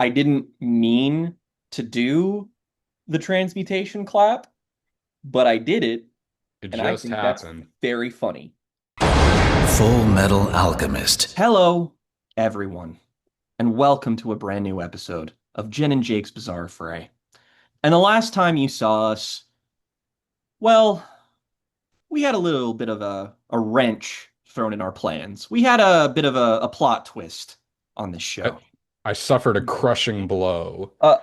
I didn't mean to do the transmutation clap, but I did it, It and I just think that's happened. very funny. Full Metal Alchemist. Hello, everyone, and welcome to a brand new episode of Jen and Jake's Bizarre Fray. And the last time you saw us, well, we had a little bit of a wrench thrown in our plans. We had a bit of a plot twist on this I, show. I suffered a crushing blow. Uh,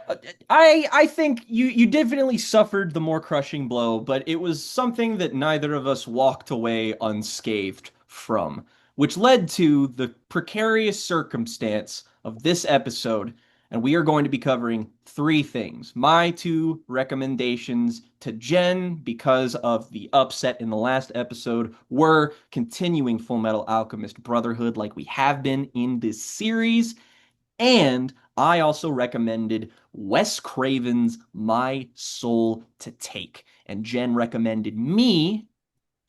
I think you definitely suffered the more crushing blow, but it was something that neither of us walked away unscathed from, which led to the precarious circumstance of this episode. And we are going to be covering three things. My two recommendations to Jen, because of the upset in the last episode, were continuing Full Metal Alchemist Brotherhood like we have been in this series. And I also recommended Wes Craven's My Soul to Take. And Jen recommended me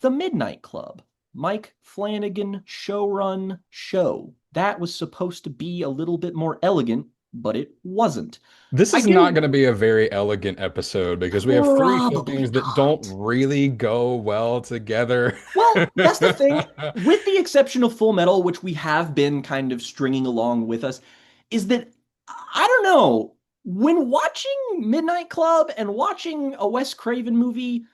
The Midnight Club, Mike Flanagan showrun show. That was supposed to be a little bit more elegant, but it wasn't. This I is not do going to be a very elegant episode because we have three probably things that don't not. really go well together. Well, that's the thing. With the exception of Full Metal, which we have been kind of stringing along with us, is that I don't know. When watching Midnight Club and watching a Wes Craven movie,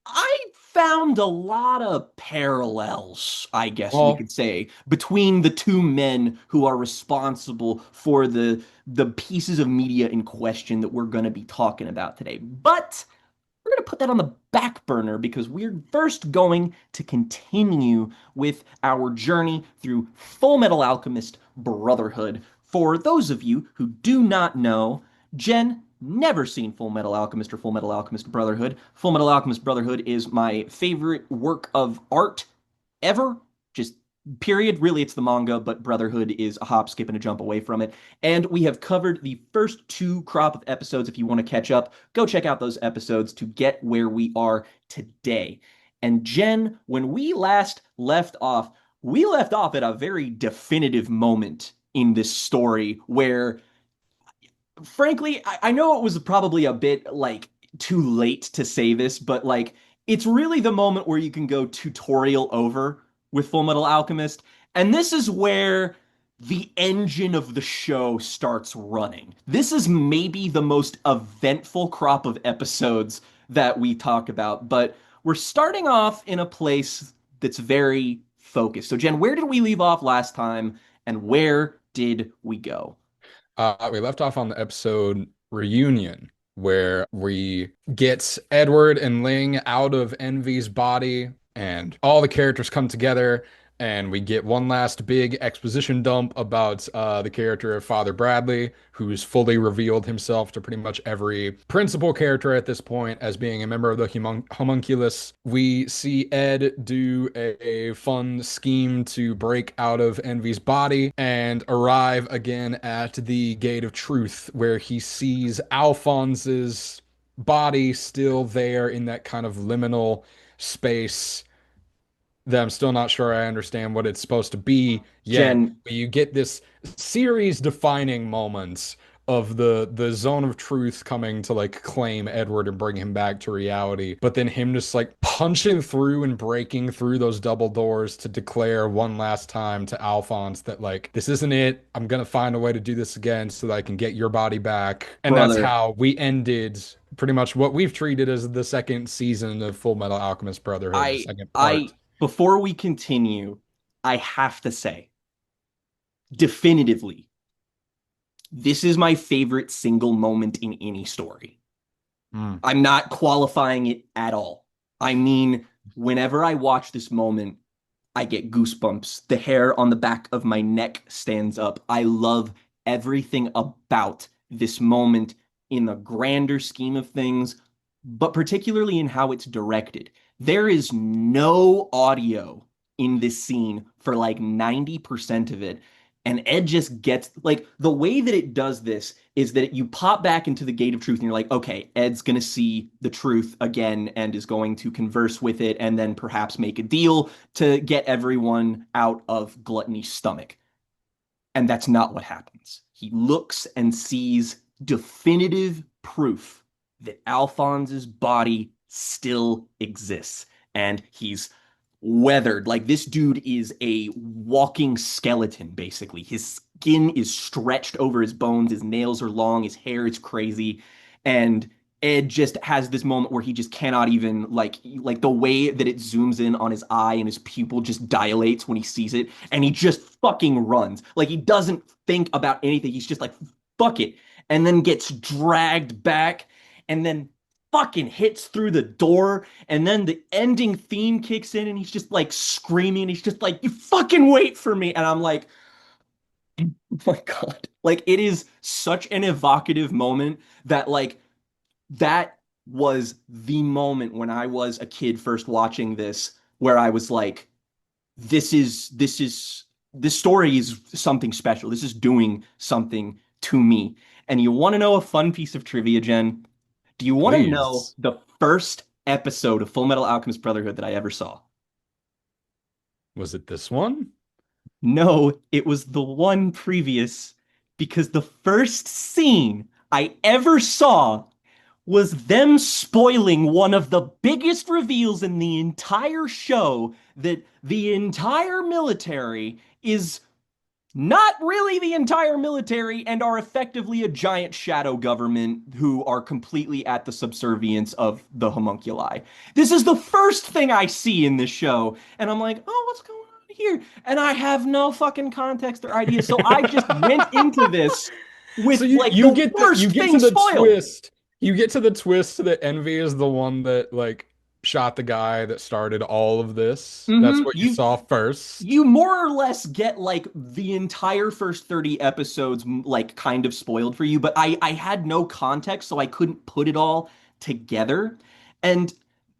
I found a lot of parallels, I guess we Well, could say, between the two men who are responsible for the pieces of media in question that we're going to be talking about today. But we're going to put that on the back burner because we're first going to continue with our journey through Full Metal Alchemist Brotherhood. For those of you who do not know, Jen never seen Full Metal Alchemist or Full Metal Alchemist Brotherhood. Full Metal Alchemist Brotherhood is my favorite work of art ever. Just period. Really, it's the manga, but Brotherhood is a hop, skip, and a jump away from it. And we have covered the first two crop of episodes. If you want to catch up, go check out those episodes to get where we are today. And Jen, when we left off at a very definitive moment in this story where, frankly, I know it was probably a bit like too late to say this, but like it's really the moment where you can go tutorial over with Full Metal Alchemist. And this is where the engine of the show starts running. This is maybe the most eventful crop of episodes that we talk about, but we're starting off in a place that's very focused. So, Jen, where did we leave off last time, and where did we go? we left off on the episode Reunion, where we get Edward and Ling out of Envy's body, and all the characters come together, and we get one last big exposition dump about the character of Father Bradley, who's fully revealed himself to pretty much every principal character at this point as being a member of the homunculus. We see Ed do a fun scheme to break out of Envy's body and arrive again at the Gate of Truth, where he sees Alphonse's body still there in that kind of liminal space that I'm still not sure I understand what it's supposed to be yet. Jen, But you get this series defining moments of the zone of truth coming to like claim Edward and bring him back to reality, but then him just like punching through and breaking through those double doors to declare one last time to Alphonse that like this isn't it. I'm gonna find a way to do this again so that I can get your body back. And that's brother, how we ended pretty much what we've treated as the second season of Full Metal Alchemist Brotherhood, the I second I part. before we continue, I have to say definitively, this is my favorite single moment in any story. Mm. I'm not qualifying it at all. I mean, whenever I watch this moment, I get goosebumps. The hair on the back of my neck stands up. I love everything about this moment in the grander scheme of things, but particularly in how it's directed. There is no audio in this scene for like 90% of it. And Ed just gets like the way that it does this is that you pop back into the gate of truth and you're like, okay, Ed's going to see the truth again and is going to converse with it and then perhaps make a deal to get everyone out of Gluttony's stomach. And that's not what happens. He looks and sees definitive proof that Alphonse's body still exists. And he's weathered. Like this dude is a walking skeleton, basically. His skin is stretched over his bones, his nails are long, his hair is crazy. And Ed just has this moment where he just cannot even like the way that it zooms in on his eye and his pupil just dilates when he sees it, and he just fucking runs. Like he doesn't think about anything. He's just like, fuck it. And then gets dragged back and then fucking hits through the door, and then the ending theme kicks in and he's just like screaming. He's just like, you fucking wait for me. And I'm like, oh my God. Like it is such an evocative moment that like that was the moment when I was a kid first watching this where I was like, this story is something special. This is doing something to me. And you want to know a fun piece of trivia, Jen? Do you want to know Please. the first episode of Full Metal Alchemist Brotherhood that I ever saw? Was it this one? No, it was the one previous, because the first scene I ever saw was them spoiling one of the biggest reveals in the entire show, that the entire military is not really the entire military and are effectively a giant shadow government who are completely at the subservience of the homunculi. This is the first thing I see in this show, and I'm like, oh, what's going on here? And I have no fucking context or idea, so I just went into this So with you like you the get worst you get thing to the spoiled. twist. You get to the twist that Envy is the one that like shot the guy that started all of this. That's what you You saw first. you more or less get like the entire first 30 episodes like kind of spoiled for you, but I had no context, so I couldn't put it all together. And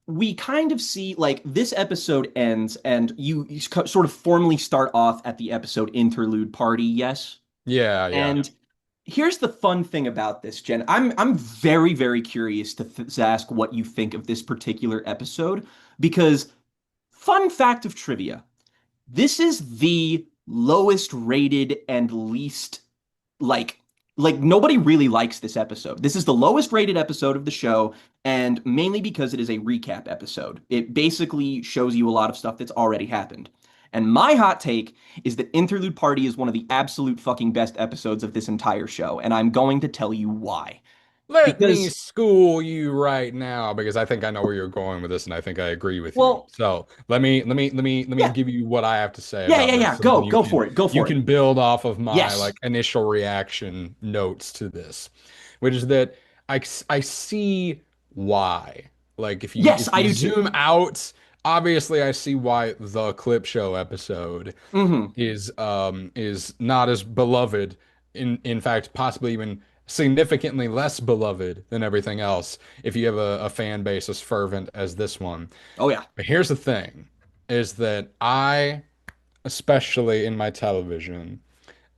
we kind of see like this episode ends and you sort of formally start off at the episode interlude party, yes? Yeah, yeah. And here's the fun thing about this, Jen. I'm very, very curious to ask what you think of this particular episode, because fun fact of trivia, this is the lowest rated and least like nobody really likes this episode. This is the lowest rated episode of the show, and mainly because it is a recap episode. It basically shows you a lot of stuff that's already happened. And my hot take is that Interlude Party is one of the absolute fucking best episodes of this entire show, and I'm going to tell you why. Let me Because, school you right now because I think I know where you're going with this and I think I agree with you. well, So let me yeah, give you what I have to say yeah, about yeah, this yeah. so then Go for it. Go you for it. can build off of my Yes. like initial reaction notes to this, which is that I see why. Like Yes, if I you do too. zoom out, obviously I see why the clip show episode Hmm. is not as beloved, in fact possibly even significantly less beloved than everything else if you have a fan base as fervent as this one. Oh yeah. But here's the thing is that I, especially in my television,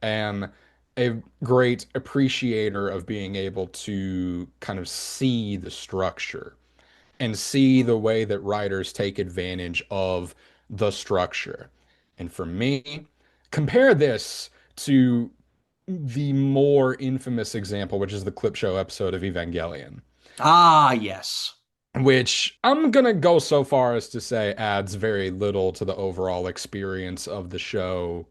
am a great appreciator of being able to kind of see the structure and see the way that writers take advantage of the structure. And for me, compare this to the more infamous example, which is the clip show episode of Evangelion, Ah, yes. which I'm gonna go so far as to say adds very little to the overall experience of the show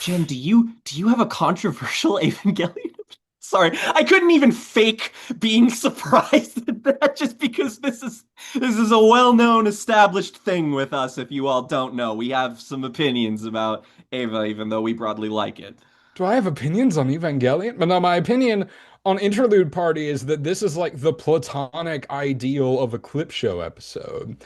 Jen, itself. do you have a controversial Evangelion? Sorry, I couldn't even fake being surprised at that just because this is a well-known established thing with us, if you all don't know. We have some opinions about Ava, even though we broadly like it. Do I have opinions on Evangelion? But no, my opinion on Interlude Party is that this is like the platonic ideal of a clip show episode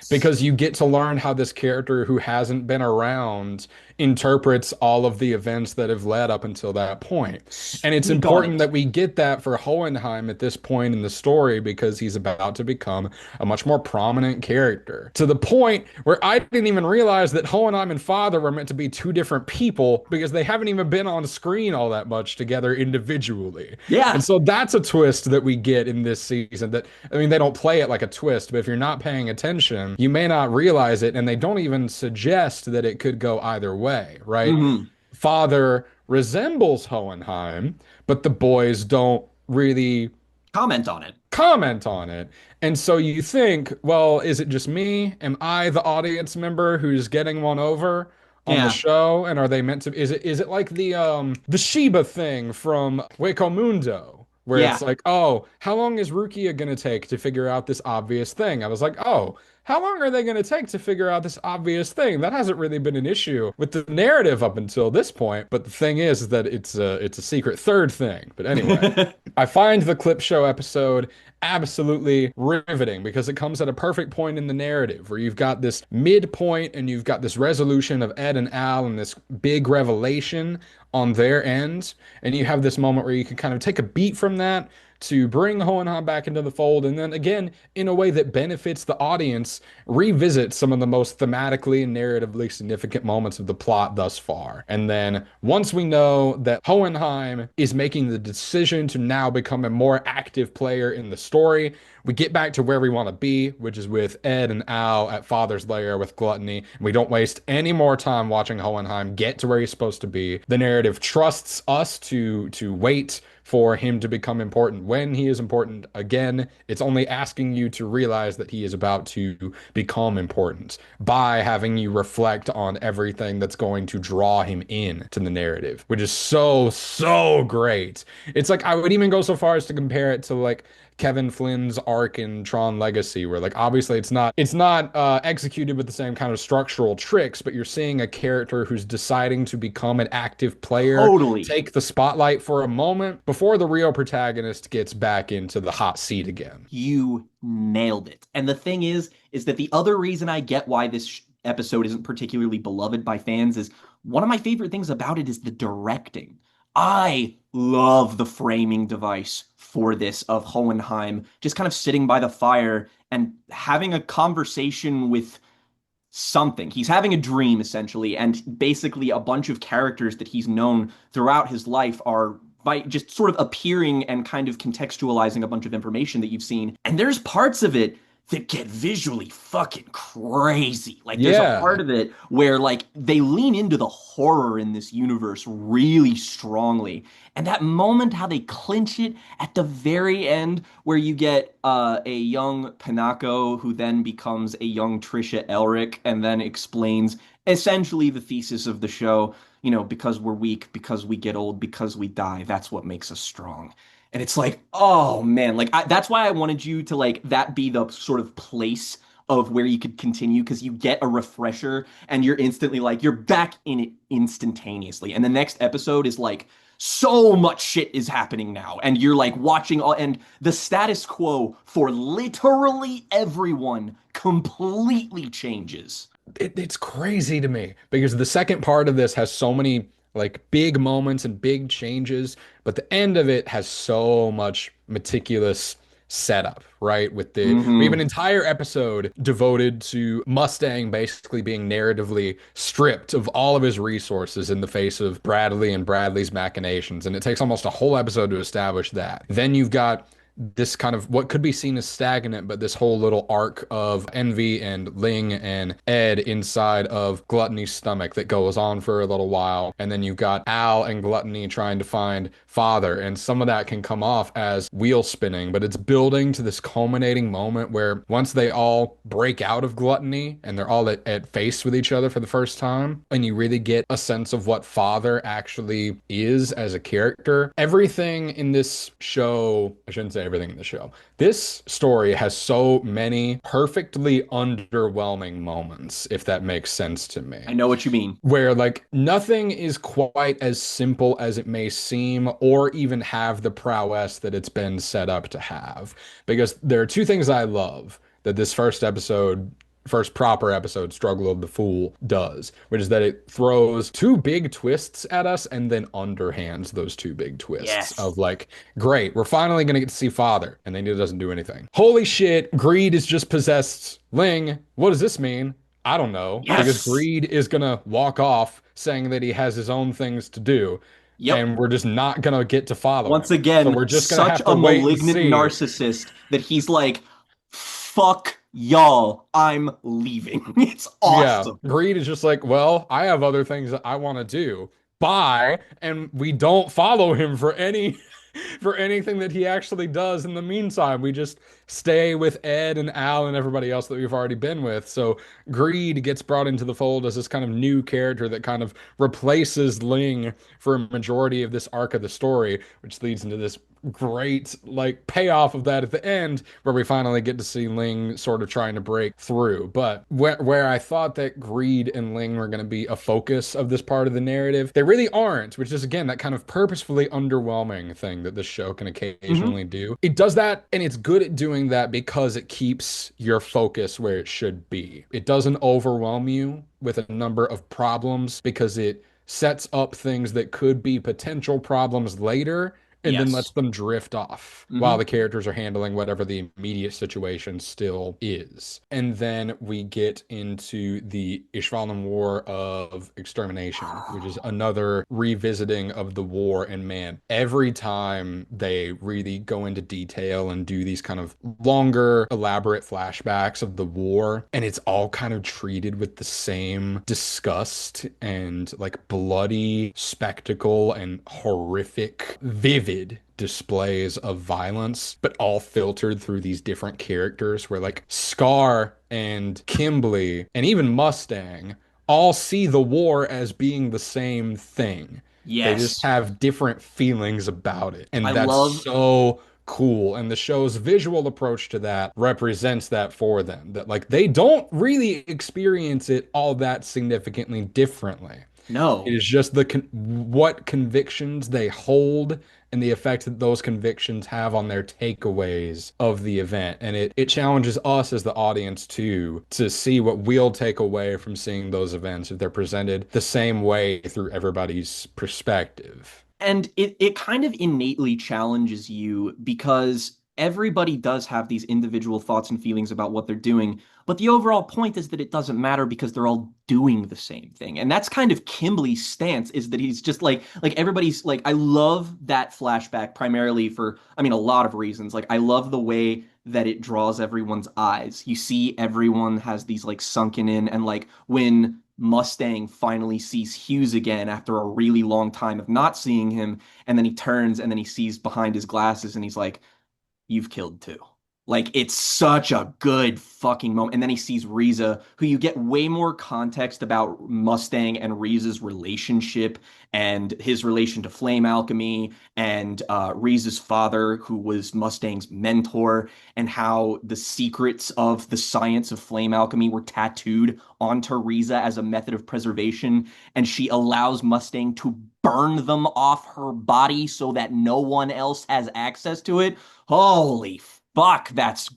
because you get to learn how this character who hasn't been around interprets all of the events that have led up until that point. And it's Speak on important it. that we get that for Hohenheim at this point in the story because he's about to become a much more prominent character to the point where I didn't even realize that Hohenheim and Father were meant to be two different people because they haven't even been on screen all that much together individually. And Yeah. so that's a twist that we get in this season that, I mean, they don't play it like a twist, but if you're not paying attention, you may not realize it. And they don't even suggest that it could go either way, right? Hmm. father resembles Hohenheim, but the boys don't really Comment on it. comment on it. And so you think, well, is it just me? Am I the audience member who's getting one over on the Yeah. show? And are they meant to is it like the Sheba thing from Waco Mundo? Where it's Yeah. like, oh, how long is Rukia gonna take to figure out this obvious thing? I was like, oh, how long are they gonna take to figure out this obvious thing? That hasn't really been an issue with the narrative up until this point. But the thing is that it's a secret third thing. But anyway. I find the clip show episode absolutely riveting because it comes at a perfect point in the narrative where you've got this midpoint and you've got this resolution of Ed and Al and this big revelation on their ends. And you have this moment where you can kind of take a beat from that to bring Hohenheim back into the fold, and then again, in a way that benefits the audience, revisit some of the most thematically and narratively significant moments of the plot thus far. And then once we know that Hohenheim is making the decision to now become a more active player in the story, we get back to where we want to be, which is with Ed and Al at Father's Lair with Gluttony. We don't waste any more time watching Hohenheim get to where he's supposed to be. The narrative trusts us to wait for him to become important when he is important. Again, it's only asking you to realize that he is about to become important by having you reflect on everything that's going to draw him in to the narrative, which is so great. It's like I would even go so far as to compare it to like Kevin Flynn's arc in Tron Legacy, where like obviously it's not executed with the same kind of structural tricks, but you're seeing a character who's deciding to become an active player, Totally. take the spotlight for a moment before the real protagonist gets back into the hot seat again. You nailed it. And the thing is that the other reason I get why this episode isn't particularly beloved by fans is one of my favorite things about it is the directing. I love the framing device for this of Hohenheim just kind of sitting by the fire and having a conversation with something. He's having a dream, essentially, and basically a bunch of characters that he's known throughout his life are by just sort of appearing and kind of contextualizing a bunch of information that you've seen. And there's parts of it that get visually fucking crazy. Like there's a part of it where like they lean into the horror in this universe really strongly. And that moment how they clinch it at the very end where you get a young Panako who then becomes a young Trisha Elric and then explains essentially the thesis of the show, you know, because we're weak, because we get old, because we die, that's what makes us strong. And it's like, oh man, like that's why I wanted you to like that be the sort of place of where you could continue because you get a refresher and you're instantly like you're back in it instantaneously. And the next episode is like so much shit is happening now and you're like watching all and the status quo for literally everyone completely changes. It's crazy to me because the second part of this has so many like big moments and big changes, but the end of it has so much meticulous setup, right? We have an entire episode devoted to Mustang basically being narratively stripped of all of his resources in the face of Bradley and Bradley's machinations, and it takes almost a whole episode to establish that. Then you've got this kind of what could be seen as stagnant, but this whole little arc of Envy and Ling and Ed inside of Gluttony's stomach that goes on for a little while. And then you've got Al and Gluttony trying to find Father. And some of that can come off as wheel spinning, but it's building to this culminating moment where once they all break out of Gluttony and they're all at face with each other for the first time, and you really get a sense of what Father actually is as a character. Everything in this show, I shouldn't say everything in the show. This story has so many perfectly underwhelming moments, if that makes sense to me. I know what you mean. Where like nothing is quite as simple as it may seem or even have the prowess that it's been set up to have. Because there are two things I love that this first proper episode, Struggle of the Fool, does, which is that it throws two big twists at us and then underhands those two big twists of like, great, we're finally going to get to see Father. And then he doesn't do anything. Holy shit, Greed has just possessed Ling. What does this mean? I don't know. Because Greed is going to walk off saying that he has his own things to do. Yep. And we're just not going to get to follow Once him. again, So we're just such gonna have to a wait malignant and see. narcissist that he's like, fuck y'all, I'm leaving. It's awesome. Yeah, Greed is just like, well, I have other things that I want to do, by, and we don't follow him for any for anything that he actually does in the meantime. We just stay with Ed and Al and everybody else that we've already been with. So Greed gets brought into the fold as this kind of new character that kind of replaces Ling for a majority of this arc of the story, which leads into this great like payoff of that at the end where we finally get to see Ling sort of trying to break through. But where I thought that Greed and Ling were going to be a focus of this part of the narrative, they really aren't, which is again that kind of purposefully underwhelming thing that this show can Hmm. occasionally do. It does that, and it's good at doing that because it keeps your focus where it should be. It doesn't overwhelm you with a number of problems because it sets up things that could be potential problems later and then lets Yes. them drift off while Hmm. the characters are handling whatever the immediate situation still is. And then we get into the Ishvalan War of Extermination, which is another revisiting of the war. And man, every time they really go into detail and do these kind of longer, elaborate flashbacks of the war, and it's all kind of treated with the same disgust and like bloody spectacle and horrific, vivid displays of violence, but all filtered through these different characters where like Scar and Kimberly and even Mustang all see the war as being the same thing. They just Yes. have different feelings about it. I And that's love so cool. And the show's visual approach to that represents that for them. That like they don't really experience it all that significantly differently. It no. is just what convictions they hold and the effect that those convictions have on their takeaways of the event. And it challenges us as the audience too to see what we'll take away from seeing those events if they're presented the same way through everybody's perspective. And it kind of innately challenges you because everybody does have these individual thoughts and feelings about what they're doing, but the overall point is that it doesn't matter because they're all doing the same thing. And that's kind of Kimberly's stance, is that he's just like everybody's like, I love that flashback primarily for, I mean, a lot of reasons. Like I love the way that it draws everyone's eyes. You see everyone has these like sunken in, and like when Mustang finally sees Hughes again after a really long time of not seeing him, and then he turns and then he sees behind his glasses and he's like, you've killed two. Like it's such a good fucking moment. And then he sees Riza, who you get way more context about Mustang and Riza's relationship and his relation to flame alchemy, and Riza's father, who was Mustang's mentor, and how the secrets of the science of flame alchemy were tattooed onto Riza as a method of preservation, and she allows Mustang to burn them off her body so that no one else has access to it. Holy fuck, that's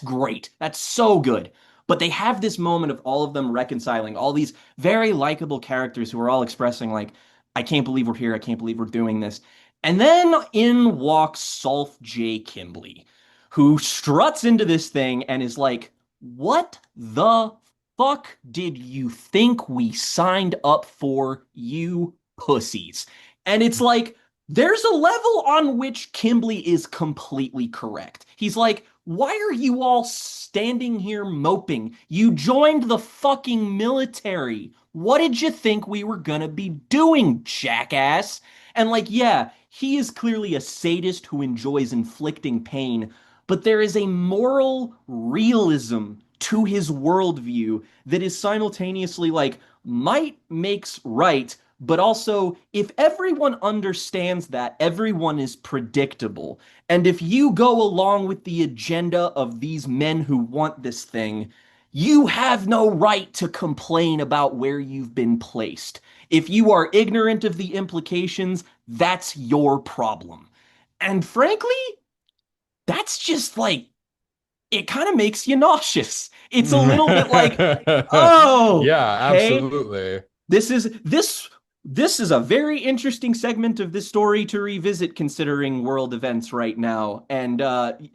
great. That's so good. But they have this moment of all of them reconciling, all these very likable characters who are all expressing like, I can't believe we're here. I can't believe we're doing this. And then in walks Solf J. Kimberly, who struts into this thing and is like, what the fuck did you think we signed up for, you pussies? And it's like, there's a level on which Kimberly is completely correct. He's like, why are you all standing here moping? You joined the fucking military. What did you think we were gonna be doing, jackass? And like, yeah, he is clearly a sadist who enjoys inflicting pain, but there is a moral realism to his worldview that is simultaneously like, might makes right, but also, if everyone understands that, everyone is predictable. And if you go along with the agenda of these men who want this thing, you have no right to complain about where you've been placed. If you are ignorant of the implications, that's your problem. And frankly, that's just like, it kind of makes you nauseous. It's a little bit like, oh, Yeah, okay, absolutely. this is a very interesting segment of this story to revisit considering world events right now. And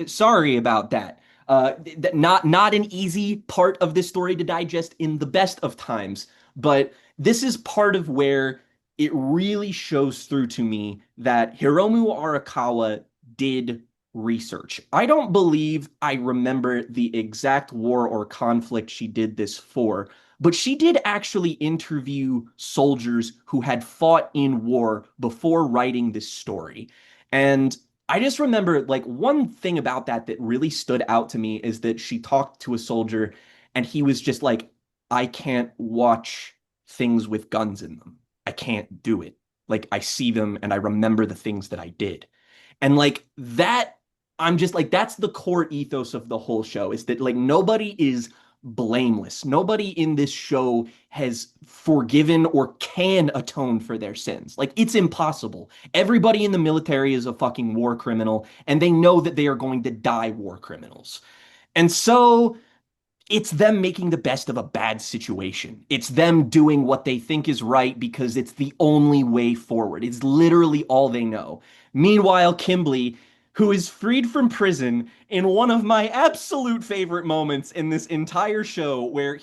sorry about that. Not an easy part of this story to digest in the best of times, but this is part of where it really shows through to me that Hiromu Arakawa did research. I don't believe I remember the exact war or conflict she did this for, but she did actually interview soldiers who had fought in war before writing this story. And I just remember, like, one thing about that that really stood out to me is that she talked to a soldier and he was just like, I can't watch things with guns in them. I can't do it. Like, I see them and I remember the things that I did. And like that, I'm just like, that's the core ethos of the whole show is that like nobody is blameless. Nobody in this show has forgiven or can atone for their sins. Like, it's impossible. Everybody in the military is a fucking war criminal, and they know that they are going to die war criminals. And so it's them making the best of a bad situation. It's them doing what they think is right because it's the only way forward. It's literally all they know. Meanwhile, Kimberly, who is freed from prison in one of my absolute favorite moments in this entire show, where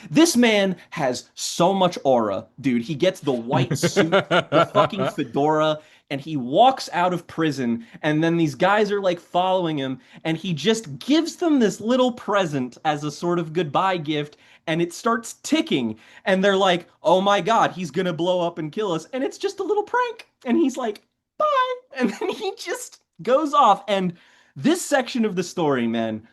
this man has so much aura, dude. He gets the white suit, the fucking fedora, and he walks out of prison, and then these guys are like following him, and he just gives them this little present as a sort of goodbye gift, and it starts ticking, and they're like, oh my god, he's gonna blow up and kill us, and it's just a little prank, and he's like, bye, and then he just goes off. And this section of the story, man,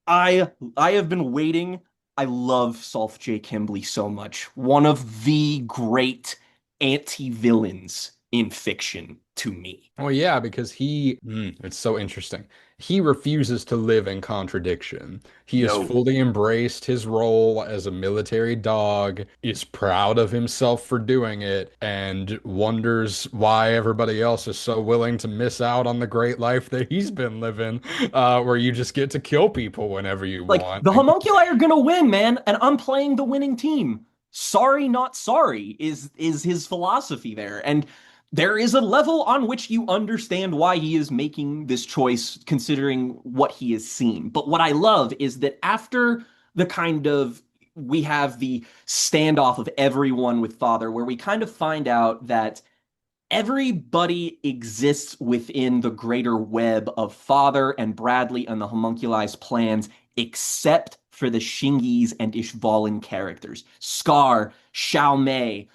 I have been waiting. I love Solf J. Kimberly so much. One of the great anti-villains in fiction to me. Well, yeah, because it's so interesting. He refuses to live in contradiction. He has No. fully embraced his role as a military dog, is proud of himself for doing it, and wonders why everybody else is so willing to miss out on the great life that he's been living, where you just get to kill people whenever you Like, want. the homunculi are gonna win, man, and I'm playing the winning team. Sorry, not sorry is his philosophy there. And there is a level on which you understand why he is making this choice, considering what he has seen. But what I love is that after the kind of we have the standoff of everyone with Father, where we kind of find out that everybody exists within the greater web of Father and Bradley and the homunculi's plans, except for the Shingis and Ishvalan characters. Scar, Xiao Mei,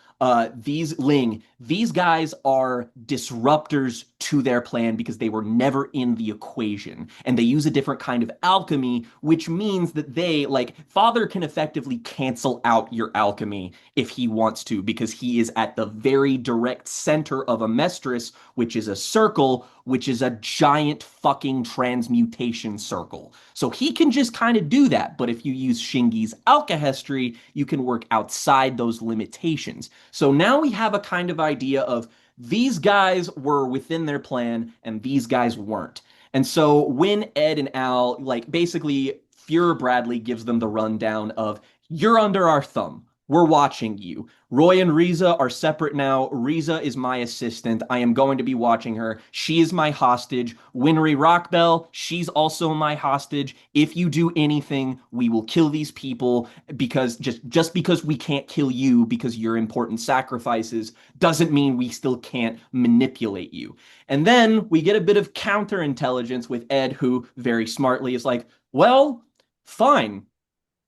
these guys are disruptors to their plan because they were never in the equation. And they use a different kind of alchemy, which means that Father can effectively cancel out your alchemy if he wants to, because he is at the very direct center of a Mestris, which is a circle, which is a giant fucking transmutation circle. So he can just kind of do that. But if you use Shingi's alchemy, you can work outside those limitations. So now we have a kind of idea of these guys were within their plan and these guys weren't. And so when Ed and Al, like, basically Fuhrer Bradley gives them the rundown of, you're under our thumb. We're watching you. Roy and Riza are separate now. Riza is my assistant. I am going to be watching her. She is my hostage. Winry Rockbell, she's also my hostage. If you do anything, we will kill these people, because just because we can't kill you because you're important sacrifices doesn't mean we still can't manipulate you. And then we get a bit of counterintelligence with Ed, who very smartly is like, well, fine,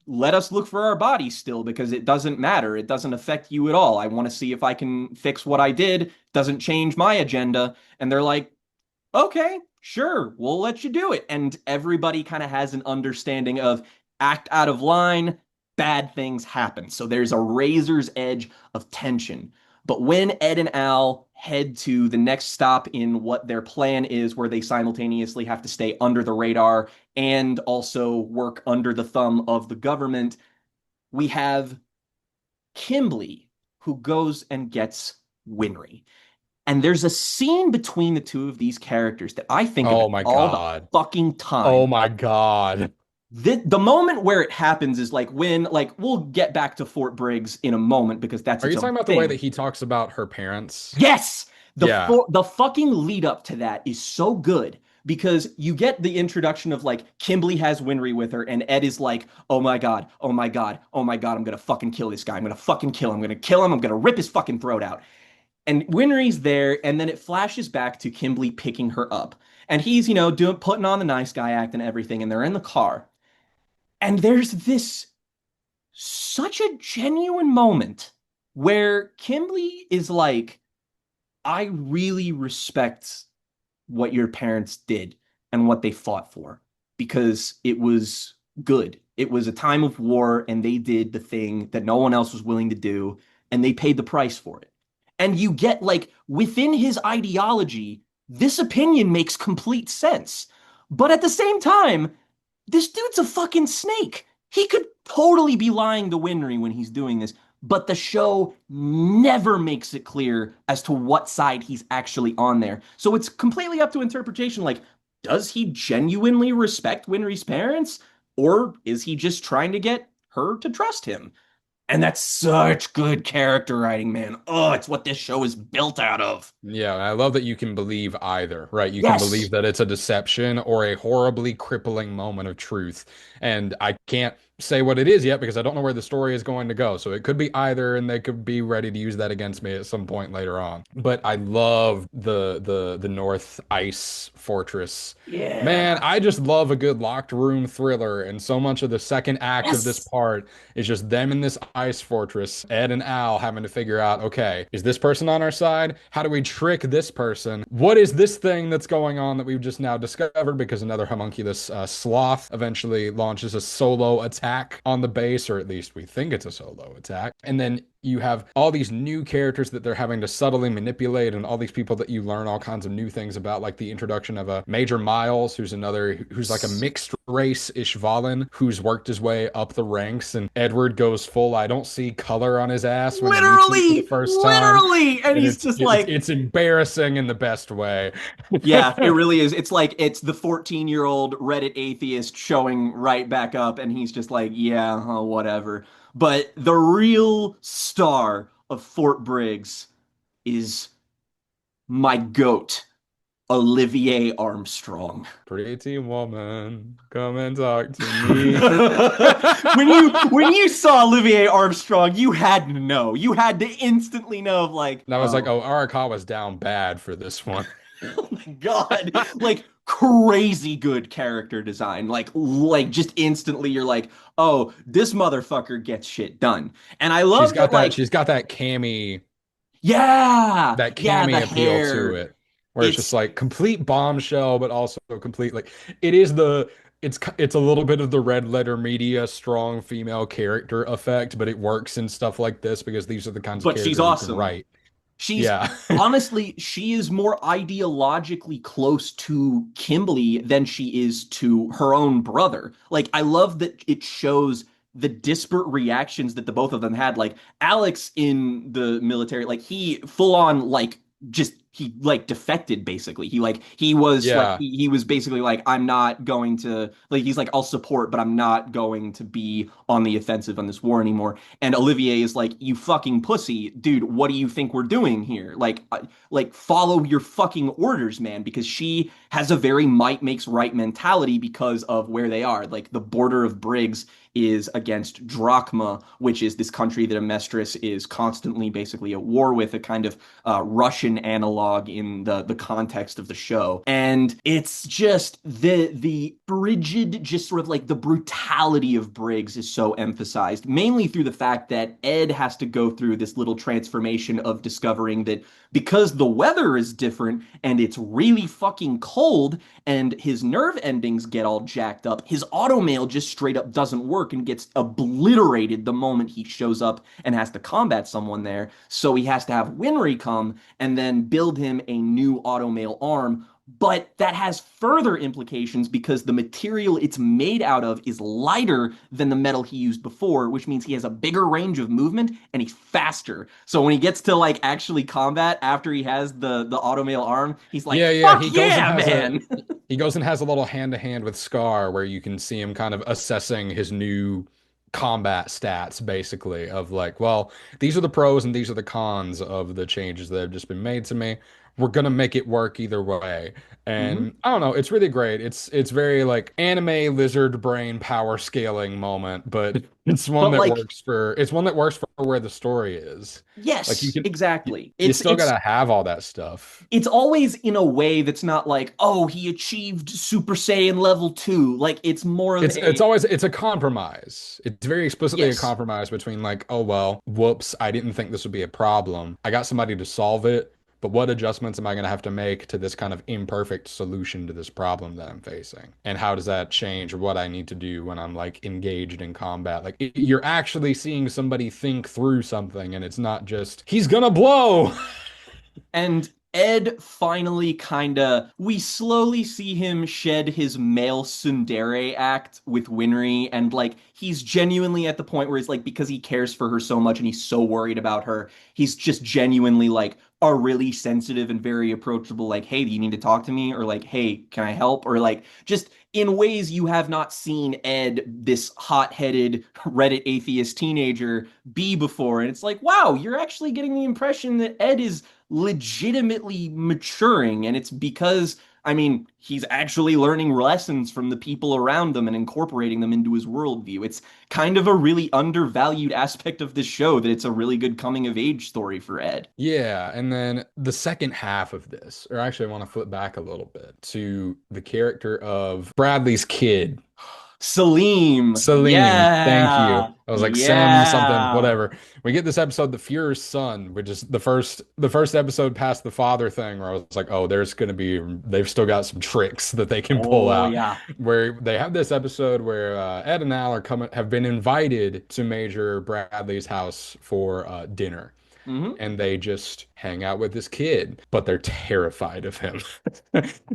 let us look for our bodies still, because it doesn't matter. It doesn't affect you at all. I want to see if I can fix what I did. Doesn't change my agenda. And they're like, okay, sure, we'll let you do it. And everybody kind of has an understanding of act out of line, bad things happen. So there's a razor's edge of tension. But when Ed and Al head to the next stop in what their plan is, where they simultaneously have to stay under the radar and also work under the thumb of the government, we have Kimberly, who goes and gets Winry. And there's a scene between the two of these characters that I think Oh about my all God. the fucking time. Oh my God. The moment where it happens is like when, like, we'll get back to Fort Briggs in a moment because that's Are you its talking own about the thing. way that he talks about her parents? Yes! Yeah. The fucking lead up to that is so good, because you get the introduction of, like, Kimberly has Winry with her, and Ed is like, oh my god, oh my god, oh my god, I'm gonna fucking kill this guy. I'm gonna fucking kill him. I'm gonna kill him. I'm gonna rip his fucking throat out. And Winry's there, and then it flashes back to Kimberly picking her up. And he's, doing putting on the nice guy act and everything, and they're in the car. And there's this such a genuine moment where Kimberly is like, I really respect what your parents did and what they fought for because it was good. It was a time of war and they did the thing that no one else was willing to do and they paid the price for it. And you get like within his ideology, this opinion makes complete sense. But at the same time, this dude's a fucking snake. He could totally be lying to Winry when he's doing this, but the show never makes it clear as to what side he's actually on there. So it's completely up to interpretation. Like, does he genuinely respect Winry's parents? Or is he just trying to get her to trust him? And that's such good character writing, man. Oh, it's what this show is built out of. Yeah, I love that you can believe either, right? You can Yes. believe that it's a deception or a horribly crippling moment of truth. And I can't say what it is yet because I don't know where the story is going to go. So it could be either, and they could be ready to use that against me at some point later on. But I love the North Ice Fortress. Man, Yeah. I just love a good locked room thriller, and so much of the second act of this Yes. part is just them in this ice fortress, Ed and Al having to figure out, okay, is this person on our side? How do we trick this person? What is this thing that's going on that we've just now discovered? Because another homunculus sloth eventually launches a solo attack on the base, or at least we think it's a solo attack. And then you have all these new characters that they're having to subtly manipulate, and all these people that you learn all kinds of new things about, like the introduction of a Major Miles, who's like a mixed race Ishvalan, who's worked his way up the ranks, and Edward goes full I don't see color on his ass when he meets him for the Literally, first time. literally. And And he's it's just it's like, it's embarrassing in the best way. yeah, it really is. It's like it's the 14-year-old Reddit atheist showing right back up, and he's just like, yeah, whatever. But the real star of Fort Briggs is my goat, Olivier Armstrong. Pretty woman, come and talk to me. When you saw Olivier Armstrong, you had to know. You had to instantly know of like, And I was like, oh, oh, Arakawa's down bad for this one. oh my God. Like crazy good character design. Like just instantly you're like, "Oh, this motherfucker gets shit done." And I love that like She's got that cami yeah. that Yeah, the cami appeal to hair. it, where it's just It's like complete bombshell, but also complete like it is the it's a little bit of the red letter media strong female character effect, but it works in stuff like this because these are the kinds of but she's characters you can awesome. write. She's Yeah. honestly, she is more ideologically close to Kimberly than she is to her own brother. Like, I love that it shows the disparate reactions that the both of them had. Like, Alex in the military, like, he full on, like, just he like defected basically. He was like Yeah. he was basically like I'm not going to like he's like I'll support but I'm not going to be on the offensive on this war anymore. And Olivier is like, you fucking pussy, dude, what do you think we're doing here? Like follow your fucking orders, man, because she has a very might makes right mentality because of where they are. Like the border of Briggs is against Drachma, which is this country that Amestris is constantly basically at war with, a kind of Russian analog in the context of the show. And it's just the frigid, just sort of like the brutality of Briggs is so emphasized, mainly through the fact that Ed has to go through this little transformation of discovering that because the weather is different and it's really fucking cold and his nerve endings get all jacked up, his automail just straight up doesn't work and gets obliterated the moment he shows up and has to combat someone there. So he has to have Winry come and then build him a new automail arm. But that has further implications because the material it's made out of is lighter than the metal he used before, which means he has a bigger range of movement and he's faster. So when he gets to like actually combat after he has the automail arm, he's like, Yeah, yeah. fuck yeah, man. He goes and has a little hand to hand with Scar where you can see him kind of assessing his new combat stats, basically, of like, well, these are the pros and these are the cons of the changes that have just been made to me. we're gonna make it work either way. Hmm. And I don't know, it's really great. It's very like anime lizard brain power scaling moment, but But like, it's one that works for where the story is. Like yes, exactly. you It's still it's gotta have all that stuff. it's always in a way that's not like, oh, he achieved Super Saiyan level 2. Like it's more of It's a always it's a compromise. It's very explicitly a yes. compromise between like, oh well, whoops, I didn't think this would be a problem. I got somebody to solve it, but what adjustments am I going to have to make to this kind of imperfect solution to this problem that I'm facing? And how does that change what I need to do when I'm like engaged in combat? Like you're actually seeing somebody think through something and it's not just he's gonna blow. And Ed finally we slowly see him shed his male tsundere act with Winry, and like he's genuinely at the point where he's like, because he cares for her so much and he's so worried about her, he's just genuinely like a really sensitive and very approachable, like, hey, do you need to talk to me? Or like, hey, can I help? Or like, just in ways you have not seen Ed, this hot-headed Reddit atheist teenager, be before. And it's like, wow, you're actually getting the impression that Ed is legitimately maturing, and it's because I mean he's actually learning lessons from the people around him and incorporating them into his worldview. It's kind of a really undervalued aspect of this show, that it's a really good coming of age story for Ed. Yeah, and then the second half of this, or actually I want to flip back a little bit to the character of Bradley's kid. Salim, Salim, thank you. yeah, I was like Sim something, yeah, whatever. We get this episode, The Fuhrer's Son, which is the first episode past the father thing, where I was like, oh, they've still got some tricks that they can pull oh out. yeah. Where they have this episode where Ed and Al have been invited to Major Bradley's house for dinner. Hmm. And they just hang out with this kid, but they're terrified of him.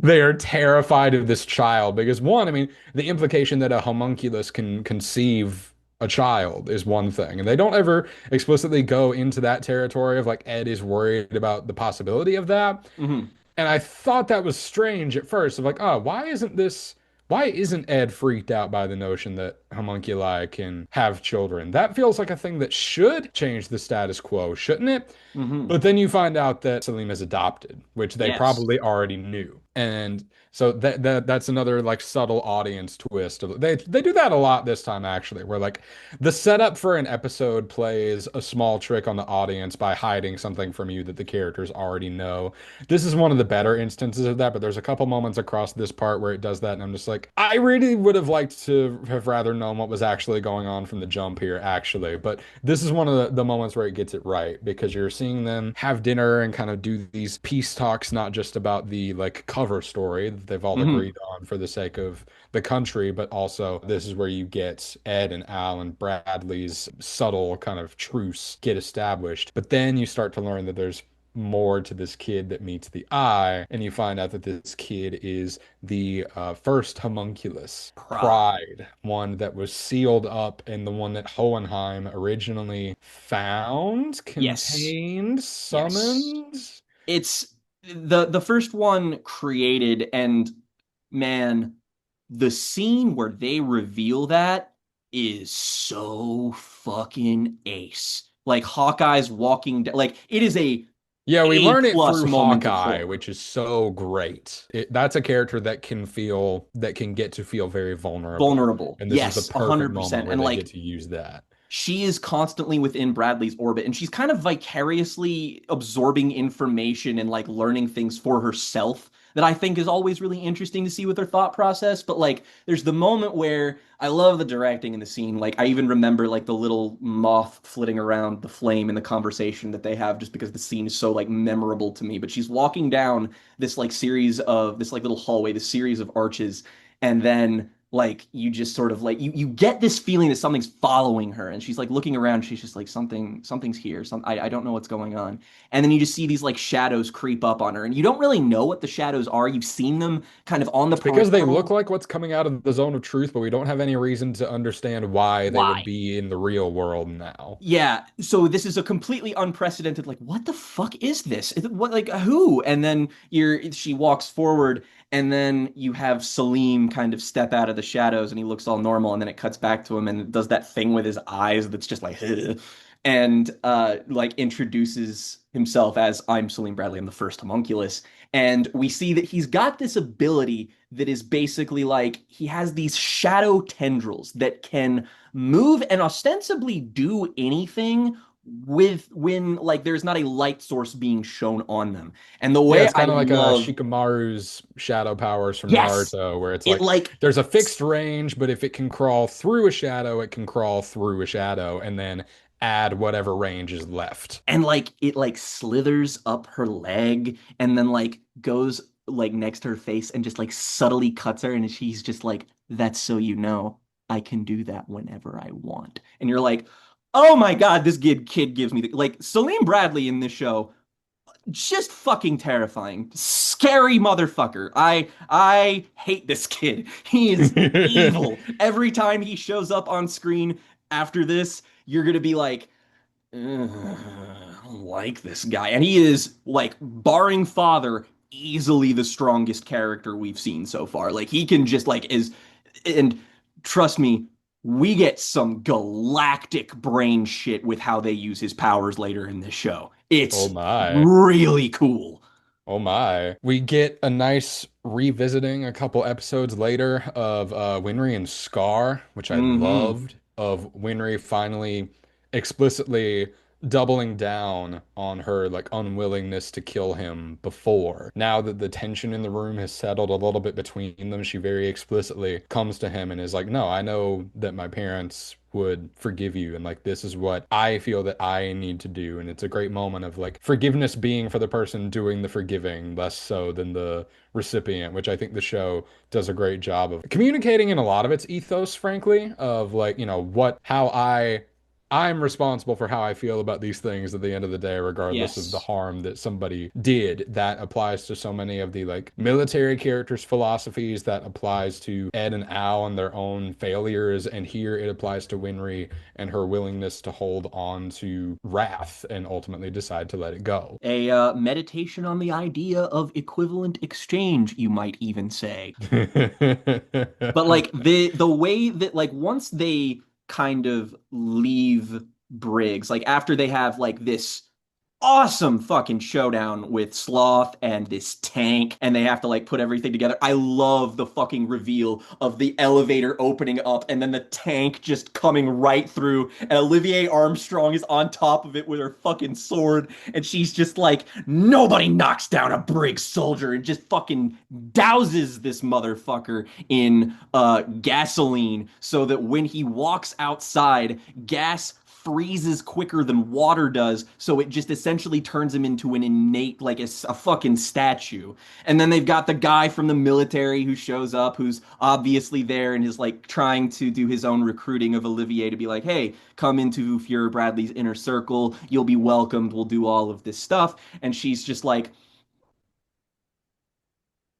They are terrified of this child because one, I mean, the implication that a homunculus can conceive a child is one thing, and they don't ever explicitly go into that territory of like Ed is worried about the possibility of that. Hmm. And I thought that was strange at first, of like, oh, why isn't Ed freaked out by the notion that homunculi can have children? That feels like a thing that should change the status quo, shouldn't it? Hmm. But then you find out that Salim is adopted, which they Yes. probably already knew. And so that's another like subtle audience twist of they do that a lot this time actually, where like the setup for an episode plays a small trick on the audience by hiding something from you that the characters already know. This is one of the better instances of that, but there's a couple moments across this part where it does that, and I'm just like, I really would have liked to have rather known what was actually going on from the jump here, actually. But this is one of the moments where it gets it right because you're seeing them have dinner and kind of do these peace talks, not just about the like cover story that they've all Hmm. agreed on for the sake of the country, but also this is where you get Ed and Al and Bradley's subtle kind of truce get established. But then you start to learn that there's more to this kid that meets the eye, and you find out that this kid is the first homunculus, Pride. Pride, one that was sealed up, and the one that Hohenheim originally found, Yes. contained, Yes. summoned. It's the first one created, and man, the scene where they reveal that is so fucking ace. Like Hawkeye's walking down, like it is Yeah, we a learn it plus through moment of Hawkeye, horror. which is so great. That's a character that can get to feel very vulnerable. Vulnerable. And this is the Yes, perfect moment 100%. where And they like get to use that. she is constantly within Bradley's orbit, and she's kind of vicariously absorbing information and like learning things for herself that I think is always really interesting to see with her thought process. But like there's the moment where I love the directing in the scene. Like I even remember like the little moth flitting around the flame in the conversation that they have, just because the scene is so like memorable to me. But she's walking down this like series of this like little hallway, this series of arches, and then like you just sort of like you get this feeling that something's following her, and she's like looking around, she's just like something's here, I don't know what's going on. And then you just see these like shadows creep up on her, and you don't really know what the shadows are. You've seen them kind of on the It's because they look peripheral. like what's coming out of the zone of truth, but we don't have any reason to understand why they would Why? be in the real world now. Yeah, so this is a completely unprecedented, like, what the fuck is this? What, like, who? And then she walks forward, and then you have Salim kind of step out of the shadows, and he looks all normal, and then it cuts back to him and does that thing with his eyes that's just like, ugh. and like introduces himself as I'm Salim Bradley, I'm the first homunculus. And we see that he's got this ability that is basically like he has these shadow tendrils that can move and ostensibly do anything with when like there's not a light source being shown on them. And the Yeah, way it's I kind of like love, Shikamaru's shadow powers from yes, Naruto, where it's it like like there's a fixed range, but if it can crawl through a shadow, it can crawl through a shadow and then add whatever range is left. and like it like slithers up her leg and then like goes like next to her face and just like subtly cuts her, and she's just like, that's so you know I can do that whenever I want. And you're like, oh my God, this kid gives me the like Salim Bradley in this show, just fucking terrifying. Scary motherfucker. I hate this kid. He is evil. Every time he shows up on screen after this, you're gonna be like, I don't like this guy. And he is, like, barring Father, easily the strongest character we've seen so far. Like, he can just, like, and trust me, we get some galactic brain shit with how they use his powers later in this show. Oh It's my. really cool. Oh my. We get a nice revisiting a couple episodes later of Winry and Scar, which I Hmm. loved, of Winry finally explicitly doubling down on her like unwillingness to kill him before. Now that the tension in the room has settled a little bit between them, she very explicitly comes to him and is like, "No, I know that my parents would forgive you, and like this is what I feel that I need to do." And it's a great moment of like forgiveness being for the person doing the forgiving, less so than the recipient, which I think the show does a great job of communicating in a lot of its ethos, frankly, of like, how I'm responsible for how I feel about these things at the end of the day, regardless of the Yes. harm that somebody did. That applies to so many of the like military characters' philosophies, that applies to Ed and Al and their own failures, and here it applies to Winry and her willingness to hold on to wrath and ultimately decide to let it go. A meditation on the idea of equivalent exchange, you might even say. But like the way that like once they kind of leave Briggs, like after they have like this awesome fucking showdown with Sloth and this tank, and they have to like put everything together. I love the fucking reveal of the elevator opening up and then the tank just coming right through, and Olivier Armstrong is on top of it with her fucking sword, and she's just like, nobody knocks down a Briggs soldier, and just fucking douses this motherfucker in gasoline so that when he walks outside, gas freezes quicker than water does, so it just essentially turns him into an innate, like a fucking statue. And then they've got the guy from the military who shows up, who's obviously there and is like trying to do his own recruiting of Olivier to be like, hey, come into Fuhrer Bradley's inner circle, you'll be welcomed, we'll do all of this stuff. And she's just like,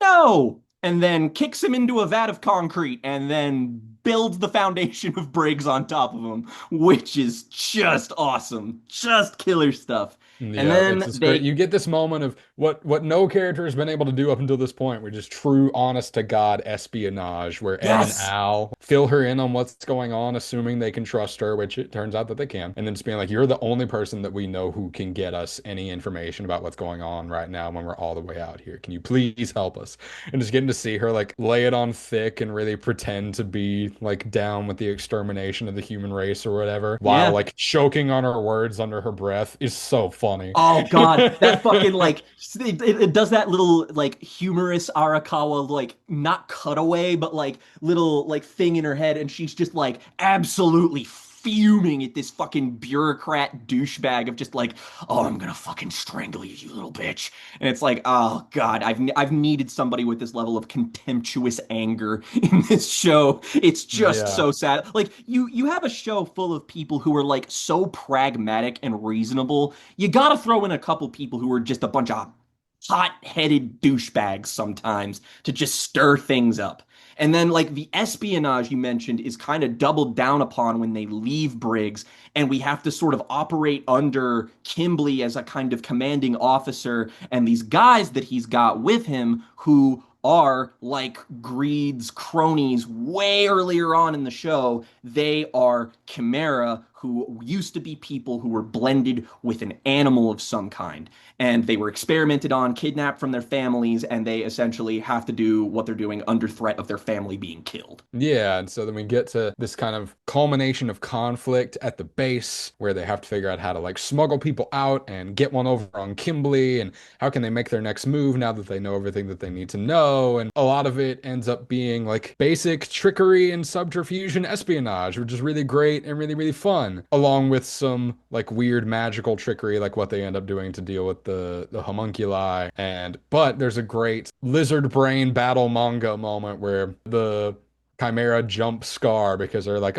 no, and then kicks him into a vat of concrete and then builds the foundation of Briggs on top of him, which is just awesome. Just killer stuff. And Yeah, it's then this great. they, You get this moment of what no character has been able to do up until this point, which is true, honest to God espionage, where Ed and yes, Al fill her in on what's going on, assuming they can trust her, which it turns out that they can, and then just being like, "You're the only person that we know who can get us any information about what's going on right now when we're all the way out here. Can you please help us?" And just getting to see her like lay it on thick and really pretend to be like down with the extermination of the human race or whatever, while yeah. like choking on her words under her breath is so funny. Oh God, that fucking like it does that little like humorous Arakawa like not cutaway, but like little like thing in her head, and she's just like absolutely fuming at this fucking bureaucrat douchebag of just like, oh, I'm gonna fucking strangle you, you little bitch. And it's like, oh God, I've needed somebody with this level of contemptuous anger in this show. It's just Yeah. so sad. Like you have a show full of people who are like so pragmatic and reasonable, you gotta throw in a couple people who are just a bunch of hot-headed douchebags sometimes to just stir things up. And then like the espionage you mentioned is kind of doubled down upon when they leave Briggs, and we have to sort of operate under Kimberly as a kind of commanding officer, and these guys that he's got with him who are like Greed's cronies way earlier on in the show. They are Chimera, who used to be people who were blended with an animal of some kind. And they were experimented on, kidnapped from their families, and they essentially have to do what they're doing under threat of their family being killed. Yeah, and so then we get to this kind of culmination of conflict at the base where they have to figure out how to like smuggle people out and get one over on Kimberly and how can they make their next move now that they know everything that they need to know. And a lot of it ends up being like basic trickery and subterfuge and espionage, which is really great and really, really fun, along with some like weird magical trickery like what they end up doing to deal with the homunculi. And but there's a great lizard brain battle manga moment where the Chimera jump Scar because they're like,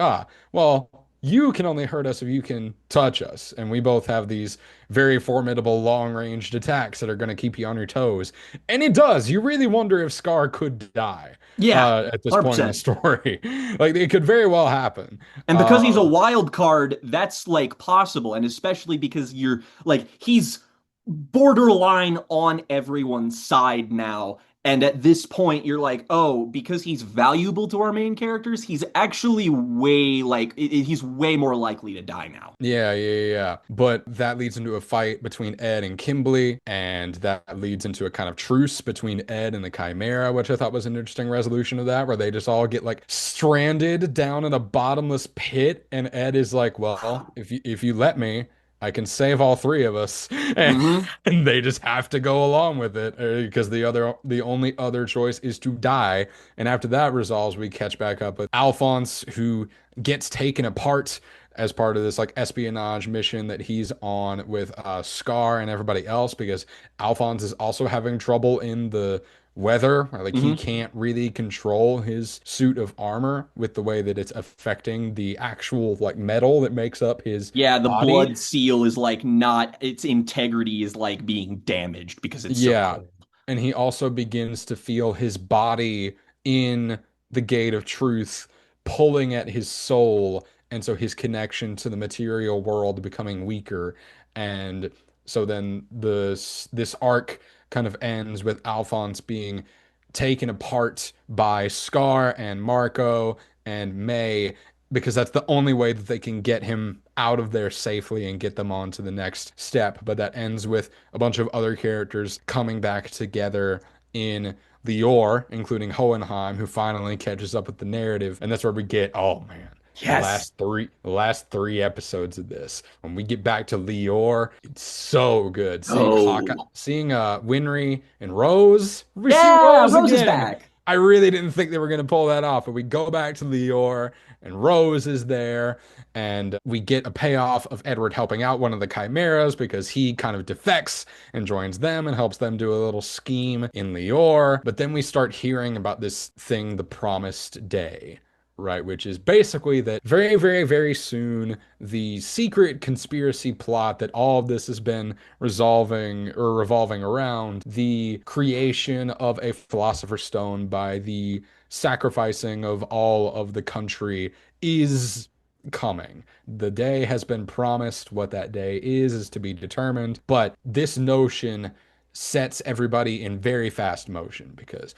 well, you can only hurt us if you can touch us. And we both have these very formidable long-ranged attacks that are going to keep you on your toes. And it does. You really wonder if Scar could die Yeah, at this point in the 100%. story. Like, it could very well happen. And because he's a wild card, that's like possible. And especially because you're like, he's borderline on everyone's side now. And at this point, you're like, oh, because he's valuable to our main characters, he's actually way like, he's way more likely to die now. Yeah. But that leads into a fight between Ed and Kimberly, and that leads into a kind of truce between Ed and the Chimera, which I thought was an interesting resolution of that, where they just all get like stranded down in a bottomless pit, and Ed is like, well, if you let me, I can save all three of us, and, Hmm. and they just have to go along with it because the only other choice is to die. And after that resolves, we catch back up with Alphonse, who gets taken apart as part of this like espionage mission that he's on with Scar and everybody else because Alphonse is also having trouble in the weather. Like he Hmm. can't really control his suit of armor with the way that it's affecting the actual like metal that makes up his Yeah, the body. blood seal is like not, its integrity is like being damaged because it's so Yeah. cold. And he also begins to feel his body in the gate of truth pulling at his soul. And so his connection to the material world becoming weaker. And so then this arc kind of ends with Alphonse being taken apart by Scar and Marco and May because that's the only way that they can get him out of there safely and get them on to the next step. But that ends with a bunch of other characters coming back together in Lior, including Hohenheim, who finally catches up with the narrative. And that's where we get, oh man, Yes. the last three episodes of this. When we get back to Lior, it's so good. Seeing Hawkeye, Oh. seeing Winry and Rose. We see Yeah, Rose Rose is again. back. I really didn't think they were gonna pull that off, but we go back to Lior and Rose is there, and we get a payoff of Edward helping out one of the Chimeras because he kind of defects and joins them and helps them do a little scheme in Lior. But then we start hearing about this thing, the Promised Day. Right, which is basically that very, very, very soon, the secret conspiracy plot that all of this has been resolving or revolving around the creation of a philosopher's stone by the sacrificing of all of the country is coming. The day has been promised. What that day is to be determined. But this notion sets everybody in very fast motion because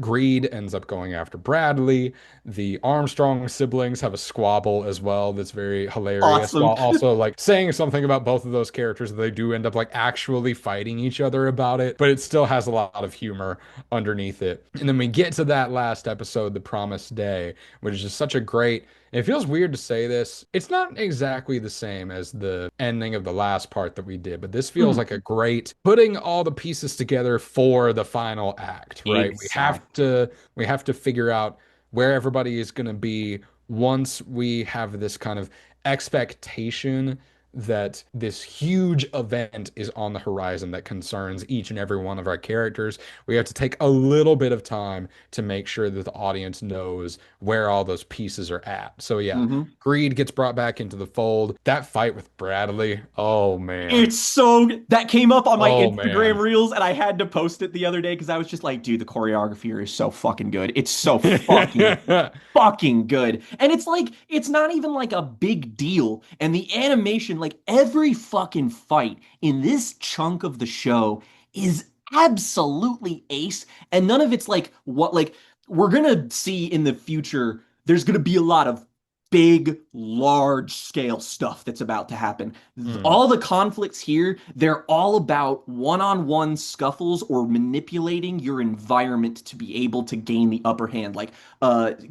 Greed ends up going after Bradley. The Armstrong siblings have a squabble as well that's very hilarious, Awesome. while also like saying something about both of those characters. They do end up like actually fighting each other about it, but it still has a lot of humor underneath it. And then we get to that last episode, The Promised Day, which is just such a great. It feels weird to say this. It's not exactly the same as the ending of the last part that we did, but this feels Hmm. like a great putting all the pieces together for the final act, right? Exactly. We have to figure out where everybody is going to be once we have this kind of expectation that this huge event is on the horizon that concerns each and every one of our characters. We have to take a little bit of time to make sure that the audience knows where all those pieces are at. So yeah, Hmm. Greed gets brought back into the fold. That fight with Bradley, oh man. It's so that came up on my Oh Instagram man. reels and I had to post it the other day because I was just like, dude, the choreography here is so fucking good. It's so fucking good. And it's like it's not even like a big deal. And the animation, like every fucking fight in this chunk of the show is absolutely ace. And none of it's like what like we're gonna see in the future, there's gonna be a lot of big, large scale stuff that's about to happen. Mm. All the conflicts here, they're all about one-on-one scuffles or manipulating your environment to be able to gain the upper hand. Like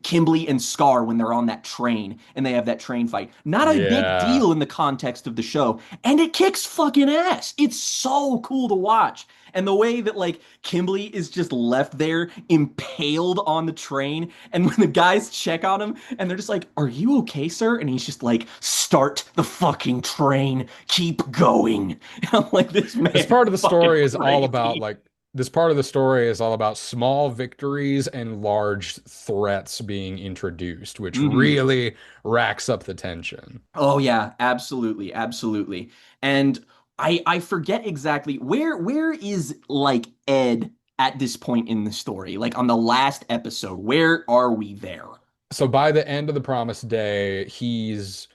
Kimberly and Scar when they're on that train and they have that train fight. Not a big Yeah. deal in the context of the show, and it kicks fucking ass. It's so cool to watch. And the way that like Kimberly is just left there impaled on the train, and when the guys check on him and they're just like, "Are you okay, sir?" And he's just like, "Start the fucking train, keep going." And I'm like, this This man part of the fucking story is all about crazy. like this part of the story is all about small victories and large threats being introduced, which Hmm. really racks up the tension. Oh yeah, absolutely, absolutely. And I forget exactly where is like Ed at this point in the story? Like on the last episode, where are we there? So by the end of the Promised Day, he's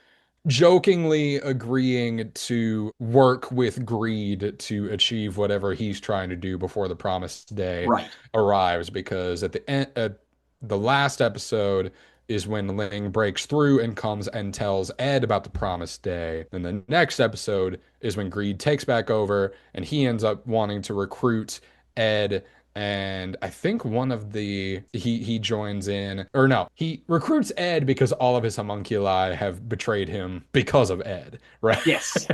jokingly agreeing to work with greed to achieve whatever he's trying to do before the Promised Day Right. arrives. Because at the last episode is when Ling breaks through and comes and tells Ed about the Promised Day. Then the next episode is when greed takes back over and he ends up wanting to recruit Ed, and I think one of the he joins in, or no, he recruits Ed because all of his homunculi have betrayed him because of Ed, right? Yes.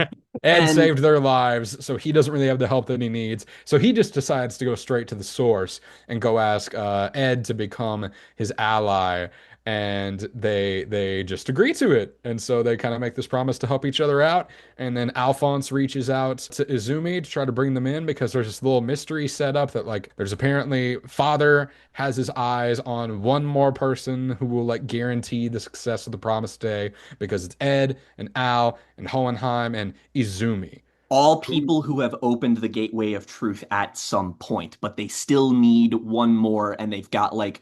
Ed And saved their lives, so he doesn't really have the help that he needs. So he just decides to go straight to the source and go ask Ed to become his ally, and they just agree to it. And so they kind of make this promise to help each other out. And then Alphonse reaches out to Izumi to try to bring them in because there's this little mystery set up that like there's apparently father has his eyes on one more person who will like guarantee the success of the Promised Day because it's Ed and Al and Hohenheim and Izumi. all people who have opened the gateway of truth at some point, but they still need one more, and they've got like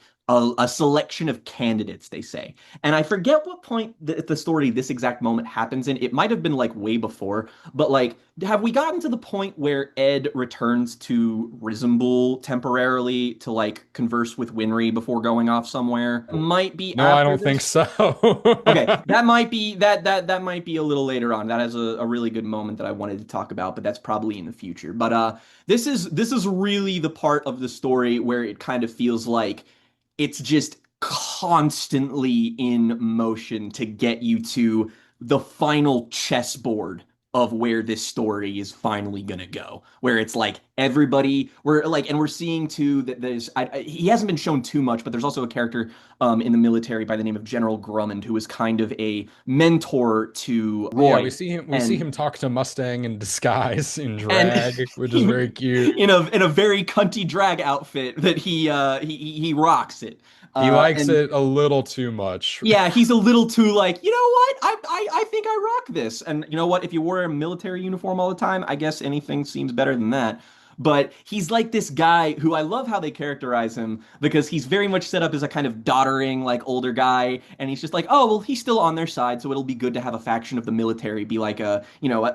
a selection of candidates, they say. And I forget what point the story this exact moment happens in. It might have been like way before, but like, have we gotten to the point where Ed returns to Risenbull temporarily to like converse with Winry before going off somewhere? Might be No, I after don't think this. so. Okay, that might be that might be a little later on. That has a really good moment that I wanted to talk about, but that's probably in the future. But this is really the part of the story where it kind of feels like it's just constantly in motion to get you to the final chessboard of where this story is finally gonna go. Where it's like everybody, we're like, and we're seeing too that he hasn't been shown too much, but there's also a character in the military by the name of General Grummond who is kind of a mentor to Yeah, Roy, we see and him talk to Mustang in disguise in and drag, which is very cute. in a very cunty drag outfit that he rocks it. He likes And it a little too much. yeah, he's a little too like, you know what? I think I rock this. And you know what? If you wore a military uniform all the time, I guess anything seems better than that. But he's like this guy who I love how they characterize him because he's very much set up as a kind of doddering, like older guy, and he's just like, oh well, he's still on their side, so it'll be good to have a faction of the military be like a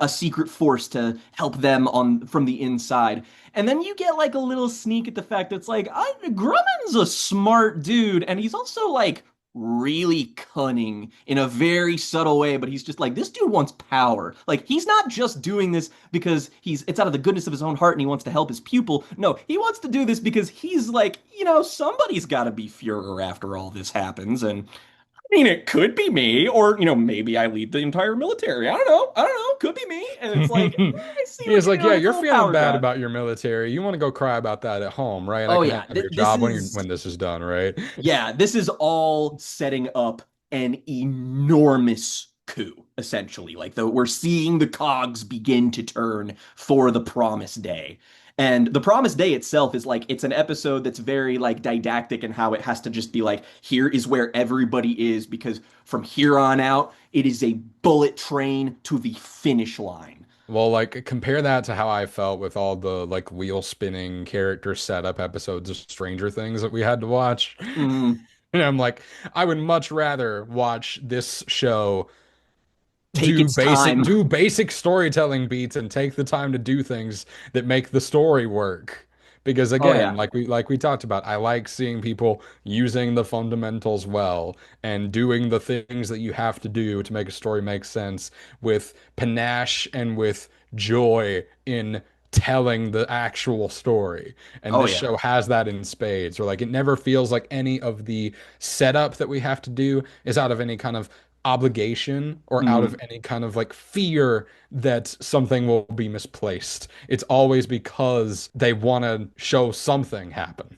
secret force to help them on from the inside. And then you get like a little sneak at the fact that it's like, Grumman's a smart dude, and he's also like really cunning in a very subtle way, but he's just like, this dude wants power. Like, he's not just doing this because it's out of the goodness of his own heart and he wants to help his pupil. No, he wants to do this because he's like, somebody's got to be Fuhrer after all this happens. And I mean, it could be me, or maybe I lead the entire military. I don't know. I don't know. Could be me. And it's like, I see He what is you're like, doing. yeah, It's a you're little feeling power bad grab. about your military. You want to go cry about that at home, right? I Oh can yeah, have your this job is when this is done, right? yeah, this is all setting up an enormous coup, essentially. Like we're seeing the cogs begin to turn for the Promised Day. And the Promised Day itself is like it's an episode that's very like didactic in how it has to just be like, here is where everybody is, because from here on out, it is a bullet train to the finish line. Well, like compare that to how I felt with all the like wheel spinning character setup episodes of Stranger Things that we had to watch. Mm, And I'm like, I would much rather watch this show take its time. do basic storytelling beats and take the time to do things that make the story work. Because Oh again, yeah. like we talked about, I like seeing people using the fundamentals well and doing the things that you have to do to make a story make sense with panache and with joy in telling the actual story. And Oh this yeah. show has that in spades, or like it never feels like any of the setup that we have to do is out of any kind of obligation or out of Mhm. any kind of like fear that something will be misplaced. It's always because they want to show something happen.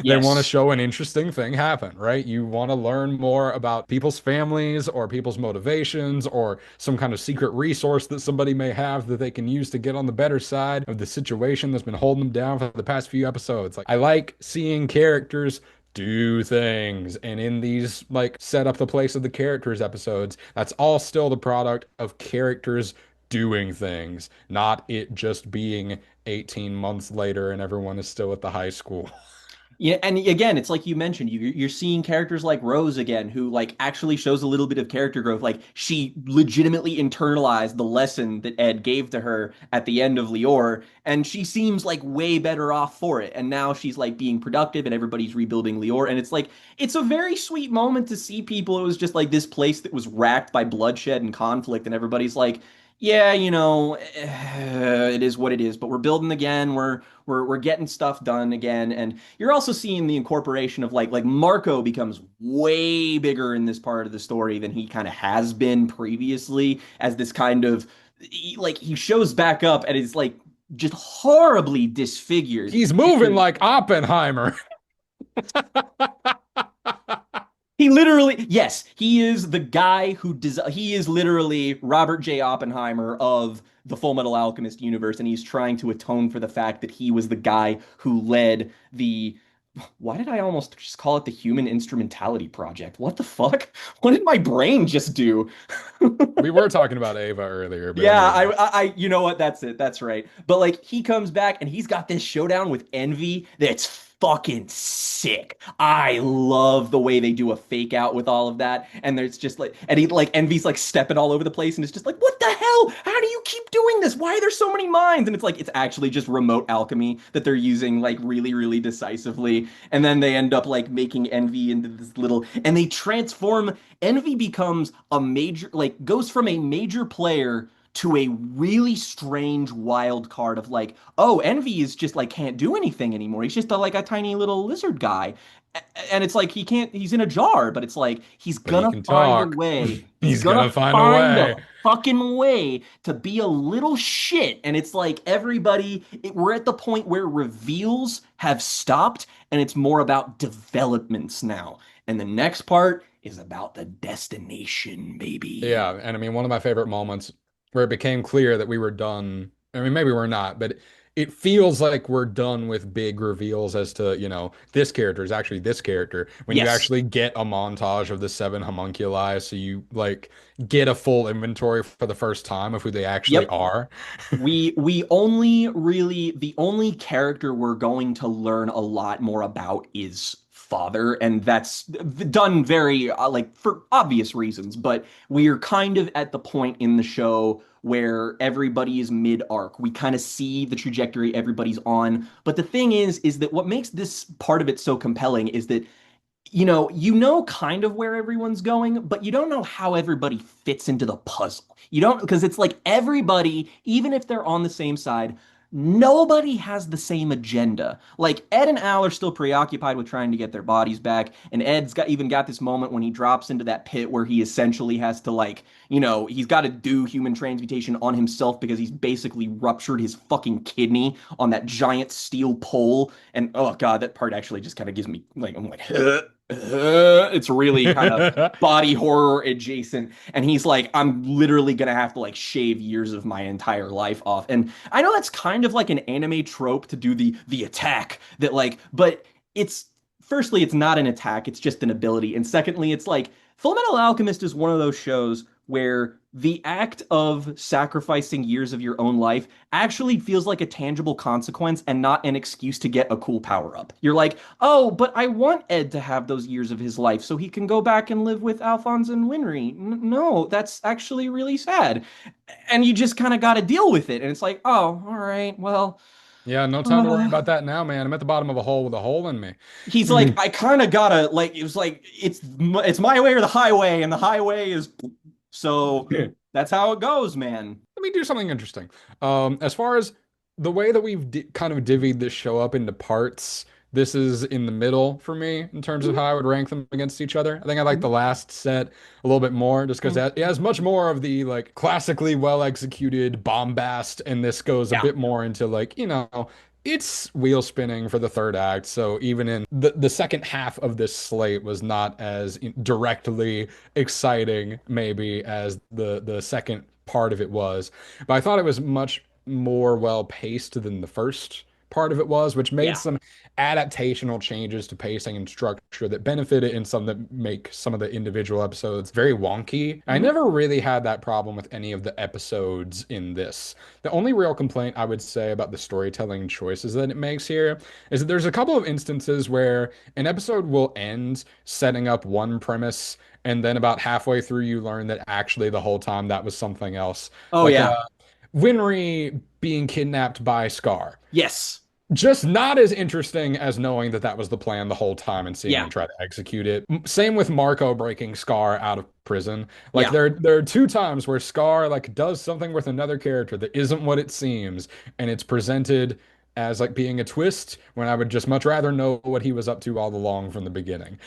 They want to Yes. show an interesting thing happen, right? You want to learn more about people's families or people's motivations or some kind of secret resource that somebody may have that they can use to get on the better side of the situation that's been holding them down for the past few episodes. Like, I like seeing characters do things, and in these like set up the place of the characters episodes, that's all still the product of characters doing things, not it just being 18 months later and everyone is still at the high school. Yeah, and again, it's like you mentioned, you're seeing characters like Rose again, who like actually shows a little bit of character growth. Like she legitimately internalized the lesson that Ed gave to her at the end of Lior, and she seems like way better off for it. And now she's like being productive, and everybody's rebuilding Lior, and it's like it's a very sweet moment to see people. It was just like this place that was racked by bloodshed and conflict, and everybody's like, yeah, it is what it is, but we're building again. We're getting stuff done again, and you're also seeing the incorporation of like Marco becomes way bigger in this part of the story than he kind of has been previously as this kind of like he shows back up and is like just horribly disfigured He's moving because like Oppenheimer. he literally, yes, he is the guy he is literally Robert J. Oppenheimer of the Full Metal Alchemist universe, and he's trying to atone for the fact that he was the guy who led the why did I almost just call it the Human Instrumentality Project? What the fuck? What did my brain just do? We were talking about Ava earlier, but Yeah, anyway. you know what? That's it. That's right. But like, he comes back and he's got this showdown with Envy that's fucking sick. I love the way they do a fake out with all of that, and there's just like, and he like Envy's like stepping all over the place, and it's just like, what the hell? How do you keep doing this? Why are there so many mines? And it's like, it's actually just remote alchemy that they're using like really, really decisively, and then they end up like making Envy into this little, and they transform. Envy becomes a major, like, goes from a major player to a really strange wild card of like, oh, Envy is just like can't do anything anymore. He's just like a tiny little lizard guy. And it's like he can't, he's in a jar, but it's like he's But he gonna can find a talk. way. He's He's gonna gonna find a find way. a fucking way to be a little shit. And it's like we're at the point where reveals have stopped and it's more about developments now. And the next part is about the destination, baby. Yeah, and I mean, one of my favorite moments where it became clear that we were done. I mean, maybe we're not, but it feels like we're done with big reveals as to, this character is actually this character. When you Yes. actually get a montage of the seven homunculi, so you like get a full inventory for the first time of who they actually Yep. are. We only really the only character we're going to learn a lot more about is Father, and that's done very like for obvious reasons, but we're kind of at the point in the show where everybody is mid-arc. We kind of see the trajectory everybody's on. But the thing is that what makes this part of it so compelling is that you know kind of where everyone's going, but you don't know how everybody fits into the puzzle. You don't, because it's like everybody, even if they're on the same side, nobody has the same agenda. Like Ed and Al are still preoccupied with trying to get their bodies back, and Ed's got this moment when he drops into that pit where he essentially has to like, he's got to do human transmutation on himself because he's basically ruptured his fucking kidney on that giant steel pole. And oh god, that part actually just kind of gives me like I'm like it's really kind of body horror adjacent. And he's like, I'm literally gonna have to like shave years of my entire life off. And I know that's kind of like an anime trope to do the attack that like, but it's firstly, it's not an attack, it's just an ability. And secondly, it's like Full Metal Alchemist is one of those shows where the act of sacrificing years of your own life actually feels like a tangible consequence and not an excuse to get a cool power up. You're like, oh, but I want Ed to have those years of his life so he can go back and live with Alphonse and Winry. No, that's actually really sad. And you just kind of got to deal with it. And it's like, oh, all right, well, Yeah, no time to worry about that now, man. I'm at the bottom of a hole with a hole in me. He's like, I kind of gotta like. It was like it's my way or the highway, and the highway is so Let that's how it goes, man. me do something interesting. As far as the way that we've di kind of divvied this show up into parts, this is in the middle for me in terms of how I would rank them against each other. I think I like the last set a little bit more just because it has much more of the like classically well executed bombast, and this goes a Yeah. bit more into like, it's wheel spinning for the third act. So even in the second half of this slate was not as directly exciting maybe as the second part of it was. But I thought it was much more well paced than the first part of it was, which made Yeah. some adaptational changes to pacing and structure that benefited in some that make some of the individual episodes very wonky. I Mhm. never really had that problem with any of the episodes in this. The only real complaint I would say about the storytelling choices that it makes here is that there's a couple of instances where an episode will end setting up one premise, and then about halfway through you learn that actually the whole time that was something else. Oh Like yeah. Winry being kidnapped by Scar. Yes. Just not as interesting as knowing that that was the plan the whole time and seeing Yeah. him try to execute it. Same with Marco breaking Scar out of prison. Like Yeah. there are two times where Scar like does something with another character that isn't what it seems, and it's presented as like being a twist when I would just much rather know what he was up to all along from the beginning.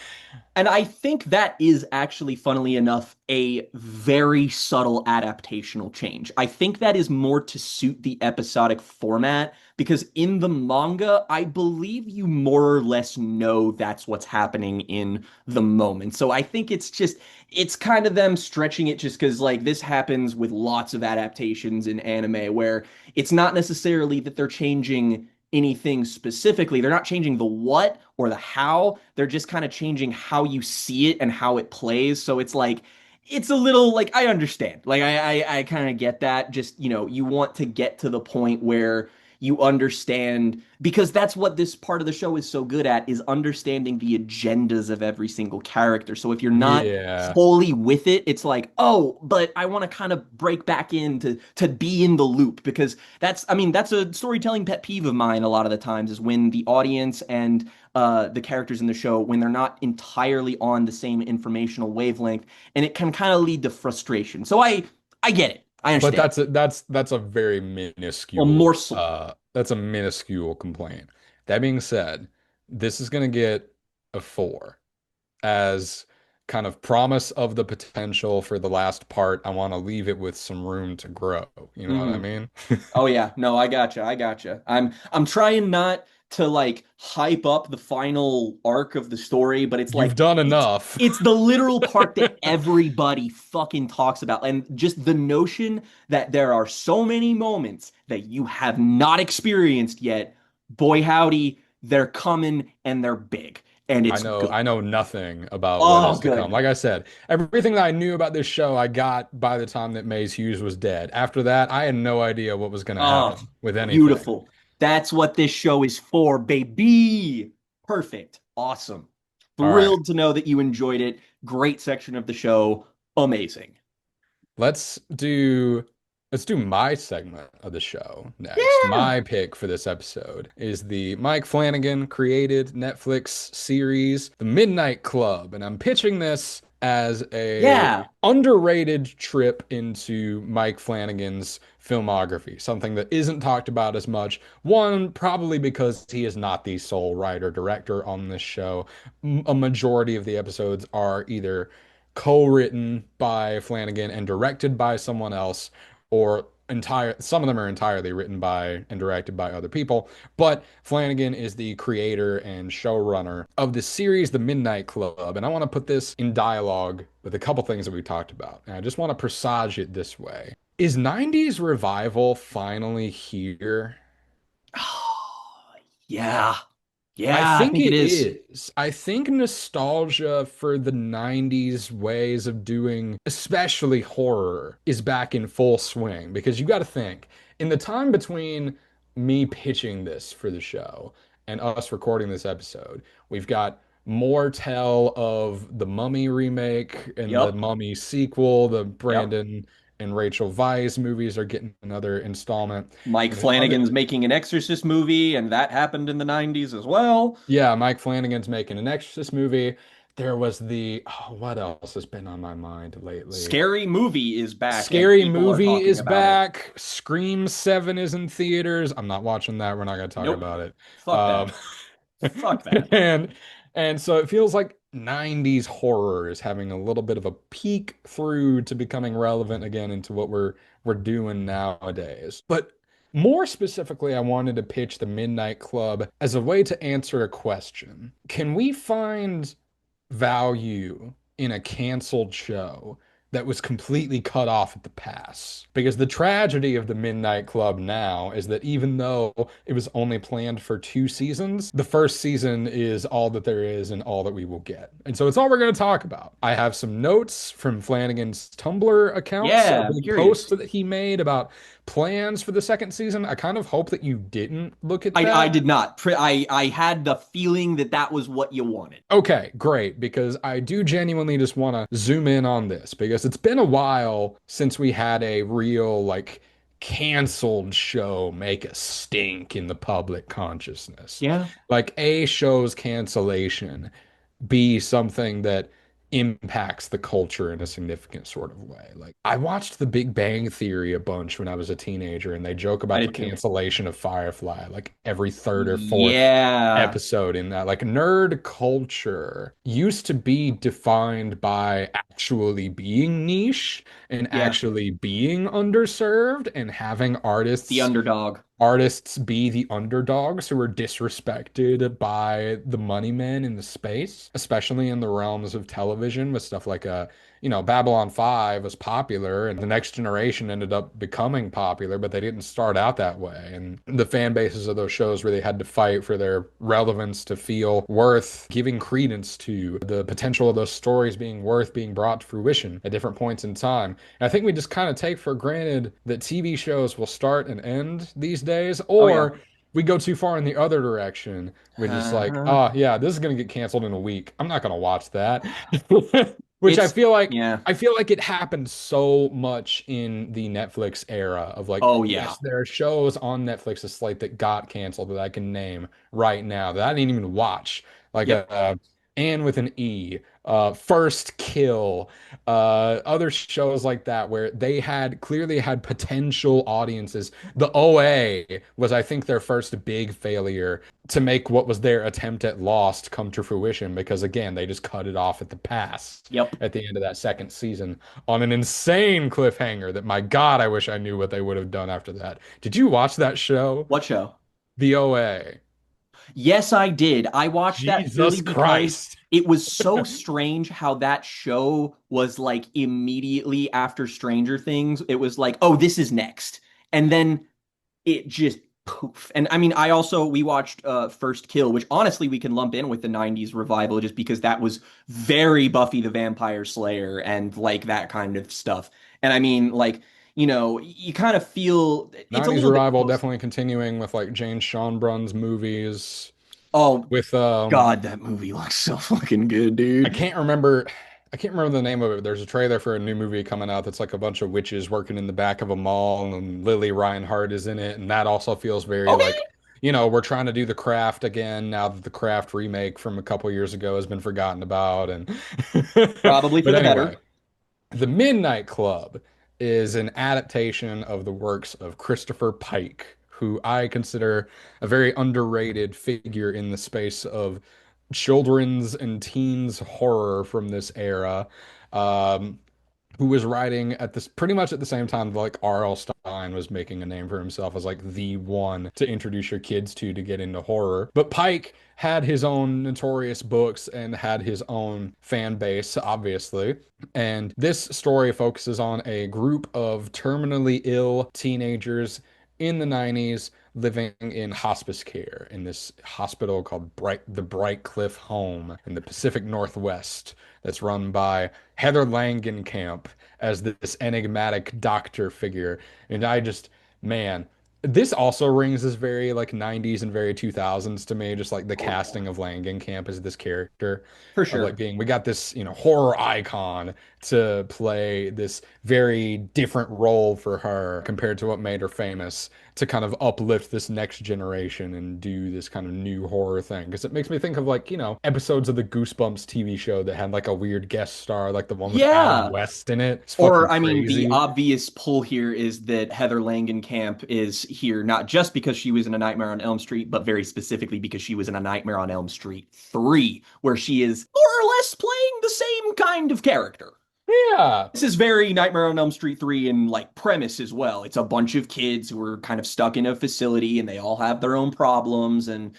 And I think that is actually, funnily enough, a very subtle adaptational change. I think that is more to suit the episodic format because in the manga, I believe you more or less know that's what's happening in the moment. So I think it's kind of them stretching it just because, like, this happens with lots of adaptations in anime where it's not necessarily that they're changing anything specifically. They're not changing the what or the how. They're just kind of changing how you see it and how it plays. So it's like it's a little like I understand. Like I kind of get that. Just, you want to get to the point where you understand because that's what this part of the show is so good at is understanding the agendas of every single character. So if you're not Yeah. wholly with it, it's like, oh, but I want to kind of break back in to be in the loop because that's a storytelling pet peeve of mine a lot of the times is when the audience and the characters in the show when they're not entirely on the same informational wavelength, and it can kind of lead to frustration. So I get it. I But understand. that's a very A minuscule morsel. that's a minuscule complaint. That being said, this is gonna get a 4 as kind of promise of the potential for the last part. I want to leave it with some room to grow. You know what I Hmm. mean? Oh yeah, no, I gotcha. I gotcha. I'm trying not to like hype up the final arc of the story, but it's You've like done it's enough. it's the literal part that everybody fucking talks about. And just the notion that there are so many moments that you have not experienced yet, boy howdy, they're coming and they're big. And I it's know good. I know nothing about what Oh, is to come. good. Like I said, everything that I knew about this show I got by the time that Maze Hughes was dead. After that, I had no idea what was going to Oh, happen with anything. beautiful. That's what this show is for, baby. Perfect. Awesome. All right. Thrilled to know that you enjoyed it. Great section of the show. Amazing. Let's do let's do my segment of the show next. Yeah. My pick for this episode is the Mike Flanagan created Netflix series, The Midnight Club, and I'm pitching this as a Yeah. underrated trip into Mike Flanagan's filmography, something that isn't talked about as much. One, probably because he is not the sole writer director on this show. A majority of the episodes are either co-written by Flanagan and directed by someone else, or some of them are entirely written by and directed by other people. But Flanagan is the creator and showrunner of the series The Midnight Club, and I want to put this in dialogue with a couple things that we talked about. And I just want to presage it this way. Is 90s revival finally here? Yeah. I Yeah, I think think it it is. is. I think nostalgia for the 90s ways of doing, especially horror, is back in full swing because you got to think, in the time between me pitching this for the show and us recording this episode, we've got more tell of the Mummy remake and the Yep. Mummy sequel, the Yep. Brandon and Rachel Weisz movies are getting another installment. Mike And there's other, Flanagan's making an Exorcist movie, and that happened in the 90s as well. yeah, Mike Flanagan's making an Exorcist movie. There was what else has been on my mind lately? Scary Movie is back, and Scary people are Movie talking is about it. back. Scream 7 is in theaters. I'm not watching that. We're not going to talk Nope. about it. Fuck Um, that. Fuck that. and so it feels like 90s horror is having a little bit of a peek through to becoming relevant again into what we're doing nowadays. But more specifically, I wanted to pitch the Midnight Club as a way to answer a question. Can we find value in a canceled show that was completely cut off at the pass? Because the tragedy of the Midnight Club now is that even though it was only planned for 2 seasons, the first season is all that there is and all that we will get. And so it's all we're going to talk about. I have some notes from Flanagan's Tumblr accounts, a Yeah, I'm big post curious. that he made about plans for the second season. I kind of hope that you didn't look at I that. did not. I had the feeling that that was what you wanted. Okay, great, because I do genuinely just want to zoom in on this because it's been a while since we had a real, like, canceled show make a stink in the public consciousness. Yeah. Like, A, show's cancellation, B, something that impacts the culture in a significant sort of way. Like, I watched The Big Bang Theory a bunch when I was a teenager, and they joke I about the did too. cancellation of Firefly, like every third or fourth Yeah. episode in that. Like, nerd culture used to be defined by actually being niche and Yeah. actually being underserved and having The underdog. artists be the underdogs who are disrespected by the money men in the space, especially in the realms of television with stuff like Babylon 5 was popular and the next generation ended up becoming popular, but they didn't start out that way. And the fan bases of those shows really had to fight for their relevance to feel worth giving credence to the potential of those stories being worth being brought to fruition at different points in time. And I think we just kind of take for granted that TV shows will start and end these days, Oh yeah. or we go too far in the other direction. We're just like, Uh-huh. oh yeah, this is gonna get canceled in a week. I'm not gonna watch that. Which It's yeah. I feel like it happened so much in the Netflix era of like, Oh yeah. yes, there are shows on Netflix's slate that got canceled that I can name right now that I didn't even watch. Like Yep. Anne with an E, First Kill, other shows like that where they had clearly had potential audiences. The OA was, I think, their first big failure to make what was their attempt at Lost come to fruition because again, they just cut it off at the pass Yep. at the end of that second season on an insane cliffhanger that my God, I wish I knew what they would have done after that. Did you watch that show? What show? The OA. Yes, I did. I watched that purely Jesus because Christ. it was so strange how that show was like immediately after Stranger Things. It was like, oh, this is next. And then it just poof. And I mean, we watched First Kill, which honestly we can lump in with the 90s revival just because that was very Buffy the Vampire Slayer and like that kind of stuff. And I mean, like, you kind of feel it's a 90s little bit revival close. definitely continuing with like James Schonbrun's movies Oh with God, that movie looks so fucking good, I dude. can't remember I can't remember the name of it. There's a trailer for a new movie coming out that's like a bunch of witches working in the back of a mall and Lily Reinhart is in it and that also feels very Okay. like we're trying to do The Craft again now that the Craft remake from a couple years ago has been forgotten about and Probably for but the anyway, better. The Midnight Club is an adaptation of the works of Christopher Pike, who I consider a very underrated figure in the space of children's and teens horror from this era. Um, who was writing at this pretty much at the same time like R.L. Stein was making a name for himself as like the one to introduce your kids to get into horror. But Pike had his own notorious books and had his own fan base, obviously. And this story focuses on a group of terminally ill teenagers in the 90s living in hospice care in this hospital called the Bright Cliff Home in the Pacific Northwest that's run by Heather Langenkamp as this enigmatic doctor figure. And man, this also rings as very like 90s and very 2000s to me, just like the Oh yeah. casting of Langenkamp as this character For of like sure. we got this, horror icon to play this very different role for her compared to what made her famous, to kind of uplift this next generation and do this kind of new horror thing. Because it makes me think of, like, episodes of the Goosebumps TV show that had like a weird guest star, like the one with Adam Yeah. West in it. It's fucking Or, I mean, the crazy. obvious pull here is that Heather Langenkamp is here not just because she was in A Nightmare on Elm Street, but very specifically because she was in A Nightmare on Elm Street 3, where she is more or less playing the same kind of character. Yeah. This is very Nightmare on Elm Street 3 in like premise as well. It's a bunch of kids who are kind of stuck in a facility and they all have their own problems and,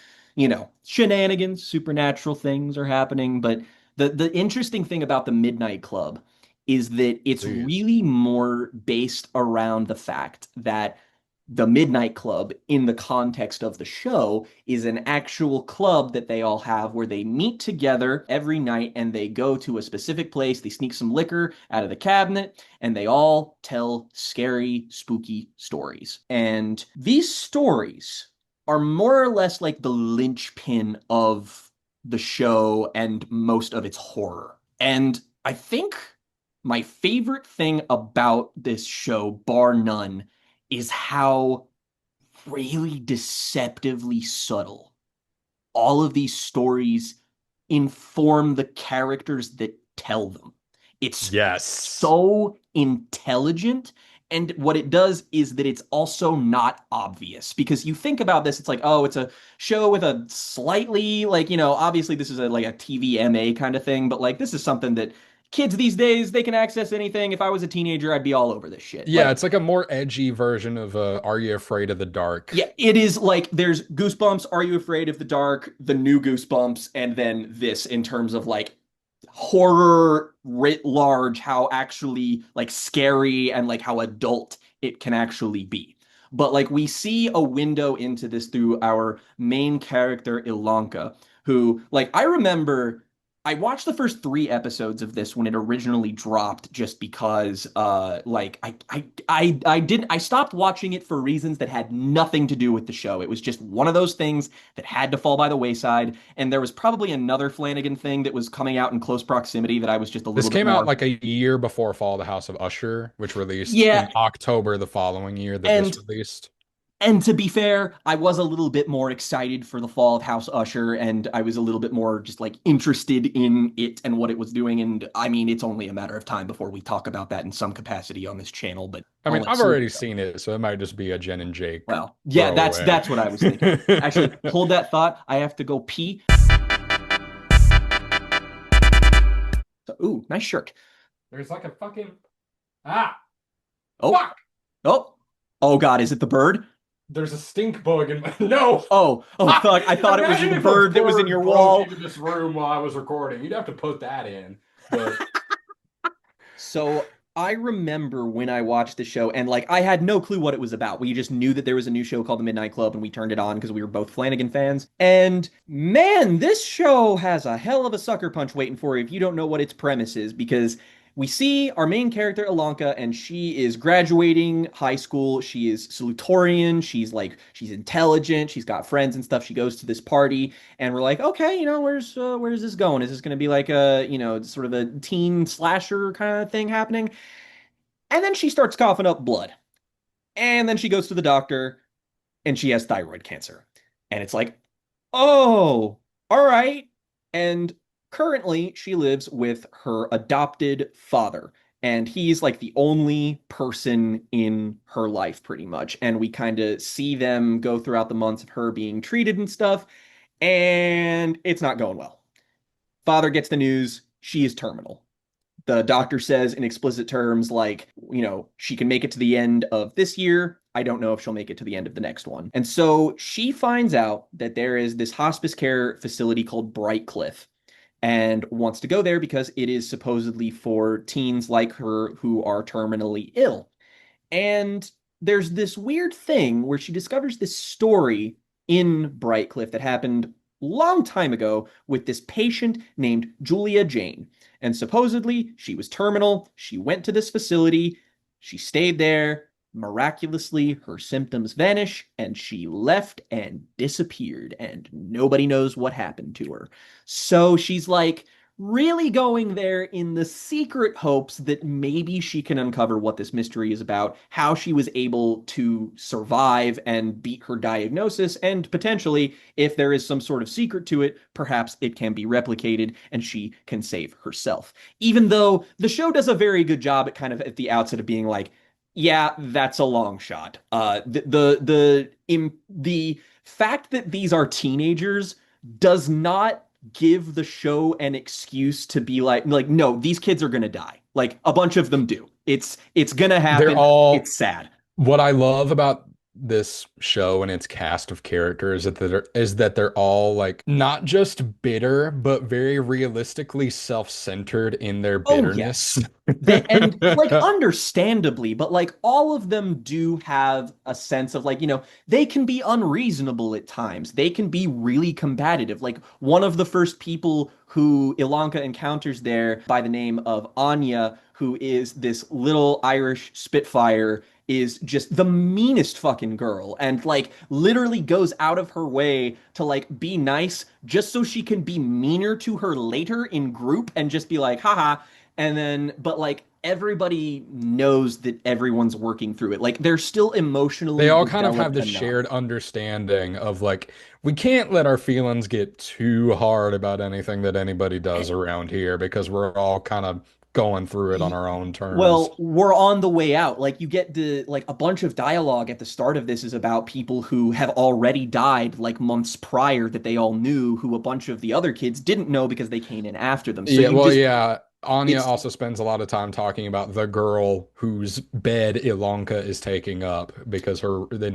shenanigans, supernatural things are happening. But the interesting thing about the Midnight Club is that it's Please. really more based around the fact that the Midnight Club, in the context of the show, is an actual club that they all have where they meet together every night and they go to a specific place. They sneak some liquor out of the cabinet and they all tell scary, spooky stories. And these stories are more or less like the linchpin of the show and most of its horror. And I think my favorite thing about this show, bar none, is how really deceptively subtle all of these stories inform the characters that tell them. It's Yes. so intelligent. And what it does is that it's also not obvious because you think about this, it's like, oh, it's a show with a slightly like, obviously this is like a TVMA kind of thing, but like this is something that kids these days, they can access anything. If I was a teenager, I'd be all over this shit. Yeah, Like, it's like a more edgy version of Are You Afraid of the Dark? yeah, it is like there's Goosebumps, Are You Afraid of the Dark, the new Goosebumps, and then this in terms of like horror writ large, how actually like scary and like how adult it can actually be. But like we see a window into this through our main character, Ilanka, who like I remember I watched the first 3 episodes of this when it originally dropped just because like I didn't I stopped watching it for reasons that had nothing to do with the show. It was just one of those things that had to fall by the wayside. And there was probably another Flanagan thing that was coming out in close proximity that I was just a This little bit came out more. like a year before Fall of the House of Usher, which released Yeah, in October the following year that this and released. to be fair, I was a little bit more excited for the fall of House Usher, and I was a little bit more just like interested in it and what it was doing. And I mean, it's only a matter of time before we talk about that in some capacity on this channel, but I I'll mean, let I've Sylvia already go. seen it, so it might just be a Jen and Jake Well, yeah, throwaway. that's what I was thinking. Actually, hold that thought. I have to go pee. Ooh, nice shirt. There's like a fucking ah Oh, fuck. oh, oh God, is it the bird? There's a stink bug in my no. Oh, fuck! I thought it was Imagine the if a bird that was in bird your broke wall. into this room while I was recording. You'd have to put that in. But So I remember when I watched the show, and like I had no clue what it was about. We just knew that there was a new show called The Midnight Club, and we turned it on because we were both Flanagan fans. And man, this show has a hell of a sucker punch waiting for you if you don't know what its premise is, because we see our main character, Ilanka, and she is graduating high school. She is salutatorian. She's intelligent. She's got friends and stuff. She goes to this party, and we're like, okay, where's this going? Is this going to be like a, sort of a teen slasher kind of thing happening? And then she starts coughing up blood. And then she goes to the doctor and she has thyroid cancer. And it's like, oh, all right. And currently she lives with her adopted father. And he's like the only person in her life, pretty much. And we kind of see them go throughout the months of her being treated and stuff. And it's not going well. Father gets the news she is terminal. The doctor says in explicit terms, like, she can make it to the end of this year. I don't know if she'll make it to the end of the next one. And so she finds out that there is this hospice care facility called Brightcliff and wants to go there because it is supposedly for teens like her who are terminally ill. And there's this weird thing where she discovers this story in Brightcliff that happened long time ago with this patient named Julia Jane. And supposedly she was terminal. She went to this facility. She stayed there. Miraculously, her symptoms vanish and she left and disappeared, and nobody knows what happened to her. So she's like really going there in the secret hopes that maybe she can uncover what this mystery is about, how she was able to survive and beat her diagnosis, and potentially, if there is some sort of secret to it, perhaps it can be replicated and she can save herself. Even though the show does a very good job at kind of at the outset of being like, yeah, that's a long shot. The fact that these are teenagers does not give the show an excuse to be like no, these kids are gonna die. Like a bunch of them do. It's gonna They're happen. all It's sad. What I love about this show and its cast of characters is that they're all like not just bitter, but very realistically self-centered in their Oh bitterness. yes. They and like understandably, but like all of them do have a sense of like, they can be unreasonable at times. They can be really combative. Like one of the first people who Ilanka encounters there by the name of Anya, who is this little Irish Spitfire, is just the meanest fucking girl and like literally goes out of her way to like be nice just so she can be meaner to her later in group and just be like, haha. And then, but like everybody knows that everyone's working through it. Like they're still They emotionally all kind of have developed this enough. shared understanding of like, we can't let our feelings get too hard about anything that anybody does around here because we're all kind of going through it on our own terms. Well, we're on the way out. Like you get the like a bunch of dialogue at the start of this is about people who have already died like months prior that they all knew, who a bunch of the other kids didn't know because they came in after them. So Yeah, you well, just yeah. Anya it's also spends a lot of time talking about the girl whose bed Ilonka is taking up because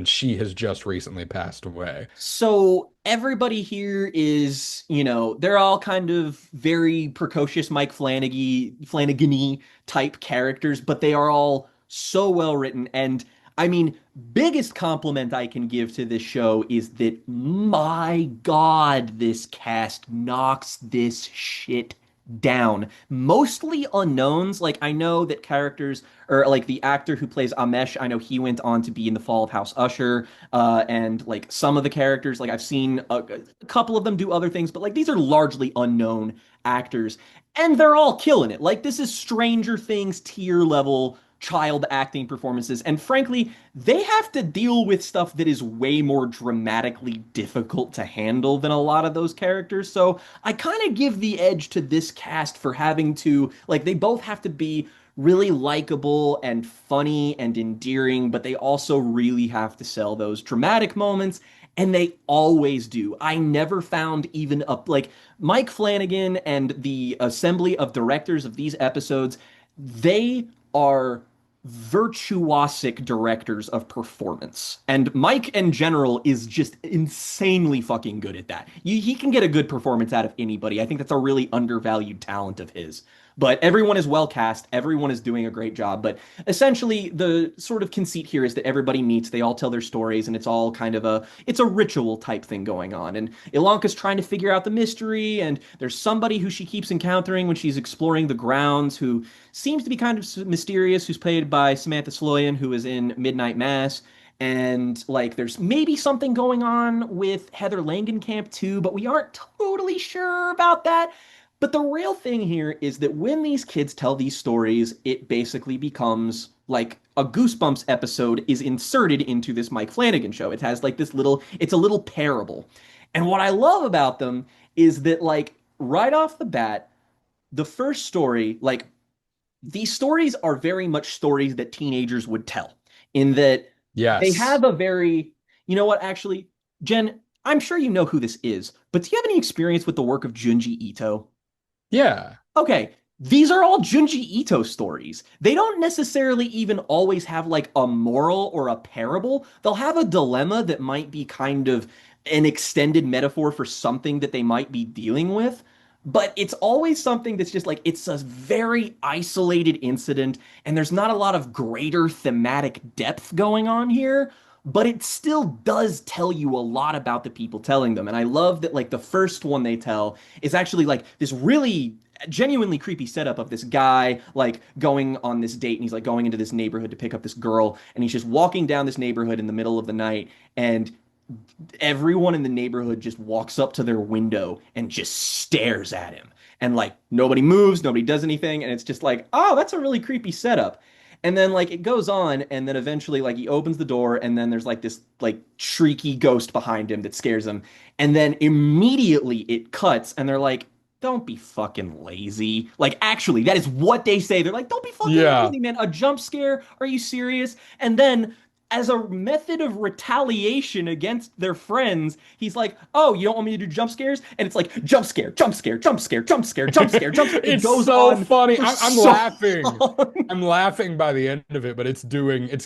she has just recently passed away. so everybody here is, they're all kind of very precocious Flanagan-y type characters, but they are all so well written. And I mean, biggest compliment I can give to this show is that my God, this cast knocks this shit down. Mostly unknowns. Like I know that characters or like the actor who plays Amesh, I know he went on to be in The Fall of House Usher. And like some of the characters, like I've seen a couple of them do other things, but like these are largely unknown actors, and they're all killing it. Like this is Stranger Things tier level child acting performances, and frankly, they have to deal with stuff that is way more dramatically difficult to handle than a lot of those characters. So I kind of give the edge to this cast for having to like they both have to be really likable and funny and endearing, but they also really have to sell those dramatic moments, and they always do. I never found even up like Mike Flanagan and the assembly of directors of these episodes, they are virtuosic directors of performance. And Mike in general is just insanely fucking good at that. He can get a good performance out of anybody. I think that's a really undervalued talent of his. But everyone is well cast, everyone is doing a great job. But essentially, the sort of conceit here is that everybody meets, they all tell their stories, and it's all kind of it's a ritual type thing going on. And Ilanka's trying to figure out the mystery, and there's somebody who she keeps encountering when she's exploring the grounds who seems to be kind of mysterious, who's played by Samantha Sloyan, who is in Midnight Mass. And like, there's maybe something going on with Heather Langenkamp too, but we aren't totally sure about that. But the real thing here is that when these kids tell these stories, it basically becomes like a Goosebumps episode is inserted into this Mike Flanagan show. It has like it's a little parable. And what I love about them is that like right off the bat, the first story, like these stories are very much stories that teenagers would tell in that they Yes. have a very, actually, Jen, I'm sure you know who this is, but do you have any experience with the work of Junji Ito? Yeah. Okay, these are all Junji Ito stories. They don't necessarily even always have like a moral or a parable. They'll have a dilemma that might be kind of an extended metaphor for something that they might be dealing with. But it's always something that's just like it's a very isolated incident, and there's not a lot of greater thematic depth going on here. But it still does tell you a lot about the people telling them. And I love that, like, the first one they tell is actually like this really genuinely creepy setup of this guy like going on this date, and he's like going into this neighborhood to pick up this girl, and he's just walking down this neighborhood in the middle of the night, and everyone in the neighborhood just walks up to their window and just stares at him. and like nobody moves, nobody does anything, and it's just like, oh, that's a really creepy setup. And then like it goes on, and then eventually like he opens the door, and then there's like this like shrieky ghost behind him that scares him, and then immediately it cuts, and they're like, don't be fucking lazy. Like, actually, that is what they say. They're like, don't be fucking Yeah. lazy, man. A jump scare? Are you serious? And then, as a method of retaliation against their friends, he's like, oh, you don't want me to do jump scares? And it's like, jump scare, jump scare, jump scare, jump scare, jump scare, jump scare. It It's goes so on funny. for I'm so laughing. long. I'm laughing by the end of it, but it's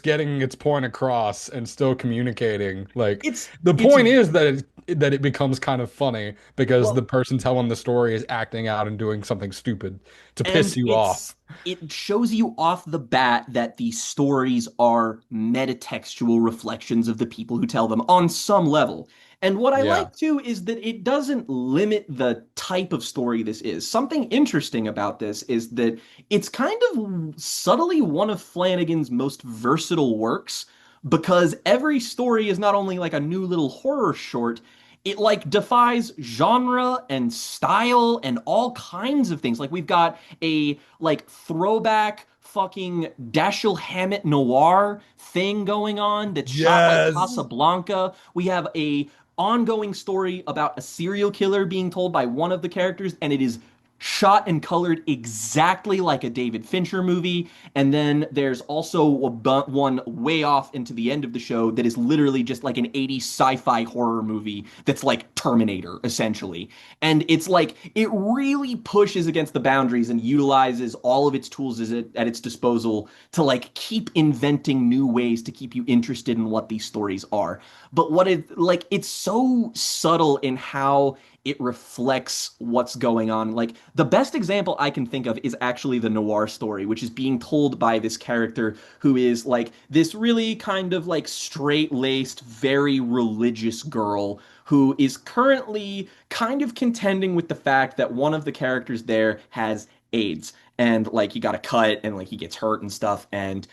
getting its point across and still communicating. Like the It's, point is that it becomes kind of funny because the well, person telling the story is acting out and doing something stupid to piss And you off. it shows you off the bat that these stories are metatextual reflections of the people who tell them on some level. And what I Yeah. like too is that it doesn't limit the type of story this is. Something interesting about this is that it's kind of subtly one of Flanagan's most versatile works because every story is not only like a new little horror short, it like defies genre and style and all kinds of things. Like we've got a like throwback fucking Dashiell Hammett noir thing going on that's shot like Yes. Casablanca. We have a ongoing story about a serial killer being told by one of the characters, and it is shot and colored exactly like a David Fincher movie. And then there's also one way off into the end of the show that is literally just like an 80s sci-fi horror movie that's like Terminator, essentially. And it's like, it really pushes against the boundaries and utilizes all of its tools at its disposal to like keep inventing new ways to keep you interested in what these stories are. But what it like, it's so subtle in how it reflects what's going on. Like the best example I can think of is actually the noir story, which is being told by this character who is like this really kind of like straight-laced, very religious girl who is currently kind of contending with the fact that one of the characters there has AIDS. And like he got a cut and like he gets hurt and stuff. And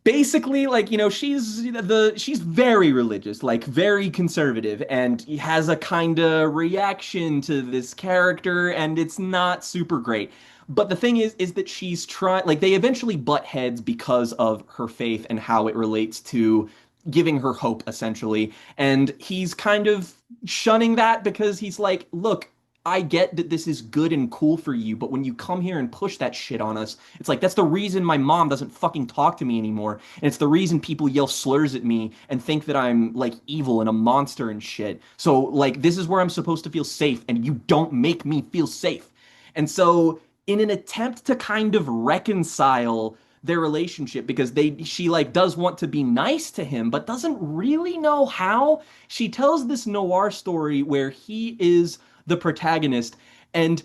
basically like she's very religious, like very conservative, and he has a kind of reaction to this character, and it's not super great. But the thing is that she's trying, like they eventually butt heads because of her faith and how it relates to giving her hope, essentially. And he's kind of shunning that because he's like, look, I get that this is good and cool for you, but when you come here and push that shit on us, it's like that's the reason my mom doesn't fucking talk to me anymore. And it's the reason people yell slurs at me and think that I'm like evil and a monster and shit. So like this is where I'm supposed to feel safe, and you don't make me feel safe. And so in an attempt to kind of reconcile their relationship, because she like does want to be nice to him but doesn't really know how, she tells this noir story where he is the protagonist. And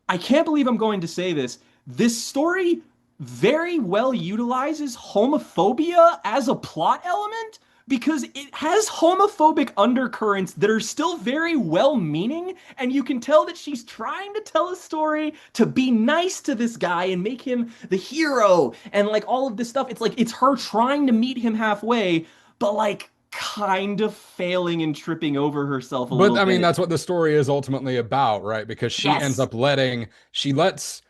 I can't believe I'm going to say this. This story very well utilizes homophobia as a plot element because it has homophobic undercurrents that are still very well meaning, and you can tell that she's trying to tell a story to be nice to this guy and make him the hero and like all of this stuff. It's like it's her trying to meet him halfway, but like kind of failing and tripping over herself a But little I mean, bit. that's what the story is ultimately about, right? Because Yes. she lets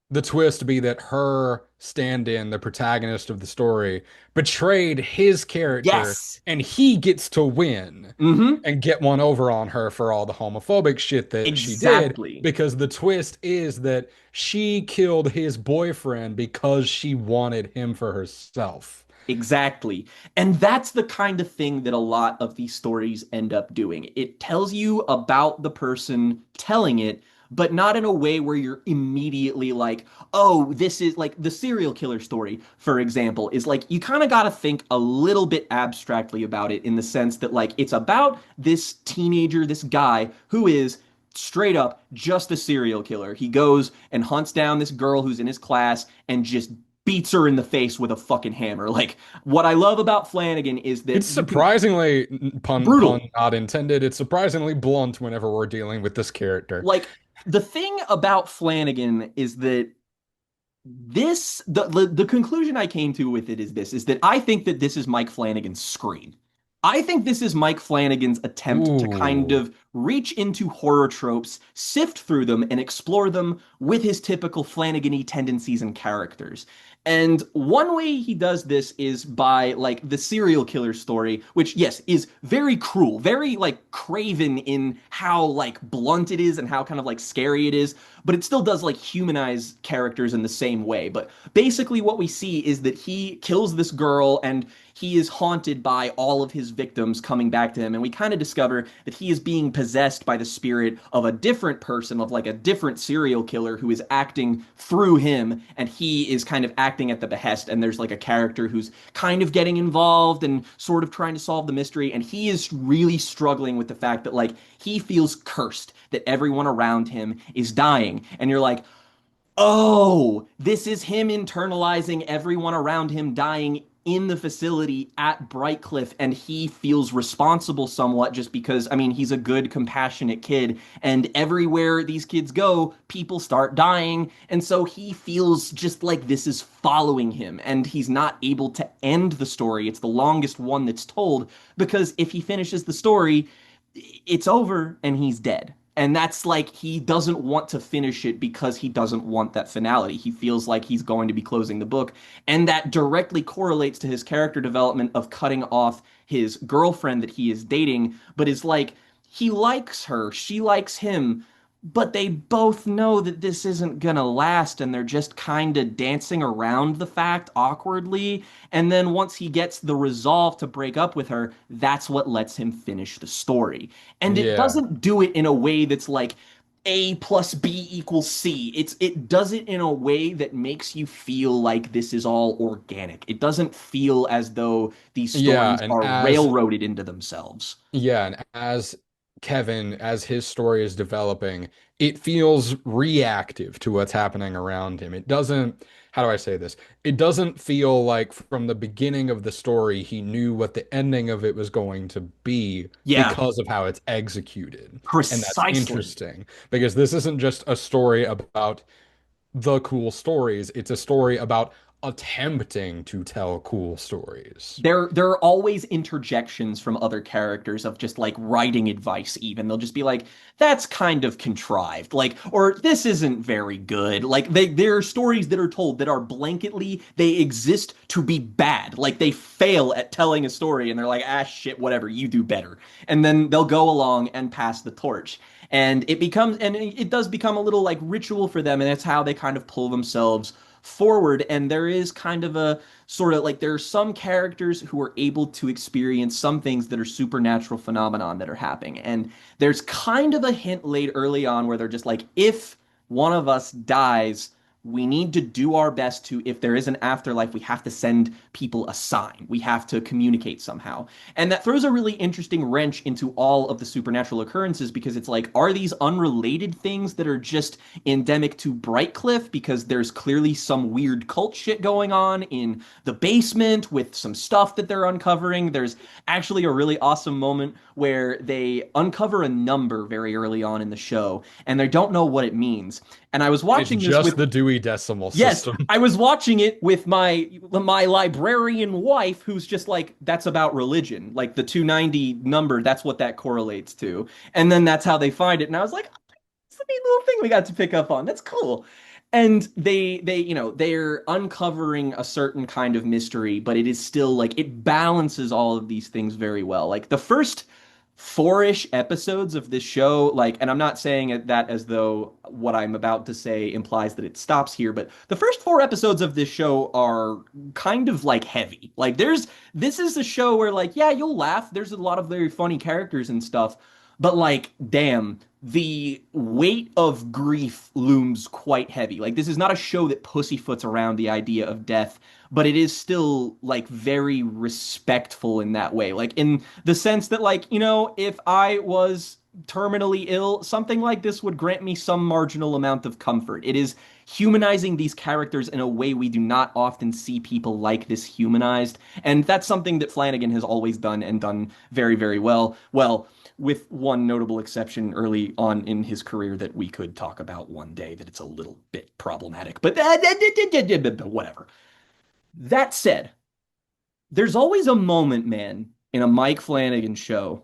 the twist be that her stand-in, the protagonist of the story, betrayed his character Yes. and he gets to win Mm-hmm. and get one over on her for all the homophobic shit that she did Exactly. because the twist is that she killed his boyfriend because she wanted him for herself. Exactly. And that's the kind of thing that a lot of these stories end up doing. It tells you about the person telling it, but not in a way where you're immediately like, oh, this is like the serial killer story, for example, is like you kind of got to think a little bit abstractly about it in the sense that like it's about this teenager, this guy who is straight up just a serial killer. He goes and hunts down this girl who's in his class and just beats her in the face with a fucking hammer. Like what I love about Flanagan is It's that you can surprisingly pun brutal. not intended. It's surprisingly blunt whenever we're dealing with this character. Like the thing about Flanagan is that the conclusion I came to with it is this is that I think that this is Mike Flanagan's Scream. I think this is Mike Flanagan's attempt to kind Ooh. of reach into horror tropes, sift through them, and explore them with his typical Flanagan-y tendencies and characters. And one way he does this is by like the serial killer story, which yes, is very cruel, very like craven in how like blunt it is and how kind of like scary it is, but it still does like humanize characters in the same way. But basically what we see is that he kills this girl and he is haunted by all of his victims coming back to him. And we kind of discover that he is being possessed by the spirit of a different person, of like a different serial killer who is acting through him. And he is kind of acting at the behest. And there's like a character who's kind of getting involved and sort of trying to solve the mystery. And he is really struggling with the fact that like he feels cursed, that everyone around him is dying. And you're like, oh, this is him internalizing everyone around him dying in the facility at Brightcliff, and he feels responsible somewhat just because, I mean, he's a good, compassionate kid, and everywhere these kids go, people start dying, and so he feels just like this is following him, and he's not able to end the story. It's the longest one that's told, because if he finishes the story, it's over and he's dead. And that's like he doesn't want to finish it because he doesn't want that finality. He feels like he's going to be closing the book. And that directly correlates to his character development of cutting off his girlfriend that he is dating, but is like he likes her, she likes him, but they both know that this isn't gonna last and they're just kind of dancing around the fact awkwardly. And then once he gets the resolve to break up with her, that's what lets him finish the story. And it Yeah. doesn't do it in a way that's like A plus B equals C. It does it in a way that makes you feel like this is all organic. It doesn't feel as though these Yeah, stories and are as railroaded into themselves. Yeah, and as Kevin, as his story is developing, it feels reactive to what's happening around him. It doesn't, how do I say this? It doesn't feel like from the beginning of the story he knew what the ending of it was going to be Yeah, because of how it's executed. And that's precisely. interesting because this isn't just a story about the cool stories, it's a story about attempting to tell cool stories. There are always interjections from other characters of just like writing advice even. They'll just be like, that's kind of contrived. Like, or this isn't very good. Like there are stories that are told that are blanketly they exist to be bad. Like they fail at telling a story and they're like, ah shit, whatever, you do better. And then they'll go along and pass the torch. And it does become a little like ritual for them, and that's how they kind of pull themselves forward. And there is kind of a sort of like there are some characters who are able to experience some things that are supernatural phenomenon that are happening. And there's kind of a hint laid early on where they're just like, if one of us dies, we need to do our best to, if there is an afterlife, we have to send people a sign. We have to communicate somehow. And that throws a really interesting wrench into all of the supernatural occurrences because it's like, are these unrelated things that are just endemic to Brightcliff because there's clearly some weird cult shit going on in the basement with some stuff that they're uncovering? There's actually a really awesome moment where they uncover a number very early on in the show and they don't know what it means. And I was It's watching this just with the Dewey Decimal yes, System. I was watching it with my librarian wife who's just like that's about religion. Like the 290 number, that's what that correlates to. And then that's how they find it. And I was like, it's a neat little thing we got to pick up on. That's cool. And they're uncovering a certain kind of mystery, but it is still like it balances all of these things very well. Like the first four-ish episodes of this show, like, and I'm not saying that as though what I'm about to say implies that it stops here, but the first four episodes of this show are kind of like heavy. Like this is a show where like, yeah, you'll laugh. There's a lot of very funny characters and stuff, but like, damn, the weight of grief looms quite heavy. Like, this is not a show that pussyfoots around the idea of death, but it is still like very respectful in that way. Like, in the sense that, like, if I was terminally ill, something like this would grant me some marginal amount of comfort. It is humanizing these characters in a way we do not often see people like this humanized. And that's something that Flanagan has always done and done very, very well. Well, with one notable exception early on in his career that we could talk about one day that it's a little bit problematic, but whatever. That said, there's always a moment, man, in a Mike Flanagan show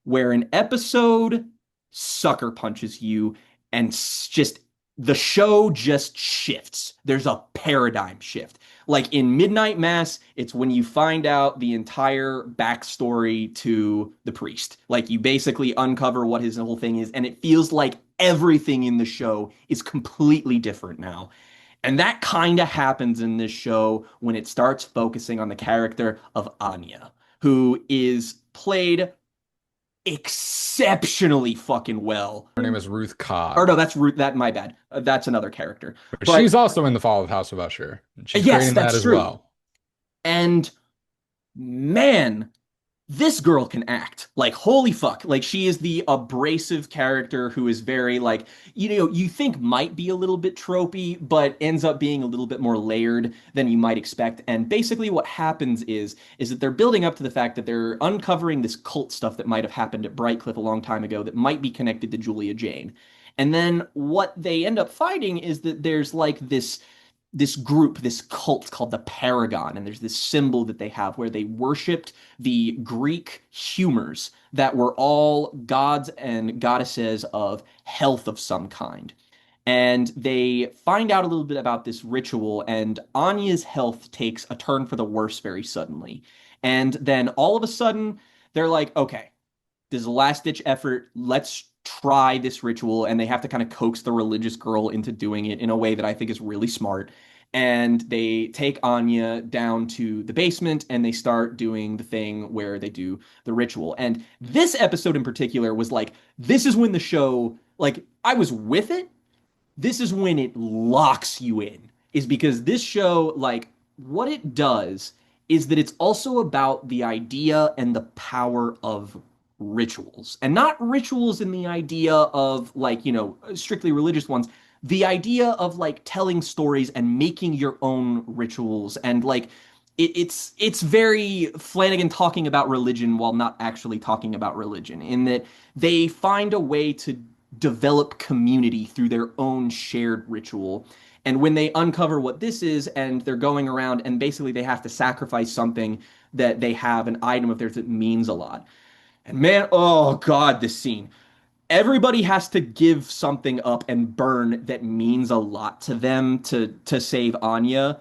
where an episode sucker punches you and just the show just shifts. There's a paradigm shift. Like in Midnight Mass, it's when you find out the entire backstory to the priest. Like you basically uncover what his whole thing is, and it feels like everything in the show is completely different now. And that kind of happens in this show when it starts focusing on the character of Anya, who is played exceptionally fucking well. Her name is Ruth Or Cobb. no, that's Ruth. That my bad. That's another character. But But she's also in the Fall of House of Usher. She's great yes, in that that's as true. well. And man, this girl can act. Like, holy fuck. Like, she is the abrasive character who is very, like, you think might be a little bit tropey, but ends up being a little bit more layered than you might expect. And basically what happens is that they're building up to the fact that they're uncovering this cult stuff that might have happened at Brightcliff a long time ago that might be connected to Julia Jane. And then what they end up finding is that there's like this group, this cult called the Paragon, and there's this symbol that they have where they worshipped the Greek humors that were all gods and goddesses of health of some kind. And they find out a little bit about this ritual, and Anya's health takes a turn for the worse very suddenly. And then all of a sudden, they're like, okay, this is a last ditch effort. Let's try this ritual. And they have to kind of coax the religious girl into doing it in a way that I think is really smart. And they take Anya down to the basement and they start doing the thing where they do the ritual. And this episode in particular was like, this is when the show, like, I was with it. This is when it locks you in, is because this show, like, what it does is that it's also about the idea and the power of rituals. And not rituals in the idea of, like, strictly religious ones. The idea of, like, telling stories and making your own rituals. And, like, it's very Flanagan talking about religion while not actually talking about religion, in that they find a way to develop community through their own shared ritual. And when they uncover what this is, and they're going around and basically they have to sacrifice something that they have, an item of theirs that means a lot. And man, oh God, this scene. Everybody has to give something up and burn that means a lot to them to save Anya.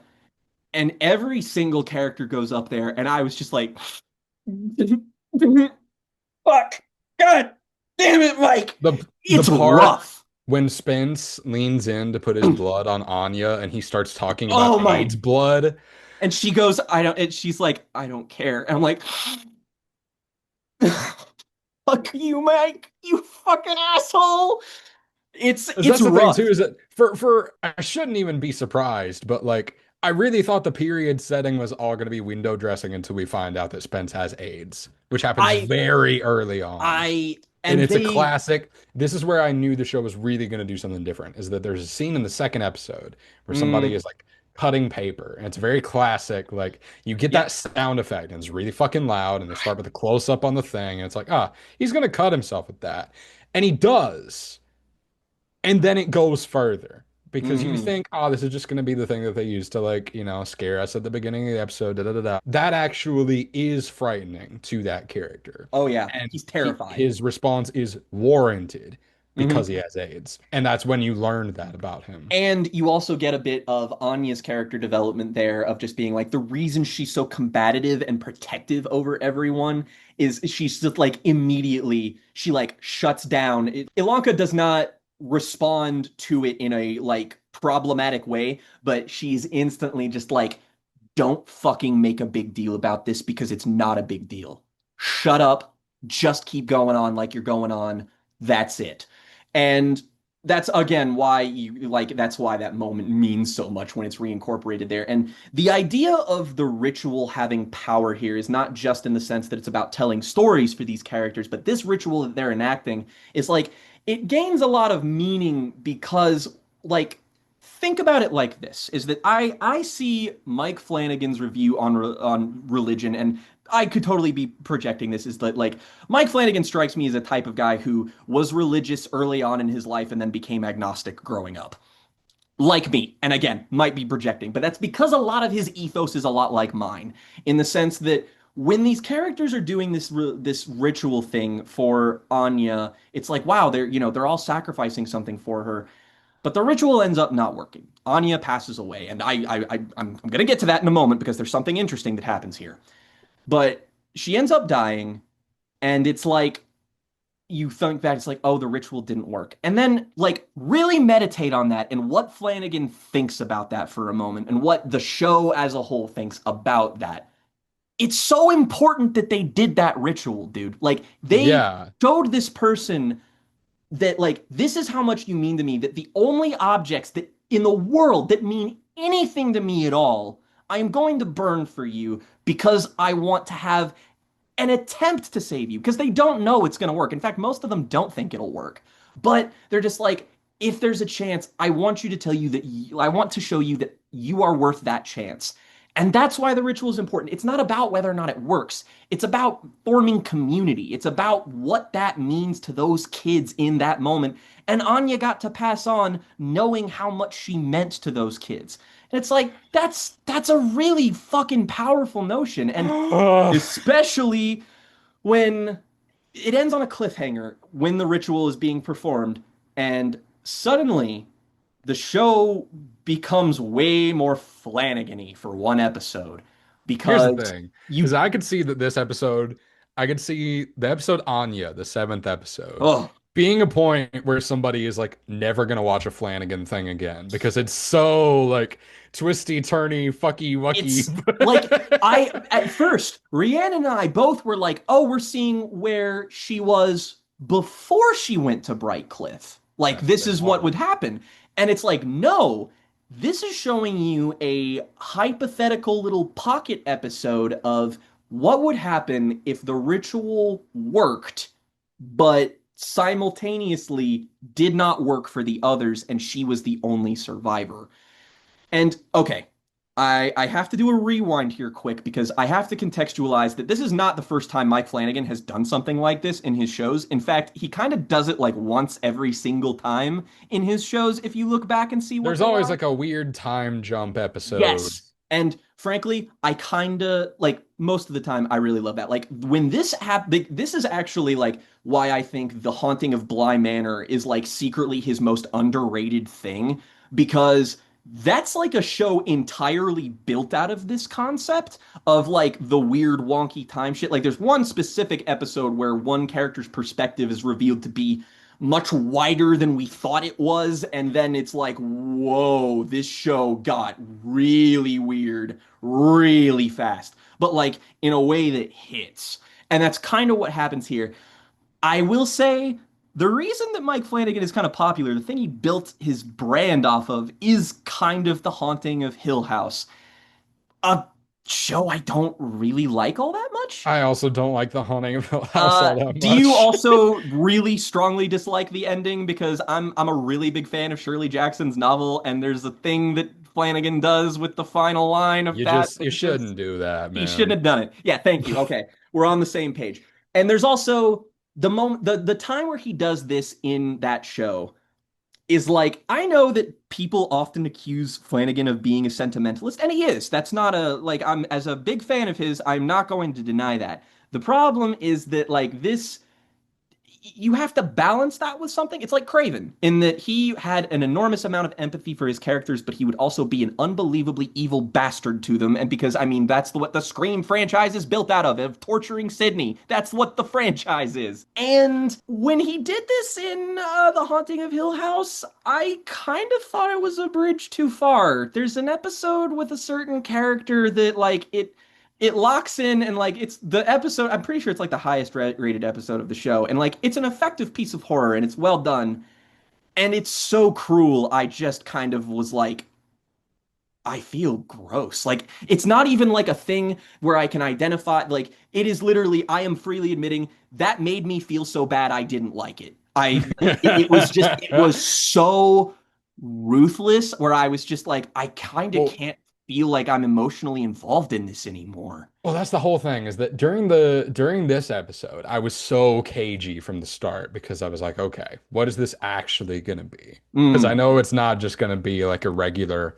And every single character goes up there, and I was just like, fuck, God damn it, Mike. The It's part rough. when Spence leans in to put his blood on Anya and he starts talking Oh about my. AIDS blood. And she goes, I don't, and she's like, I don't care. And I'm like, fuck you, Mike. You fucking asshole. It's 'Cause it's that's the thing too, rough. is that for I shouldn't even be surprised, but like I really thought the period setting was all going to be window dressing until we find out that Spence has AIDS, which happens I very early on. I And and it's a they classic. This is where I knew the show was really going to do something different. Is that there's a scene in the second episode where somebody mm, is like cutting paper, and it's very classic. Like you get yeah. that sound effect, and it's really fucking loud, and they start with a close up on the thing, and it's like, ah, he's going to cut himself with that, and he does, and then it goes further. Because you Hmm. think, oh, this is just going to be the thing that they use to, like, scare us at the beginning of the episode. Da, da, da, da. That actually is frightening to that character. Oh yeah. And He's terrifying. his response is warranted because Hmm. he has AIDS. And that's when you learn that about him. And you also get a bit of Anya's character development there of just being like the reason she's so combative and protective over everyone is she's just like immediately she like shuts down. Ilanka does not respond to it in a like problematic way, but she's instantly just like, don't fucking make a big deal about this because it's not a big deal. Shut up. Just keep going on like you're going on. That's it. And that's again why you like that's why that moment means so much when it's reincorporated there. And the idea of the ritual having power here is not just in the sense that it's about telling stories for these characters, but this ritual that they're enacting is like it gains a lot of meaning because like think about it like this is that I see Mike Flanagan's review on religion, and I could totally be projecting this, is that like Mike Flanagan strikes me as a type of guy who was religious early on in his life and then became agnostic growing up. Like me, and again, might be projecting, but that's because a lot of his ethos is a lot like mine, in the sense that when these characters are doing this ritual thing for Anya, it's like, wow, they're all sacrificing something for her. But the ritual ends up not working. Anya passes away, and I'm gonna get to that in a moment because there's something interesting that happens here. But she ends up dying, and it's like you think that it's like, oh, the ritual didn't work. And then like really meditate on that and what Flanagan thinks about that for a moment and what the show as a whole thinks about that. It's so important that they did that ritual, dude. Like they Yeah. showed this person that like this is how much you mean to me, that the only objects that in the world that mean anything to me at all, I am going to burn for you because I want to have an attempt to save you because they don't know it's going to work. In fact, most of them don't think it'll work. But they're just like, if there's a chance, I want you to tell you that I want to show you that you are worth that chance. And that's why the ritual is important. It's not about whether or not it works. It's about forming community. It's about what that means to those kids in that moment. And Anya got to pass on knowing how much she meant to those kids. And it's like that's a really fucking powerful notion. And Ugh. especially when it ends on a cliffhanger when the ritual is being performed and suddenly the show becomes way more Flanagan-y for one episode Here's the because thing, you is I could see that this episode, I could see the episode Anya, the seventh episode, oh being a point where somebody is like never gonna watch a Flanagan thing again because it's so like twisty, turny, fucky, wucky. it's like I at first Rianne and I both were like, oh, we're seeing where she was before she went to Bright Cliff. Like That's what this they is what would wanted. happen. And it's like, no, this is showing you a hypothetical little pocket episode of what would happen if the ritual worked, but simultaneously did not work for the others and she was the only survivor. And okay, I have to do a rewind here quick because I have to contextualize that this is not the first time Mike Flanagan has done something like this in his shows. In fact, he kind of does it like once every single time in his shows if you look back and see what There's they always are. like a weird time jump episode. Yes. And frankly, I kind of like most of the time I really love that. Like when this happened, this is actually like why I think The Haunting of Bly Manor is like secretly his most underrated thing because that's like a show entirely built out of this concept of like the weird wonky time shit. Like there's one specific episode where one character's perspective is revealed to be much wider than we thought it was. And then it's like, whoa, this show got really weird really fast, but like in a way that hits. And that's kind of what happens here. I will say the reason that Mike Flanagan is kind of popular, the thing he built his brand off of, is kind of The Haunting of Hill House, a show I don't really like all that much. I also don't like the Haunting of Hill House all that Do you much. also really strongly dislike the ending? Because I'm a really big fan of Shirley Jackson's novel, and there's a thing that Flanagan does with the final line of that. You That just shouldn't do that, he shouldn't man. have done it. Yeah, thank you. Okay, we're on the same page. And there's also the moment, the time where he does this in that show is like I know that people often accuse Flanagan of being a sentimentalist, and he is. That's not a like I'm as a big fan of his, I'm not going to deny that. The problem is that like this you have to balance that with something. It's like Craven, in that he had an enormous amount of empathy for his characters, but he would also be an unbelievably evil bastard to them. And because, I mean, that's what the Scream franchise is built out of torturing Sydney. That's what the franchise is. And when he did this in The Haunting of Hill House, I kind of thought it was a bridge too far. There's an episode with a certain character that, like, it locks in and like it's the episode I'm pretty sure it's like the highest rated episode of the show and like it's an effective piece of horror and it's well done and it's so cruel I just kind of was like I feel gross. Like it's not even like a thing where I can identify like it is literally I am freely admitting that made me feel so bad I didn't like it. It was just it was so ruthless where I was just like I kind of Well, can't feel like I'm emotionally involved in this anymore. well, that's the whole thing is that during this episode, I was so cagey from the start because I was like, okay, what is this actually gonna be? Because I Mm. know it's not just gonna be like a regular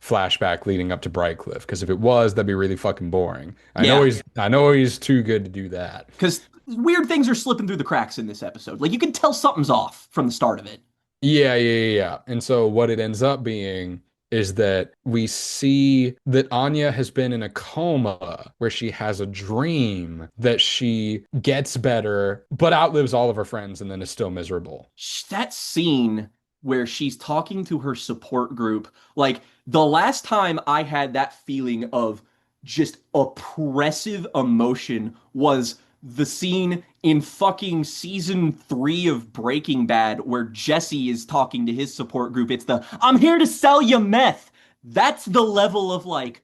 flashback leading up to Brightcliff. Because if it was, that'd be really fucking boring. Yeah, I know he's too good to do that. because weird things are slipping through the cracks in this episode. Like you can tell something's off from the start of it. Yeah. And so what it ends up being is that we see that Anya has been in a coma where she has a dream that she gets better, but outlives all of her friends and then is still miserable. That scene where she's talking to her support group, like the last time I had that feeling of just oppressive emotion was the scene in fucking season 3 of Breaking Bad where Jesse is talking to his support group. It's the I'm here to sell you meth. That's the level of like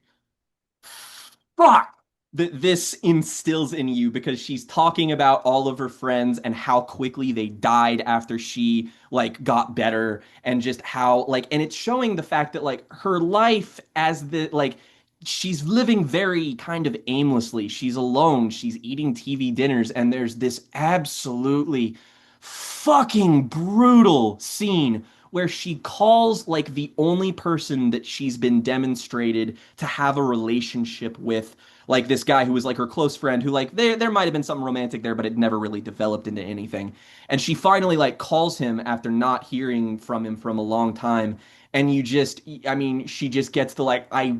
fuck that this instills in you because she's talking about all of her friends and how quickly they died after she like got better and just how like and it's showing the fact that like her life as the like she's living very kind of aimlessly. She's alone, she's eating TV dinners and there's this absolutely fucking brutal scene where she calls like the only person that she's been demonstrated to have a relationship with, like this guy who was like her close friend who like there might have been something romantic there but it never really developed into anything, and she finally like calls him after not hearing from him from a long time, and you just I mean she just gets the like I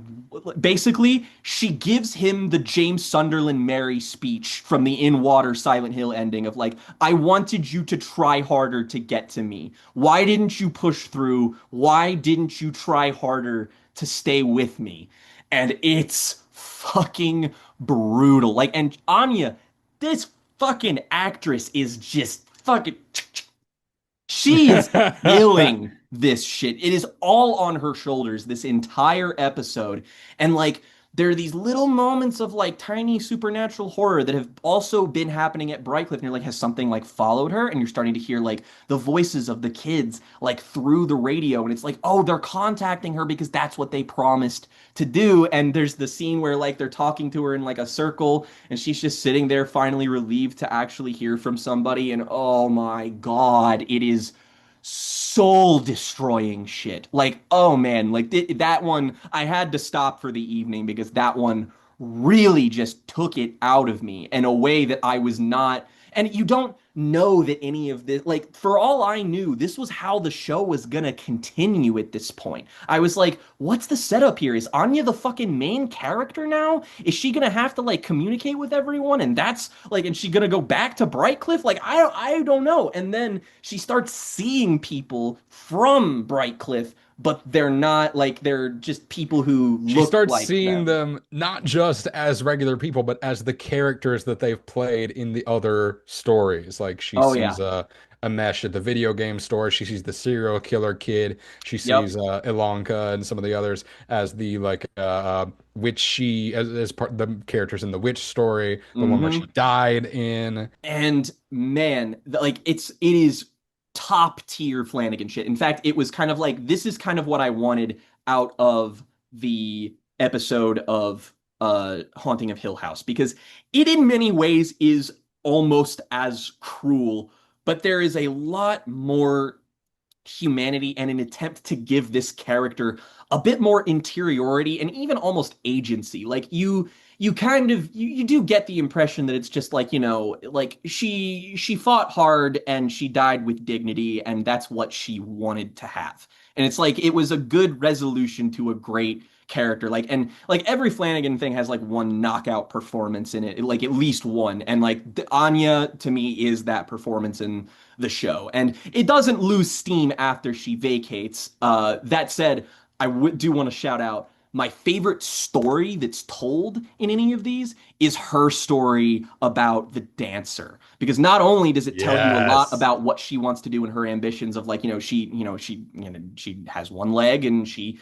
basically she gives him the James Sunderland Mary speech from the In Water Silent Hill ending of like I wanted you to try harder to get to me, why didn't you push through, why didn't you try harder to stay with me, and it's fucking brutal. Like, and Anya, this fucking actress is just fucking. She is killing this shit. It is all on her shoulders this entire episode. And like, there are these little moments of like tiny supernatural horror that have also been happening at Brightcliff. And you're like, has something like followed her? And you're starting to hear like the voices of the kids like through the radio. And it's like, oh, they're contacting her because that's what they promised to do. And there's the scene where like they're talking to her in like a circle and she's just sitting there finally relieved to actually hear from somebody. And oh my God, it is soul destroying shit. Like, oh man, like that one, I had to stop for the evening because that one really just took it out of me in a way that I was not. And you don't know that any of this, like, for all I knew, this was how the show was gonna continue at this point. I was like, what's the setup here? Is Anya the fucking main character now? Is she gonna have to like communicate with everyone? And that's like, and she gonna go back to Brightcliff? Like, I don't know. And then she starts seeing people from Brightcliff, but they're not like they're just people who She look starts like seeing them. them not just as regular people, but as the characters that they've played in the other stories. Like she Oh sees yeah. a Mesh at the video game store. She sees the serial killer kid. She Yep. sees Ilonka and some of the others as the like witch she as part the characters in the witch story, the one where she Mm-hmm. died in. And man, like it is top tier Flanagan shit. In fact, it was kind of like this is kind of what I wanted out of the episode of Haunting of Hill House because it in many ways is almost as cruel, but there is a lot more humanity and an attempt to give this character a bit more interiority and even almost agency. Like you kind of you do get the impression that it's just like, you know, like she fought hard and she died with dignity and that's what she wanted to have. And it's like it was a good resolution to a great character. Like and like every Flanagan thing has like one knockout performance in it, like at least one. And like Anya to me is that performance in the show. And it doesn't lose steam after she vacates. That said, do want to shout out my favorite story that's told in any of these is her story about the dancer, because not only does it tell you a lot Yes. about what she wants to do and her ambitions of like, she has one leg and she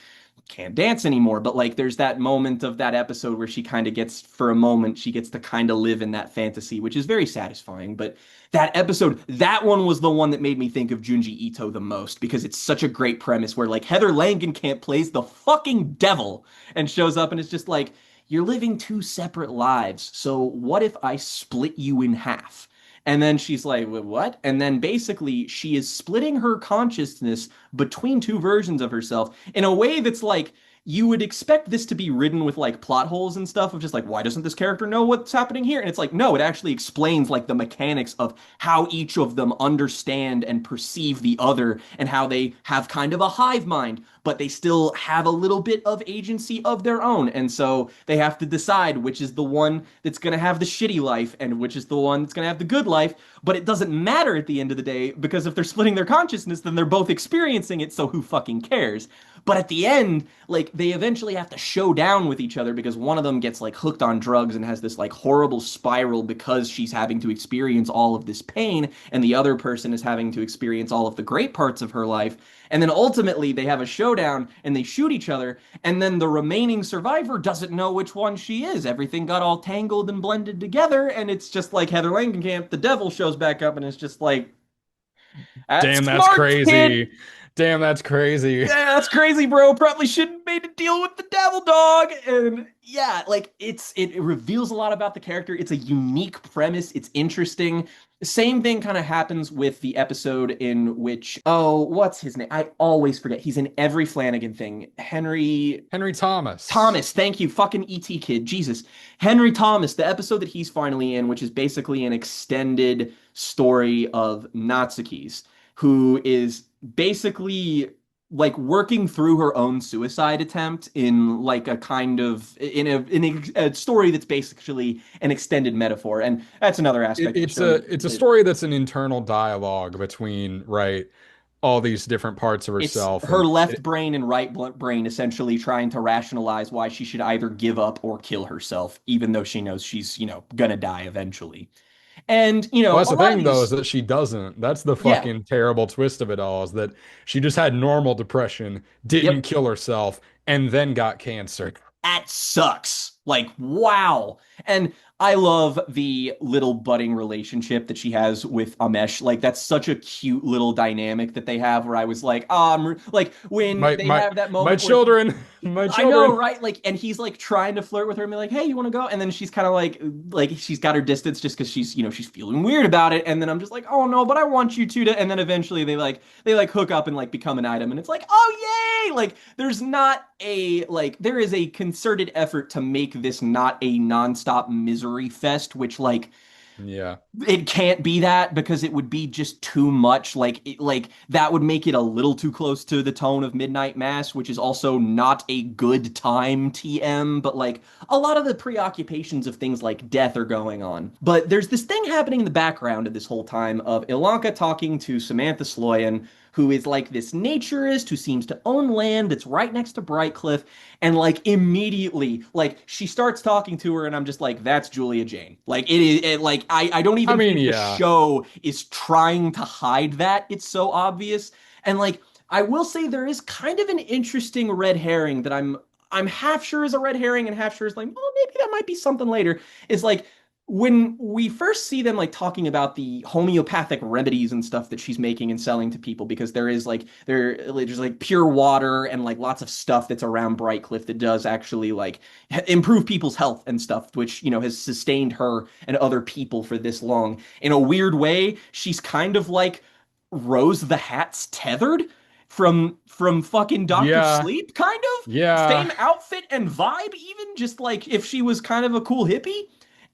can't dance anymore, but like there's that moment of that episode where she kind of gets for a moment she gets to kind of live in that fantasy, which is very satisfying. But that episode, that one was the one that made me think of Junji Ito the most because it's such a great premise where like Heather Langenkamp plays the fucking devil and shows up and it's just like you're living two separate lives, so what if I split you in half? And then she's like, what? And then basically she is splitting her consciousness between two versions of herself in a way that's like you would expect this to be ridden with like plot holes and stuff of just like, why doesn't this character know what's happening here? And it's like, no, it actually explains like the mechanics of how each of them understand and perceive the other and how they have kind of a hive mind, but they still have a little bit of agency of their own. And so they have to decide which is the one that's going to have the shitty life and which is the one that's going to have the good life. But it doesn't matter at the end of the day because if they're splitting their consciousness, then they're both experiencing it. So who fucking cares? But at the end, like they eventually have to show down with each other because one of them gets like hooked on drugs and has this like horrible spiral because she's having to experience all of this pain, and the other person is having to experience all of the great parts of her life. And then ultimately they have a showdown and they shoot each other, and then the remaining survivor doesn't know which one she is. Everything got all tangled and blended together, and it's just like Heather Langenkamp, the devil, shows back up and is just like, Damn, that's smart, crazy. kid. Damn, that's crazy. Yeah, that's crazy, bro. Probably shouldn't made a deal with the devil dog. And yeah, like it reveals a lot about the character. It's a unique premise. It's interesting. Same thing kind of happens with the episode in which, oh, what's his name? I always forget. He's in every Flanagan thing. Henry Thomas. Thomas, thank you. Fucking E.T. kid. Jesus. Henry Thomas, the episode that he's finally in, which is basically an extended story of Natsuki's, who is basically like working through her own suicide attempt in like a kind of in a story that's basically an extended metaphor, and that's another aspect of the show It's a story that's an internal dialogue between all these different parts of it's herself, her and left brain and right brain essentially trying to rationalize why she should either give up or kill herself, even though she knows she's, gonna die eventually. And, well, that's a the lot of thing though, is these, that she doesn't. That's the yeah, fucking terrible twist of it all, is that she just had normal depression, didn't yep. kill herself, and then got cancer. That sucks. Like, wow. And I love the little budding relationship that she has with Amesh. Like, that's such a cute little dynamic that they have where I was like, like when My they my have that my moment where children, my I know, children. right? Like, and he's like trying to flirt with her and be like, "Hey, you want to go?" And then she's kind of like she's got her distance just because she's, she's feeling weird about it. And then I'm just like, "Oh no, but I want you to." And then eventually they hook up and like become an item, and it's like, "Oh yay!" Like, there's not a like there is a concerted effort to make this not a nonstop misery fest, which like Yeah. it can't be that because it would be just too much. Like that would make it a little too close to the tone of Midnight Mass, which is also not a good time TM, but like a lot of the preoccupations of things like death are going on. But there's this thing happening in the background of this whole time of Ilanka talking to Samantha Sloyan, who is like this naturist who seems to own land that's right next to Brightcliff, and like immediately like she starts talking to her and I'm just like, that's Julia Jane. Like like I don't I even mean, think the yeah. show is trying to hide that. It's so obvious. And like I will say there is kind of an interesting red herring that I'm half sure is a red herring and half sure is like, oh, maybe that might be something later. Is like when we first see them like talking about the homeopathic remedies and stuff that she's making and selling to people, because there's like pure water and like lots of stuff that's around Brightcliff that does actually like improve people's health and stuff, which has sustained her and other people for this long. In a weird way, she's kind of like Rose the Hat's tethered from fucking Doctor Yeah. Sleep, kind of Yeah. same outfit and vibe, even just like if she was kind of a cool hippie.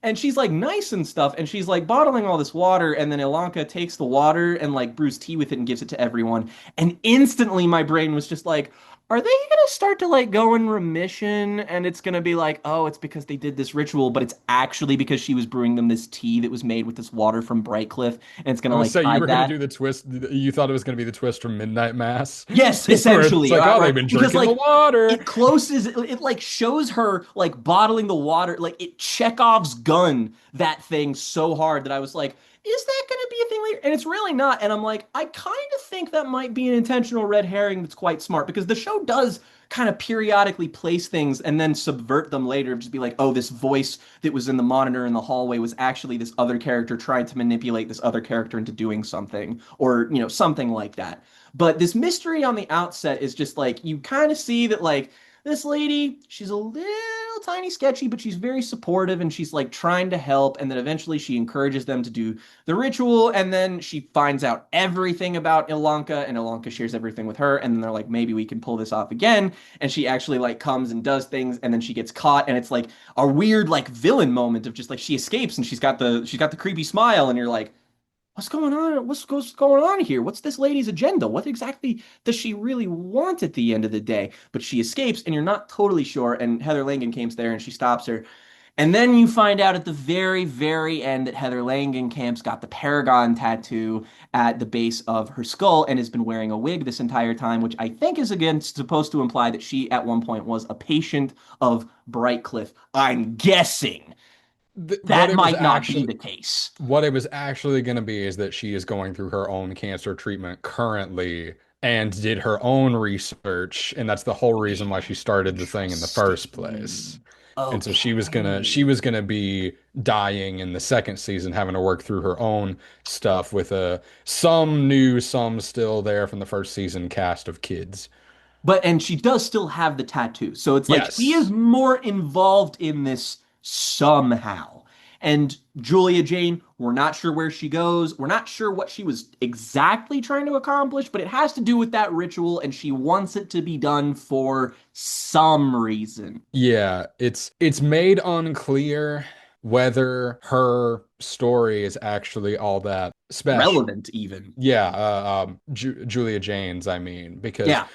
And she's like nice and stuff, and she's like bottling all this water, and then Ilanka takes the water and like brews tea with it and gives it to everyone. And instantly my brain was just like, are they gonna start to like go in remission? And it's gonna be like, oh, it's because they did this ritual, but it's actually because she was brewing them this tea that was made with this water from Brightcliff, and it's I gonna would like say you hide were gonna that. do the twist. You thought it was gonna be the twist from Midnight Mass, Yes, where it's essentially, like, oh, right? they've been Because drinking the like water. it closes, it like shows her like bottling the water, like it Chekhov's gun that thing so hard that I was like, is that going to be a thing later? And it's really not. And I'm like, I kind of think that might be an intentional red herring that's quite smart, because the show does kind of periodically place things and then subvert them later. Just be like, oh, this voice that was in the monitor in the hallway was actually this other character trying to manipulate this other character into doing something, or, something like that. But this mystery on the outset is just like, you kind of see that like this lady, she's a little little tiny sketchy, but she's very supportive and she's like trying to help. And then eventually she encourages them to do the ritual. And then she finds out everything about Ilanka and Ilanka shares everything with her. And then they're like, maybe we can pull this off again. And she actually like comes and does things and then she gets caught. And it's like a weird like villain moment of just like she escapes and she's got the creepy smile. And you're like, what's going on? What's going on here? What's this lady's agenda? What exactly does she really want at the end of the day? But she escapes, and you're not totally sure. And Heather Langenkamp's there, and she stops her. And then you find out at the very, very end that Heather Langenkamp's got the Paragon tattoo at the base of her skull and has been wearing a wig this entire time, which I think is again supposed to imply that she at one point was a patient of Brightcliff. I'm guessing What that it was might not be actually the case. what it was actually going to be is that she is going through her own cancer treatment currently and did her own research, and that's the whole reason why she started the thing in the first place. Interesting. And so she Okay. was gonna be dying in the second season, having to work through her own stuff with some new, some still there from the first season cast of kids. And she does still have the tattoo. So it's like she is Yes. more involved in this somehow. And Julia Jane, we're not sure where she goes. We're not sure what she was exactly trying to accomplish, but it has to do with that ritual, and she wants it to be done for some reason. Yeah, it's made unclear whether her story is actually all that special. Relevant, even. Yeah, Julia Jane's, I mean, because Yeah.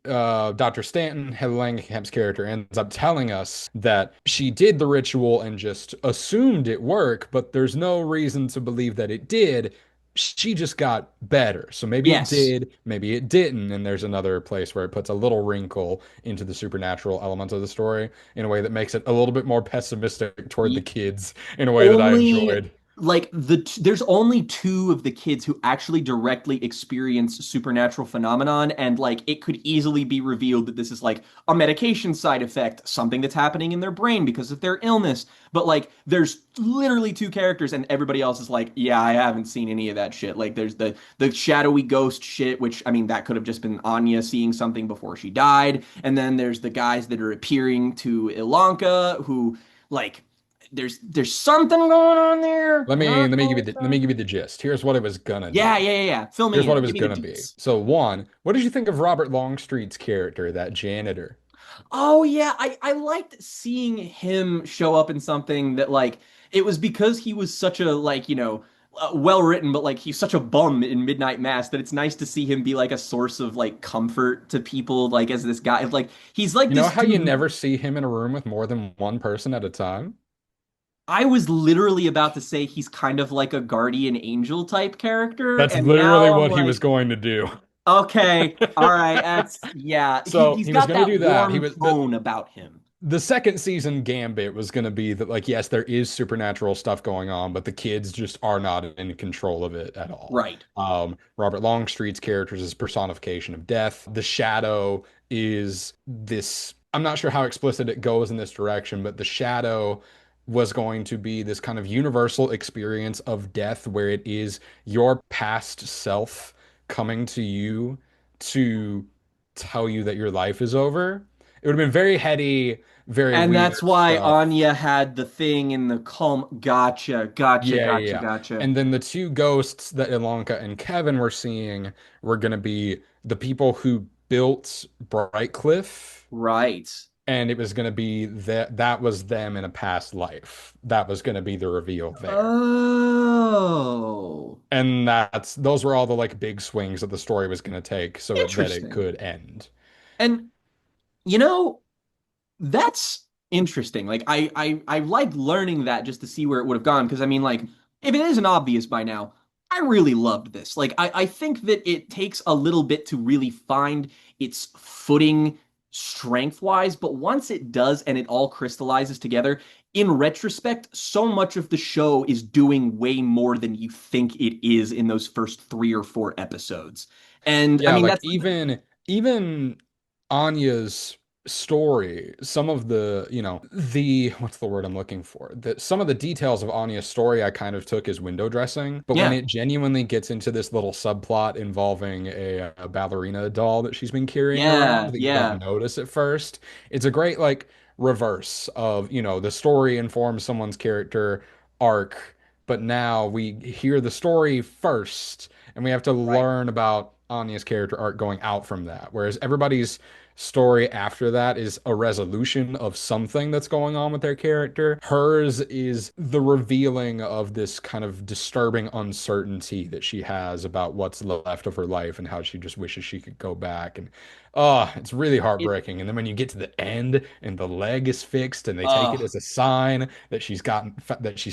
Dr. Stanton, Heather Langenkamp's character, ends up telling us that she did the ritual and just assumed it worked, but there's no reason to believe that it did. She just got better. So maybe it Yes. did, maybe it didn't. And there's another place where it puts a little wrinkle into the supernatural element of the story in a way that makes it a little bit more pessimistic toward the kids in a way that I Only enjoyed. like there's only two of the kids who actually directly experience supernatural phenomenon, and like it could easily be revealed that this is like a medication side effect, something that's happening in their brain because of their illness. But like there's literally two characters and everybody else is like, yeah, I haven't seen any of that shit. Like there's the shadowy ghost shit, which I mean that could have just been Anya seeing something before she died. And then there's the guys that are appearing to Ilanka who like there's something going on there. Let We're me not let me give you totally the let sure. me give you the gist. Here's what it was gonna Yeah, be. yeah, yeah, yeah. Fill Here's me what in. it was Give me the gonna be. deets. So one, what did you think of Robert Longstreet's character, that janitor? Oh yeah, I liked seeing him show up in something that like it was because he was such a like well written, but like he's such a bum in Midnight Mass that it's nice to see him be like a source of like comfort to people. Like as this guy, like he's like You know this how you dude who never see him in a room with more than one person at a time? I was literally about to say he's kind of like a guardian angel type character, That's and literally now I'm what he was like, going to do. okay, all right, that's yeah. So He's he was got going to that do that. He warm was tone about him. the second season gambit was going to be that, like, yes, there is supernatural stuff going on, but the kids just are not in control of it at all. Right. Robert Longstreet's character is personification of death. The shadow is this, I'm not sure how explicit it goes in this direction, but the shadow was going to be this kind of universal experience of death where it is your past self coming to you to tell you that your life is over. It would have been very heady, very And that's weird why stuff. Anya had the thing in the calm. Gotcha, gotcha, Yeah, yeah, gotcha, yeah. gotcha. And then the two ghosts that Ilanka and Kevin were seeing were going to be the people who built Brightcliff, Right. and it was going to be that was them in a past life. That was going to be the reveal there. Oh, And those were all the like big swings that the story was going to take so that it interesting. could end. And you know, that's interesting. Like I like learning that just to see where it would have gone because I mean like if it isn't obvious by now, I really loved this. Like I think that it takes a little bit to really find its footing strength-wise, but once it does and it all crystallizes together, in retrospect, so much of the show is doing way more than you think it is in those first three or four episodes. And I Yeah, mean like that's even Anya's story, some of the, the what's the word I'm looking for? That some of the details of Anya's story I kind of took as window dressing, but when yeah. it genuinely gets into this little subplot involving a ballerina doll that she's been carrying around Yeah, that you don't yeah. notice at first, it's a great like reverse of, the story informs someone's character arc, but now we hear the story first and we have to Right. learn about Anya's character arc going out from that. Whereas everybody's story after that is a resolution of something that's going on with their character. Hers is the revealing of this kind of disturbing uncertainty that she has about what's left of her life and how she just wishes she could go back. And it's really It heartbreaking. And then when you get to the end and the leg is fixed and they take it uh as a sign that she's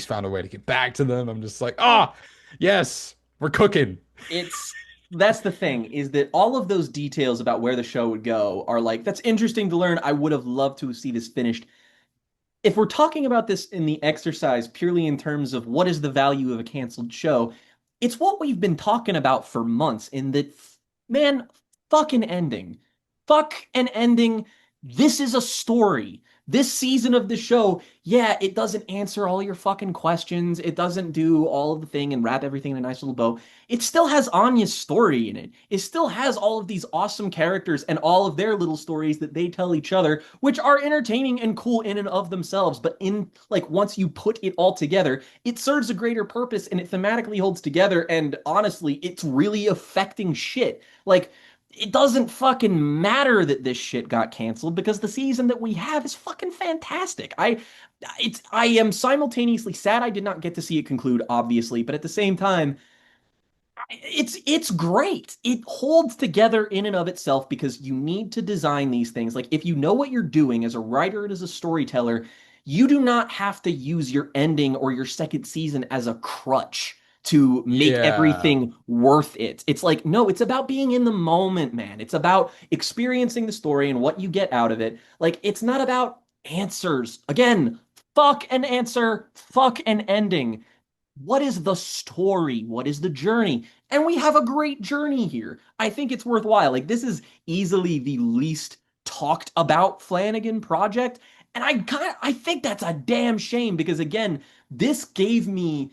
found a way to get back to them, I'm just like, yes, we're cooking. it's that's the thing, is that all of those details about where the show would go are like, that's interesting to learn. I would have loved to see this finished. If we're talking about this in the exercise purely in terms of what is the value of a canceled show, it's what we've been talking about for months in that, man, fuck an ending. Fuck an ending. This is a story. This season of the show, yeah, it doesn't answer all your fucking questions. It doesn't do all of the thing and wrap everything in a nice little bow. It still has Anya's story in it. It still has all of these awesome characters and all of their little stories that they tell each other, which are entertaining and cool in and of themselves. But in like once you put it all together, it serves a greater purpose and it thematically holds together. And honestly, it's really affecting shit. Like, it doesn't fucking matter that this shit got canceled because the season that we have is fucking fantastic. I am simultaneously sad I did not get to see it conclude, obviously, but at the same time, it's great. It holds together in and of itself because you need to design these things. Like, if you know what you're doing as a writer and as a storyteller, you do not have to use your ending or your second season as a crutch to make Yeah. everything worth it. It's like, no, it's about being in the moment, man. It's about experiencing the story and what you get out of it. Like, it's not about answers. Again, fuck an answer, fuck an ending. What is the story? What is the journey? And we have a great journey here. I think it's worthwhile. Like, this is easily the least talked about Flanagan project, and I think that's a damn shame because again, this gave me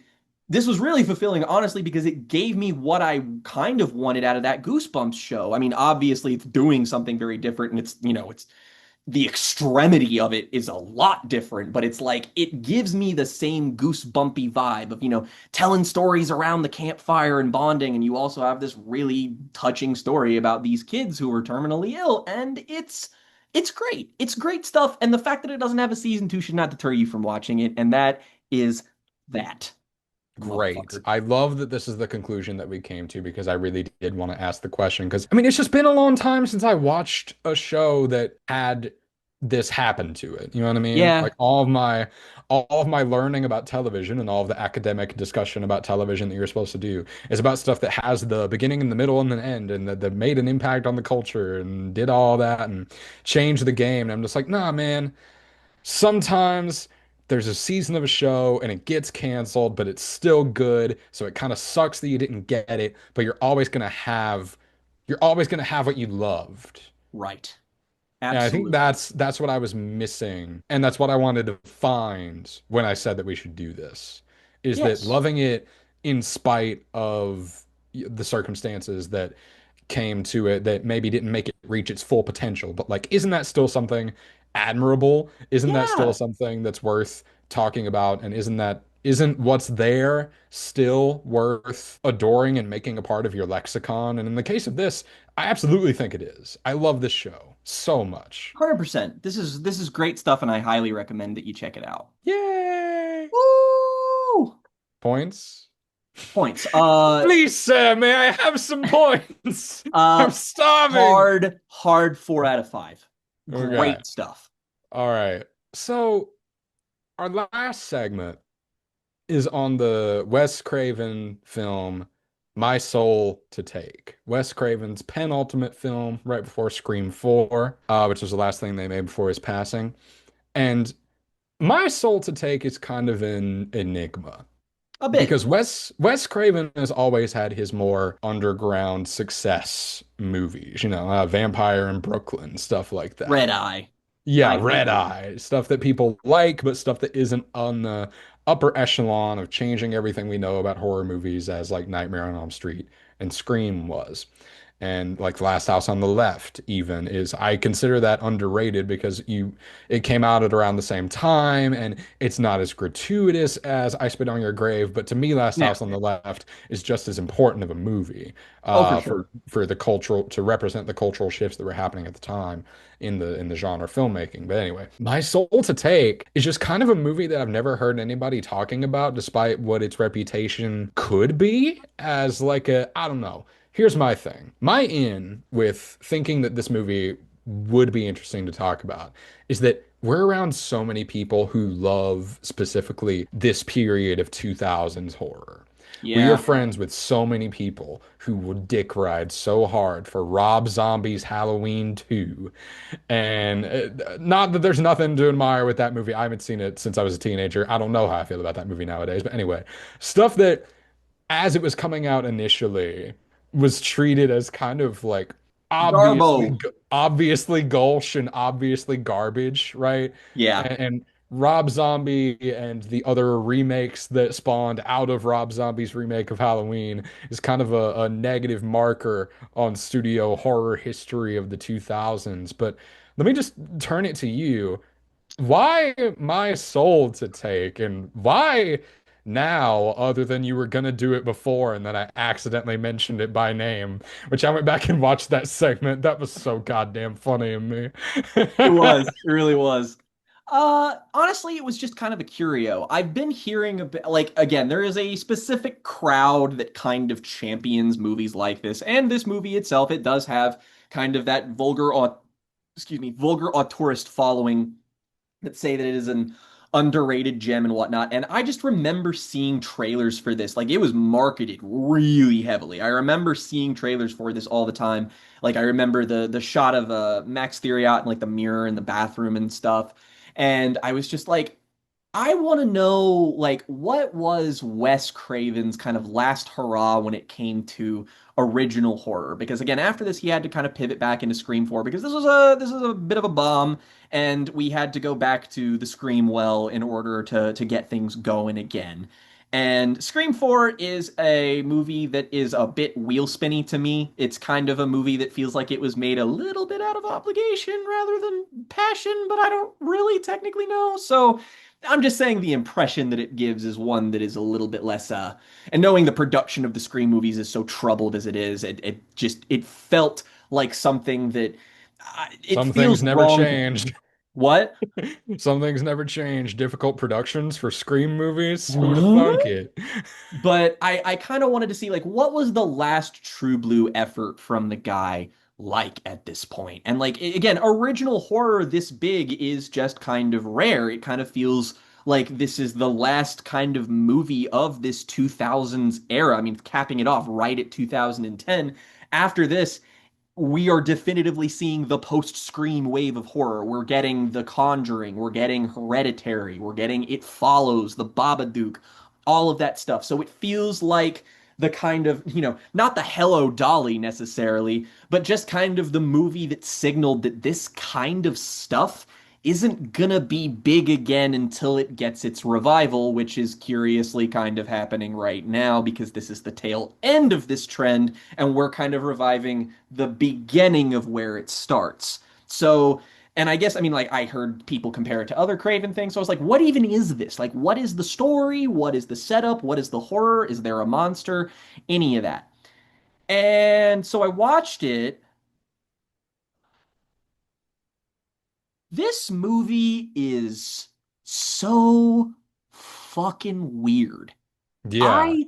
this was really fulfilling, honestly, because it gave me what I kind of wanted out of that Goosebumps show. I mean, obviously, it's doing something very different, and it's the extremity of it is a lot different, but it's like it gives me the same goosebumpy vibe of, telling stories around the campfire and bonding. And you also have this really touching story about these kids who are terminally ill, and it's great. It's great stuff. And the fact that it doesn't have a season two should not deter you from watching it. And that is that, Great. motherfucker. I love that this is the conclusion that we came to because I really did want to ask the question. Because, I mean, it's just been a long time since I watched a show that had this happen to it. You know what I mean? Yeah, Like all of my learning about television and all of the academic discussion about television that you're supposed to do is about stuff that has the beginning and the middle and the end and that made an impact on the culture and did all that and changed the game. And I'm just like, nah, man. Sometimes there's a season of a show and it gets canceled, but it's still good. So it kind of sucks that you didn't get it, but you're always gonna have what you loved. right. And I think Absolutely. that's what I was missing. And that's what I wanted to find when I said that we should do this, is that Yes. loving it in spite of the circumstances that came to it that maybe didn't make it reach its full potential. But like, isn't that still something admirable? Isn't that still Yeah. something that's worth talking about? And isn't what's there still worth adoring and making a part of your lexicon? And in the case of this, I absolutely think it is. I love this show so much. 100%. This is great stuff, and I highly recommend that you check it out. Yay! Woo! Points? Points. Please, sir, may I have some points? I'm Uh, starving. hard 4 out of 5. Okay. Great stuff. All right. So our last segment is on the Wes Craven film My Soul to Take. Wes Craven's penultimate film right before Scream 4, which was the last thing they made before his passing. And My Soul to Take is kind of an enigma A bit. because Wes Craven has always had his more underground success movies, Vampire in Brooklyn, stuff like that. Red Eye. Yeah, I Red agree. Eye, stuff that people like, but stuff that isn't on the upper echelon of changing everything we know about horror movies as like Nightmare on Elm Street and Scream was. and like Last House on the Left even is, I consider that underrated because it came out at around the same time and it's not as gratuitous as I Spit on Your Grave, but to me Last Yeah. House on the Left is just as important of a movie Oh, for for the cultural, to represent the cultural shifts that were happening at the time in the genre filmmaking. But anyway, My Soul to Take is just kind of a movie that I've never heard anybody talking about, despite what its reputation could be as like a, I don't know. Here's my thing. My in with thinking that this movie would be interesting to talk about is that we're around so many people who love specifically this period of 2000s horror. We are Yeah. friends with so many people who would dick ride so hard for Rob Zombie's Halloween 2. And not that there's nothing to admire with that movie. I haven't seen it since I was a teenager. I don't know how I feel about that movie nowadays. But anyway, stuff that as it was coming out initially was treated as kind of like Garbo. obviously gauche and obviously garbage, right? Yeah. And Rob Zombie and the other remakes that spawned out of Rob Zombie's remake of Halloween is kind of a negative marker on studio horror history of the 2000s. But let me just turn it to you. Why My Soul to Take, and why now, other than you were gonna do it before and then I accidentally mentioned it by name, which I went back and watched that segment. That was so goddamn funny of me. It was. It really was. Honestly, it was just kind of a curio. I've been hearing a bit, like, again, there is a specific crowd that kind of champions movies like this, and this movie itself, it does have kind of that vulgar auteurist following that say that it is an underrated gem and whatnot. And I just remember seeing trailers for this. Like it was marketed really heavily. I remember seeing trailers for this all the time. Like I remember the shot of Max Theriot and like the mirror in the bathroom and stuff. And I was just like, I want to know like what was Wes Craven's kind of last hurrah when it came to original horror? Because again, after this, he had to kind of pivot back into Scream 4 because this was a bit of a bomb, and we had to go back to the Scream well in order to get things going again. And Scream 4 is a movie that is a bit wheel spinny to me. It's kind of a movie that feels like it was made a little bit out of obligation rather than passion, but I don't really technically know. So I'm just saying the impression that it gives is one that is a little bit less and knowing the production of the Scream movies is so troubled as it is, it felt like something that it Some feels things never wrong to me. changed. What? Some things never changed. Difficult productions for Scream movies. Who'd have thunk it? But I kind of wanted to see like what was the last true blue effort from the guy like at this point. And like again, original horror this big is just kind of rare. It kind of feels like this is the last kind of movie of this 2000s era. I mean, capping it off right at 2010. After this, we are definitively seeing the post-Scream wave of horror. We're getting The Conjuring, we're getting Hereditary, we're getting It Follows, The Babadook, all of that stuff. So it feels like the kind of, not the Hello Dolly necessarily, but just kind of the movie that signaled that this kind of stuff isn't gonna be big again until it gets its revival, which is curiously kind of happening right now because this is the tail end of this trend and we're kind of reviving the beginning of where it starts. So, and I guess, I mean, like, I heard people compare it to other Craven things. So I was like, what even is this? Like, what is the story? What is the setup? What is the horror? Is there a monster? Any of that. And so I watched it. This movie is so fucking weird. Yeah. I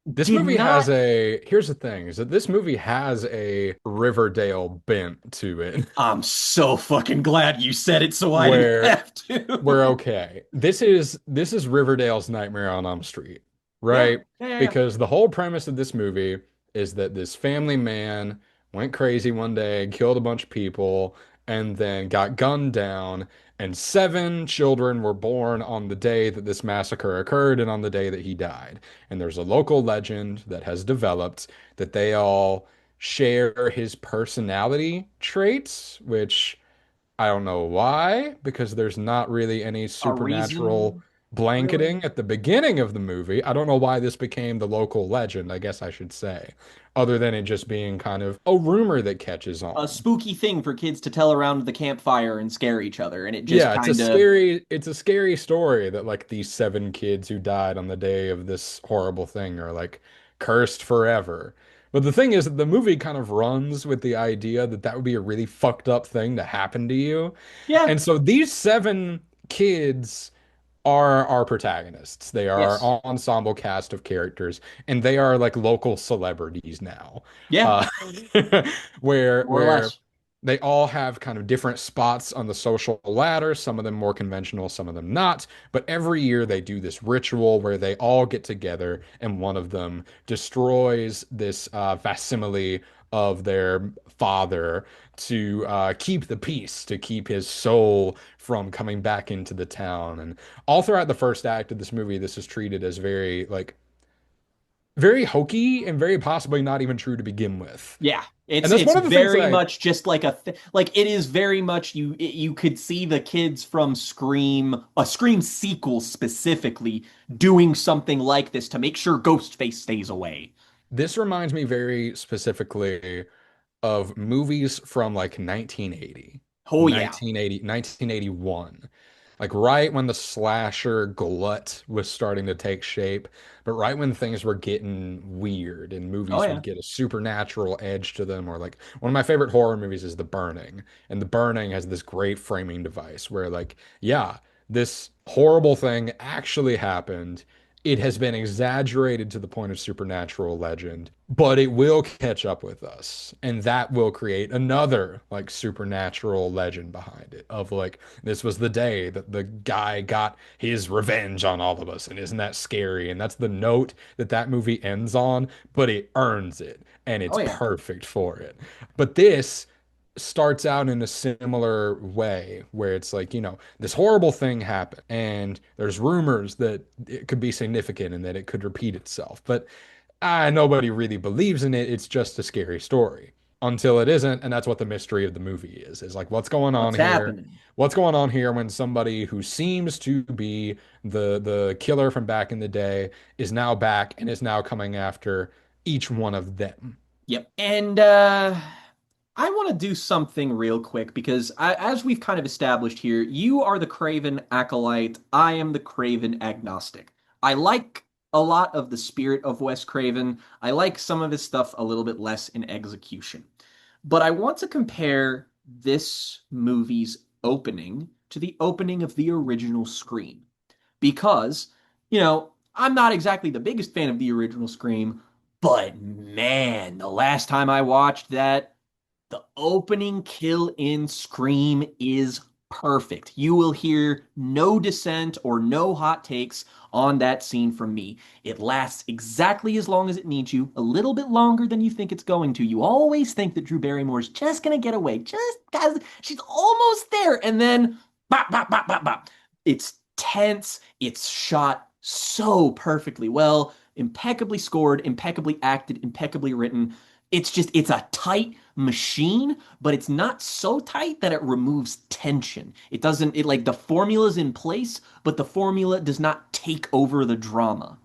This did movie has not. a, here's the thing, is that this movie has a Riverdale bent to it I'm so fucking glad you said it so I didn't where have to. we're okay. This is Riverdale's Nightmare on Elm Street, Yeah, right? yeah, yeah, yeah. Because the whole premise of this movie is that this family man went crazy one day, killed a bunch of people, and then got gunned down, and seven children were born on the day that this massacre occurred and on the day that he died. And there's a local legend that has developed that they all share his personality traits, which I don't know why, because there's not really any A supernatural reason. Really? blanketing at the beginning of the movie. I don't know why this became the local legend, I guess I should say, other than it just being kind of a rumor that catches A on. spooky thing for kids to tell around the campfire and scare each other, and it just Yeah, kind of, it's a scary story that like these seven kids who died on the day of this horrible thing are like cursed forever. But the thing is that the movie kind of runs with the idea that that would be a really fucked up thing to happen to you. yeah, And so these seven kids are our protagonists. They are yes, an ensemble cast of characters, and they are like local celebrities now. yeah, Uh, where more or where less. they all have kind of different spots on the social ladder, some of them more conventional, some of them not. But every year they do this ritual where they all get together and one of them destroys this facsimile of their father to keep the peace, to keep his soul from coming back into the town. And all throughout the first act of this movie, this is treated as very like very hokey and very possibly not even true to begin with. Yeah, And that's it's one of the things that very I much just like like it is very much you could see the kids from Scream, a Scream sequel specifically, doing something like this to make sure Ghostface stays away. this reminds me very specifically of movies from like 1980, Oh yeah. 1980, 1981. Like right when the slasher glut was starting to take shape, but right when things were getting weird and Oh movies would yeah. get a supernatural edge to them, or like one of my favorite horror movies is The Burning. And The Burning has this great framing device where like, yeah, this horrible thing actually happened. It has been exaggerated to the point of supernatural legend, but it will catch up with us. And that will create another like supernatural legend behind it of like, this was the day that the guy got his revenge on all of us. And isn't that scary? And that's the note that that movie ends on, but it earns it and Oh it's yeah. perfect for it. But this starts out in a similar way where it's like, this horrible thing happened and there's rumors that it could be significant and that it could repeat itself. But nobody really believes in it. It's just a scary story until it isn't. And that's what the mystery of the movie is like, what's going on What's here? happening? What's going on here when somebody who seems to be the killer from back in the day is now back and is now coming after each one of them? Yep. And I want to do something real quick because as we've kind of established here, you are the Craven acolyte. I am the Craven agnostic. I like a lot of the spirit of Wes Craven. I like some of his stuff a little bit less in execution. But I want to compare this movie's opening to the opening of the original Scream because, I'm not exactly the biggest fan of the original Scream, but man, the last time I watched that, the opening kill in Scream is perfect. You will hear no dissent or no hot takes on that scene from me. It lasts exactly as long as it needs you, a little bit longer than you think it's going to. You always think that Drew Barrymore's just gonna get away, just because she's almost there, and then bop, bop, bop, bop, bop. It's tense, it's shot so perfectly well, impeccably scored, impeccably acted, impeccably written. It's a tight machine, but it's not so tight that it removes tension. It doesn't, it like the formula's in place, but the formula does not take over the drama.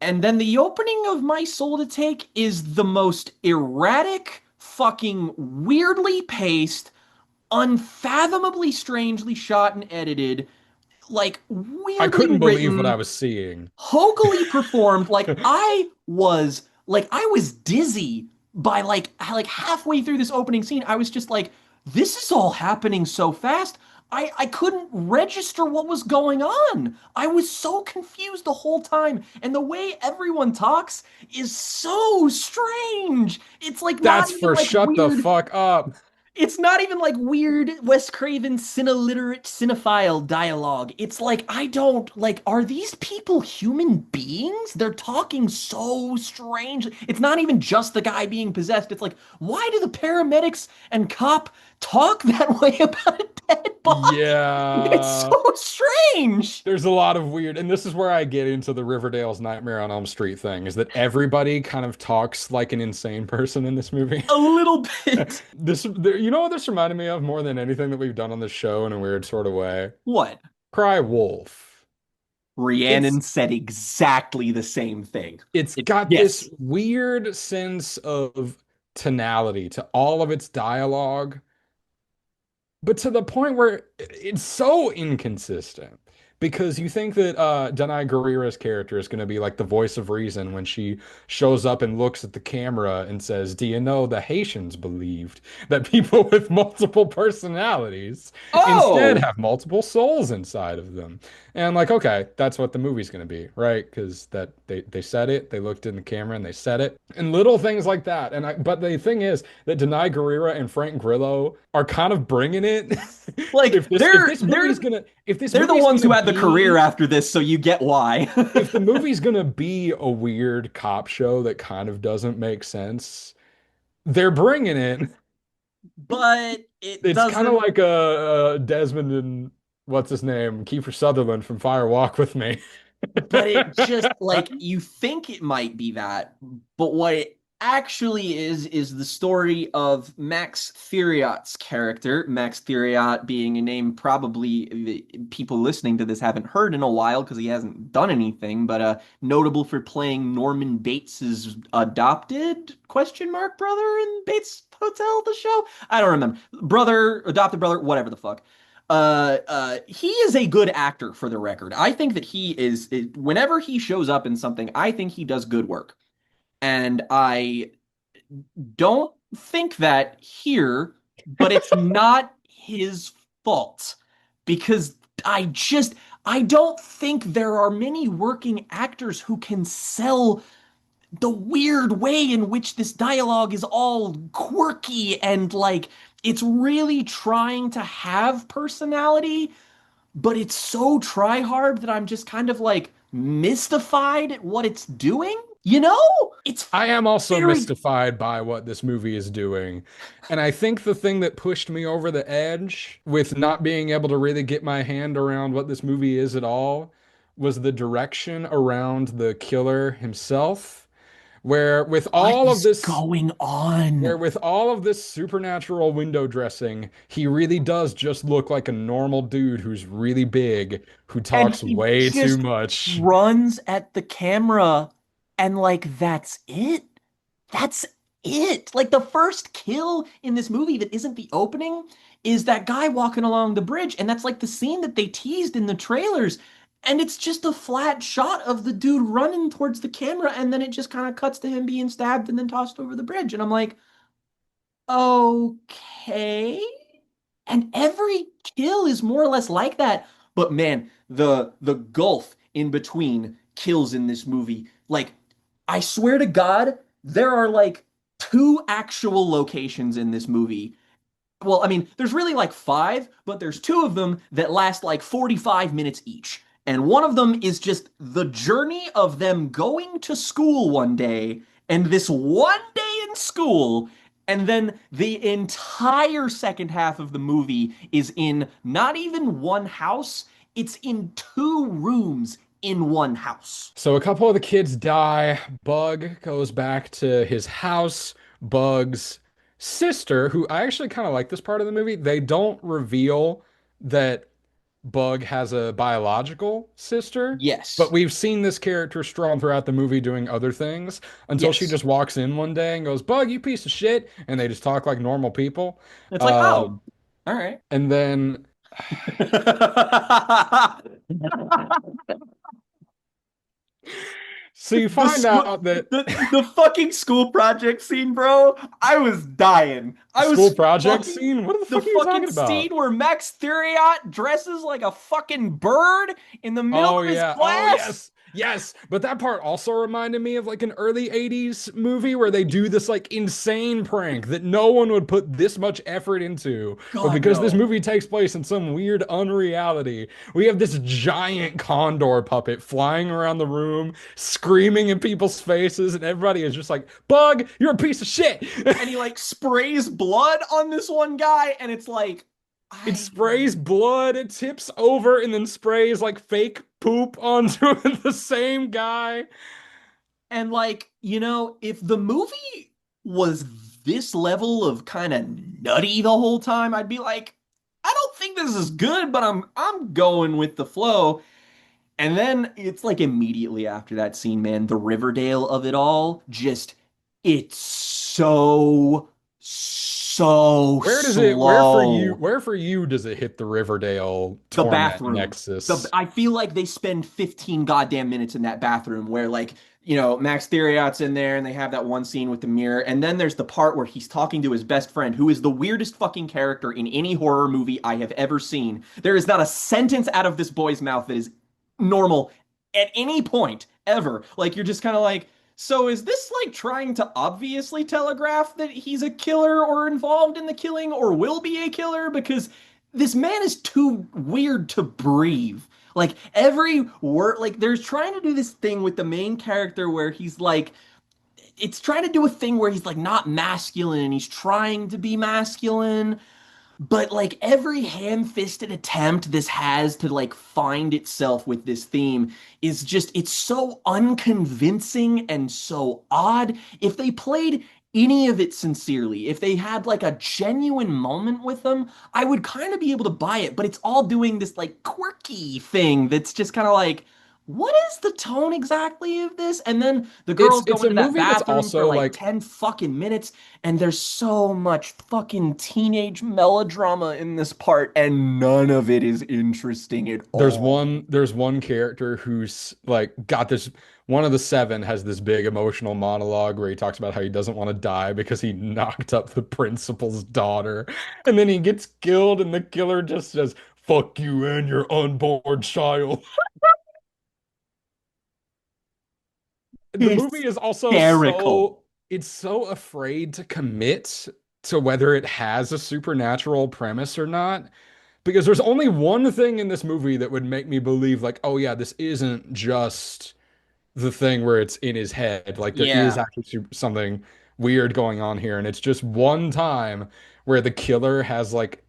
And then the opening of My Soul to Take is the most erratic, fucking weirdly paced, unfathomably strangely shot and edited, like I weirdly couldn't believe what I written, was seeing. hokily performed. I was dizzy by like halfway through this opening scene. I was just like, this is all happening so fast. I couldn't register what was going on. I was so confused the whole time. And the way everyone talks is so strange. It's like not That's even for like shut the weird. fuck up. It's not even like weird Wes Craven cineliterate cinephile dialogue. It's like I don't like are these people human beings? They're talking so strange. It's not even just the guy being possessed. It's like why do the paramedics and cop talk that way about a dead body? It's Yeah. so strange. There's a lot of weird, and this is where I get into the Riverdale's Nightmare on Elm Street thing, is that everybody kind of talks like an insane person in this movie. A little bit. You know what this reminded me of more than anything that we've done on this show in a weird sort of way? What? Cry Wolf. Rhiannon It's said exactly the same thing. it's got this Yes. weird sense of tonality to all of its dialogue, but to the point where it's so inconsistent because you think that Danai Gurira's character is going to be like the voice of reason when she shows up and looks at the camera and says, "Do you know the Haitians believed that people with multiple personalities instead Oh, have multiple souls inside of them?" And like, okay, that's what the movie's going to be, right? Because that they said it, they looked in the camera and they said it, and little things like that. But the thing is that Denai Guerrera and Frank Grillo are kind of bringing it. like If this movie's gonna they're the ones who had the career after this, so you get why. if the movie's gonna be a weird cop show that kind of doesn't make sense, they're bringing it. But it It's kind of doesn't. like Desmond and what's his name, Kiefer Sutherland from Fire Walk with Me. But it just like you think it might be that, but what it actually is the story of Max Theriot's character. Max Theriot being a name probably the people listening to this haven't heard in a while because he hasn't done anything, but notable for playing Norman Bates's adopted question mark brother in Bates Hotel, the show. I don't remember. Brother, adopted brother, whatever the fuck. He is a good actor for the record. I think that whenever he shows up in something, I think he does good work. And I don't think that here, but it's not his fault because I don't think there are many working actors who can sell the weird way in which this dialogue is all quirky and like it's really trying to have personality, but it's so try hard that I'm just kind of like mystified at what it's doing. You know? It's I am also very mystified by what this movie is doing. And I think the thing that pushed me over the edge with not being able to really get my hand around what this movie is at all was the direction around the killer himself, where with what all of is this going on. supernatural window dressing, he really does just look like a normal dude who's really big, who And talks he way too just much. runs at the camera and like that's it. That's it. Like the first kill in this movie that isn't the opening is that guy walking along the bridge. And that's like the scene that they teased in the trailers. And it's just a flat shot of the dude running towards the camera. And then it just kind of cuts to him being stabbed and then tossed over the bridge. And I'm like, okay. And every kill is more or less like that. But man, the gulf in between kills in this movie, like I swear to God, there are like two actual locations in this movie. Well, I mean, there's really like five, but there's two of them that last like 45 minutes each. And one of them is just the journey of them going to school one day and this one day in school. And then the entire second half of the movie is in not even one house, it's in two rooms in one house. So a couple of the kids die. Bug goes back to his house. Bug's sister, who I actually kind of like this part of the movie, they don't reveal that Bug has a biological sister, but Yes. we've seen this character strong throughout the movie doing other things until she Yes. just walks in one day and goes, "Bug, you piece of shit," and they just talk like normal people. It's like, oh, Um, all right. and then so you The find school, out that the fucking school project scene, bro. I was dying. I school was project fucking scene? What the the fuck are you fucking talking about? scene where Max Theriot dresses like a fucking bird in the middle Oh of his yeah. Oh class. yes. Yes. But that part also reminded me of like an early 80s movie where they do this like insane prank that no one would put this much effort into. But God because this no. movie takes place in some weird unreality, we have this giant condor puppet flying around the room, screaming in people's faces, and everybody is just like, "Bug, you're a piece of shit." And he like sprays blood on this one guy, and it's like, It I sprays blood, it tips over, and then sprays like fake poop onto the same guy. and like, if the movie was this level of kind of nutty the whole time, I'd be like, I don't think this is good, but I'm going with the flow. And then it's like immediately after that scene, man, the Riverdale of it all, just it's so slow. Where for you does it hit the Riverdale The torment bathroom. nexus? I feel like they spend 15 goddamn minutes in that bathroom where like, Max Theriot's in there and they have that one scene with the mirror. And then there's the part where he's talking to his best friend, who is the weirdest fucking character in any horror movie I have ever seen. There is not a sentence out of this boy's mouth that is normal at any point ever. Like you're just kind of like, so is this like trying to obviously telegraph that he's a killer or involved in the killing or will be a killer? Because this man is too weird to breathe. Like every word, like there's trying to do this thing with the main character where he's like, it's trying to do a thing where he's like not masculine and he's trying to be masculine, but like every ham-fisted attempt this has to like find itself with this theme is just it's so unconvincing and so odd. If they played any of it sincerely, if they had like a genuine moment with them, I would kind of be able to buy it, but it's all doing this like quirky thing that's just kind of like, what is the tone exactly of this? And then the girls go It's a into that movie that's bathroom for also like like 10 fucking minutes, and there's so much fucking teenage melodrama in this part, and none of it is interesting at all. there's one character who's like got this one of the seven has this big emotional monologue where he talks about how he doesn't want to die because he knocked up the principal's daughter and then he gets killed and the killer just says fuck you and your unborn child. The movie is also Hysterical. it's so afraid to commit to whether it has a supernatural premise or not. Because there's only one thing in this movie that would make me believe, like, oh yeah, this isn't just the thing where it's in his head. Like there is Yeah. actually something weird going on here, and it's just one time where the killer has like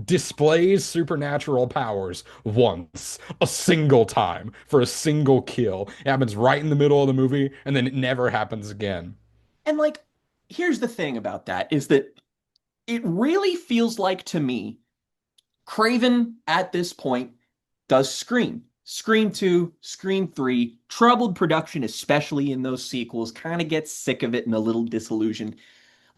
displays supernatural powers once, a single time for a single kill. It happens right in the middle of the movie, and then it never happens again. And like, here's the thing about that is that it really feels like to me, Craven at this point does Scream. Scream 2, Scream 3, troubled production, especially in those sequels, kind of gets sick of it and a little disillusioned.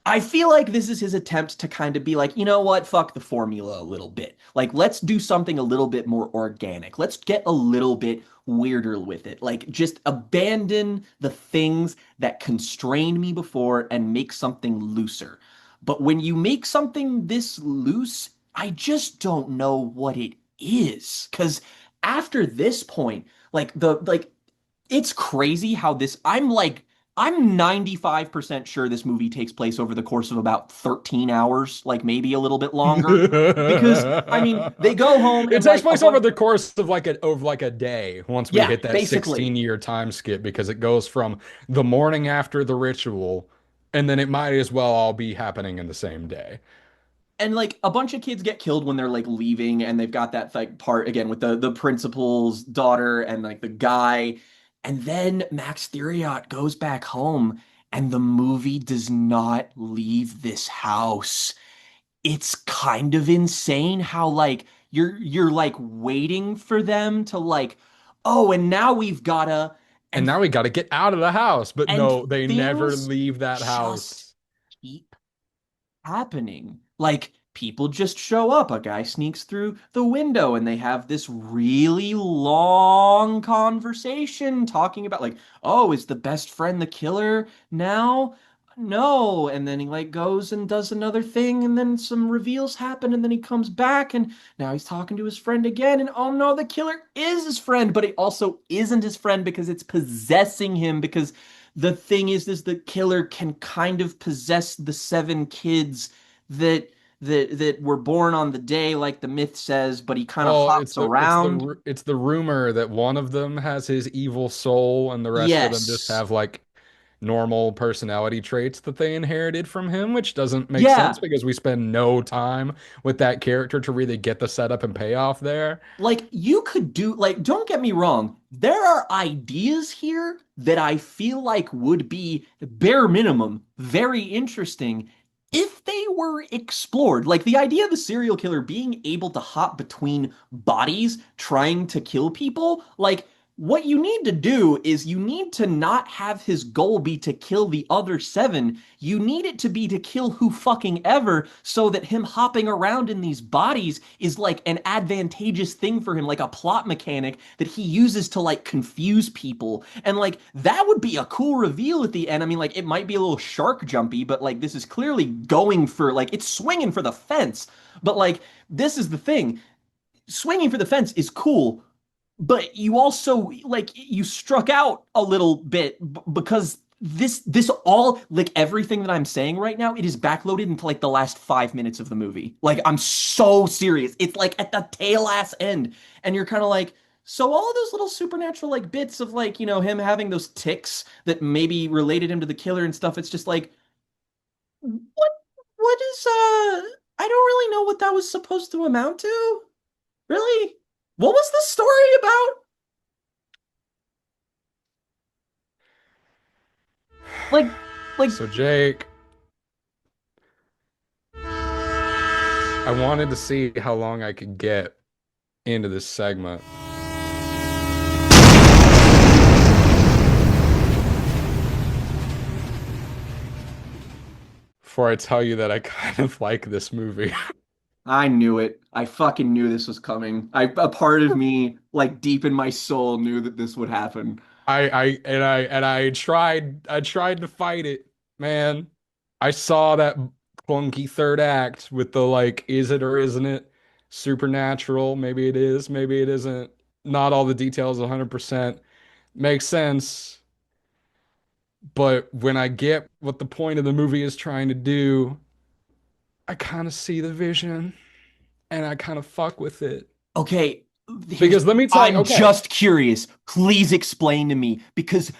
I feel like this is his attempt to kind of be like, you know what, fuck the formula a little bit. Like, let's do something a little bit more organic. Let's get a little bit weirder with it. Like, just abandon the things that constrained me before and make something looser. But when you make something this loose, I just don't know what it is. Because after this point, it's crazy how I'm 95% sure this movie takes place over the course of about 13 hours, like maybe a little bit longer. Because, I mean, they go home It and takes like a place over bunch. the course of like a day once we Yeah, hit that basically. 16-year time skip because it goes from the morning after the ritual and then it might as well all be happening in the same day. And like a bunch of kids get killed when they're like leaving, and they've got that like part again with the principal's daughter and like the guy. And then Max Theriot goes back home, and the movie does not leave this house. It's kind of insane how like you're like waiting for them to like, oh, and now we've gotta And and now we got to get out of the house, but and no, they never things leave that just house. keep happening. Like people just show up. A guy sneaks through the window and they have this really long conversation talking about like, oh, is the best friend the killer now? No. And then he like goes and does another thing and then some reveals happen and then he comes back and now he's talking to his friend again and oh no, the killer is his friend, but it also isn't his friend because it's possessing him because the thing is the killer can kind of possess the seven kids that that were born on the day, like the myth says, but he kind of Well, hops around. it's the rumor that one of them has his evil soul and the rest of them just Yes. have like normal personality traits that they inherited from him, which doesn't make sense Yeah. because we spend no time with that character to really get the setup and payoff there. Like you could do like don't get me wrong, there are ideas here that I feel like would be bare minimum very interesting if they were explored, like the idea of the serial killer being able to hop between bodies trying to kill people, like what you need to do is you need to not have his goal be to kill the other seven. You need it to be to kill who fucking ever so that him hopping around in these bodies is like an advantageous thing for him, like a plot mechanic that he uses to like confuse people. And like that would be a cool reveal at the end. I mean, like it might be a little shark jumpy, but like this is clearly going for like it's swinging for the fence. But like this is the thing. Swinging for the fence is cool, but you also like you struck out a little bit because this all like everything that I'm saying right now, it is backloaded into like the last 5 minutes of the movie. Like I'm so serious. It's like at the tail ass end, and you're kind of like, so all of those little supernatural like bits of like him having those ticks that maybe related him to the killer and stuff. It's just like what what is I don't really know what that was supposed to amount to. Really? What was the story about? Like, like, So, Jake, I wanted to see how long I could get into this segment. Before I tell you that I kind of like this movie. I knew it. I fucking knew this was coming. A part of me, like deep in my soul, knew that this would happen. I tried to fight it, man. I saw that clunky third act with the like, is it or isn't it supernatural? Maybe it is, maybe it isn't. Not all the details 100% make sense, but when I get what the point of the movie is trying to do, I kind of see the vision and I kind of fuck with it. Okay, here's. Because let me tell you, I'm okay, just curious. Please explain to me because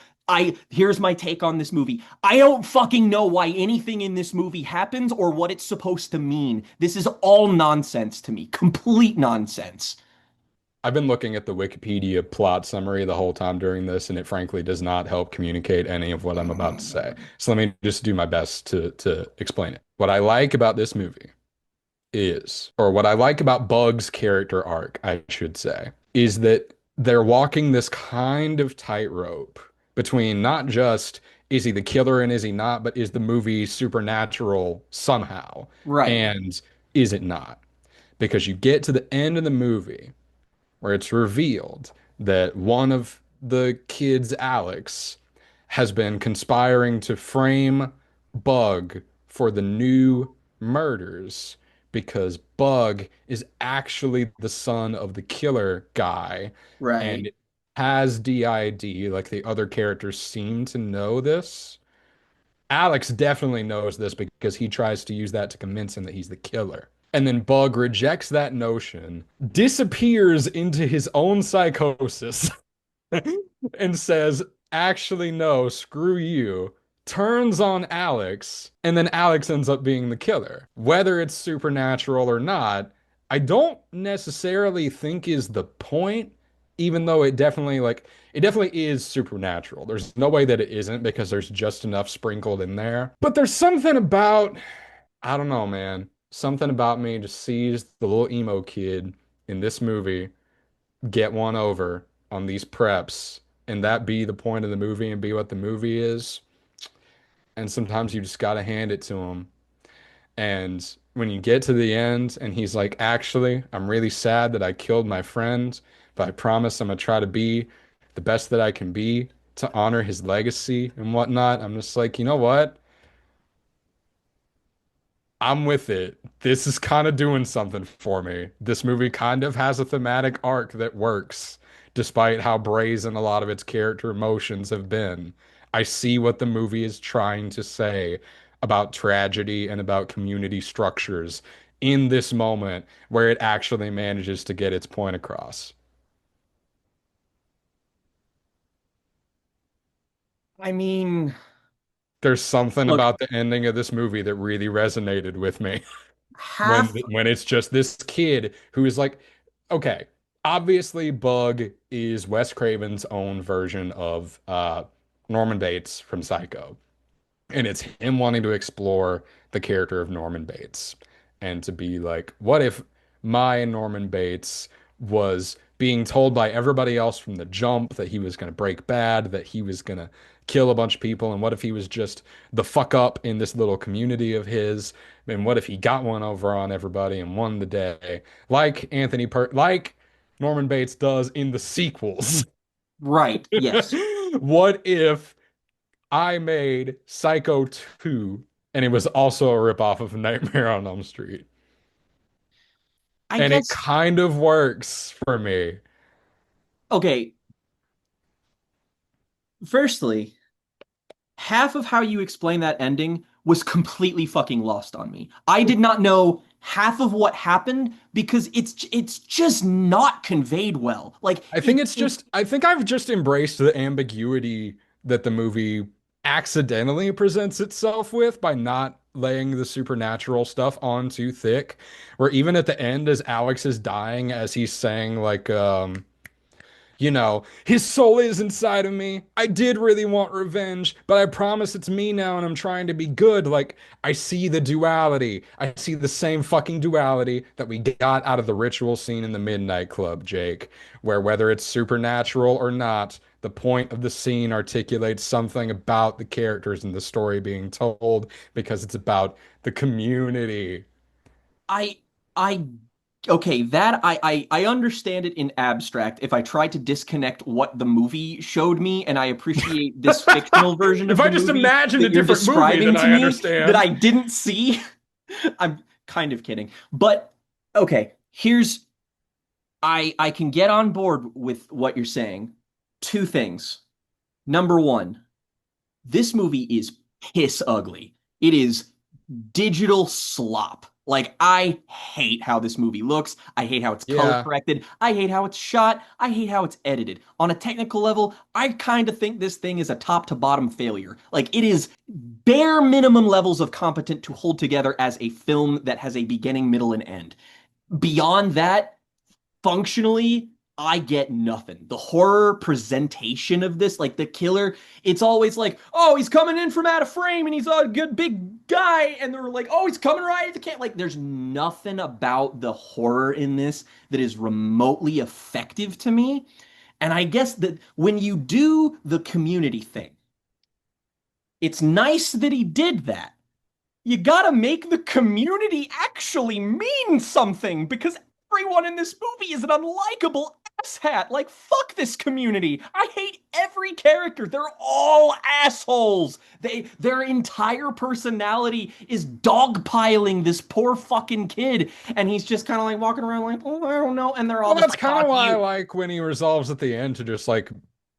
here's my take on this movie. I don't fucking know why anything in this movie happens or what it's supposed to mean. This is all nonsense to me. Complete nonsense. I've been looking at the Wikipedia plot summary the whole time during this, and it frankly does not help communicate any of what I'm about to say. So let me just do my best to explain it. What I like about this movie is, or what I like about Bug's character arc, I should say, is that they're walking this kind of tightrope between not just is he the killer and is he not, but is the movie supernatural somehow, Right. and is it not? Because you get to the end of the movie where it's revealed that one of the kids, Alex, has been conspiring to frame Bug for the new murders because Bug is actually the son of the killer guy Right. and has DID, like the other characters seem to know this. Alex definitely knows this because he tries to use that to convince him that he's the killer. And then Bug rejects that notion, disappears into his own psychosis, and says, actually, no, screw you. Turns on Alex, and then Alex ends up being the killer. Whether it's supernatural or not, I don't necessarily think is the point, even though it definitely is supernatural. There's no way that it isn't because there's just enough sprinkled in there. But there's something about, I don't know, man. Something about me just sees the little emo kid in this movie get one over on these preps and that be the point of the movie and be what the movie is. And sometimes you just gotta hand it to him. And when you get to the end and he's like, actually, I'm really sad that I killed my friend, but I promise I'm gonna try to be the best that I can be to honor his legacy and whatnot. I'm just like, you know what? I'm with it. This is kind of doing something for me. This movie kind of has a thematic arc that works, despite how brazen a lot of its character emotions have been. I see what the movie is trying to say about tragedy and about community structures in this moment where it actually manages to get its point across. I mean, There's something look, about the ending of this movie that really resonated with me. when half. when it's just this kid who is like, okay, obviously Bug is Wes Craven's own version of Norman Bates from Psycho. And it's him wanting to explore the character of Norman Bates and to be like, what if my Norman Bates was being told by everybody else from the jump that he was going to break bad, that he was going to kill a bunch of people, and what if he was just the fuck up in this little community of his, and what if he got one over on everybody and won the day, like like Norman Bates does in the sequels. Right. Yes. What if I made Psycho 2 and it was also a ripoff of Nightmare on Elm Street? I And it guess, kind of works for me. okay, firstly, half of how you explain that ending was completely fucking lost on me. I did not know half of what happened because it's just not conveyed well. Like I think I've just embraced the ambiguity that the movie accidentally presents itself with by not laying the supernatural stuff on too thick. Where even at the end, as Alex is dying, as he's saying, like, his soul is inside of me. I did really want revenge, but I promise it's me now and I'm trying to be good. Like, I see the duality. I see the same fucking duality that we got out of the ritual scene in the Midnight Club, Jake, where whether it's supernatural or not, the point of the scene articulates something about the characters and the story being told because it's about the community. I I okay, that I understand it in abstract if I try to disconnect what the movie showed me and I appreciate this fictional version If of I the just movie imagined a that you're different movie, describing then to I me that I understand. didn't see. I'm kind of kidding. But okay, here's I can get on board with what you're saying. Two things. Number one, this movie is piss ugly. It is digital slop. Like, I hate how this movie looks. I hate how it's color Yeah. corrected. I hate how it's shot. I hate how it's edited. On a technical level, I kind of think this thing is a top to bottom failure. Like, it is bare minimum levels of competent to hold together as a film that has a beginning, middle, and end. Beyond that, functionally, I get nothing. The horror presentation of this, like the killer, it's always like, oh, he's coming in from out of frame and he's a good big guy. And they're like, oh, he's coming right at the camp. Like, there's nothing about the horror in this that is remotely effective to me. And I guess that when you do the community thing, it's nice that he did that. You gotta make the community actually mean something because everyone in this movie is an unlikable asshat. Like, fuck this community. I hate every character. They're all assholes. Their entire personality is dogpiling this poor fucking kid, and he's just kind of like walking around like, oh, I don't know, and they're all Well, just that's like, kind of fuck why I you. like when he resolves at the end to just like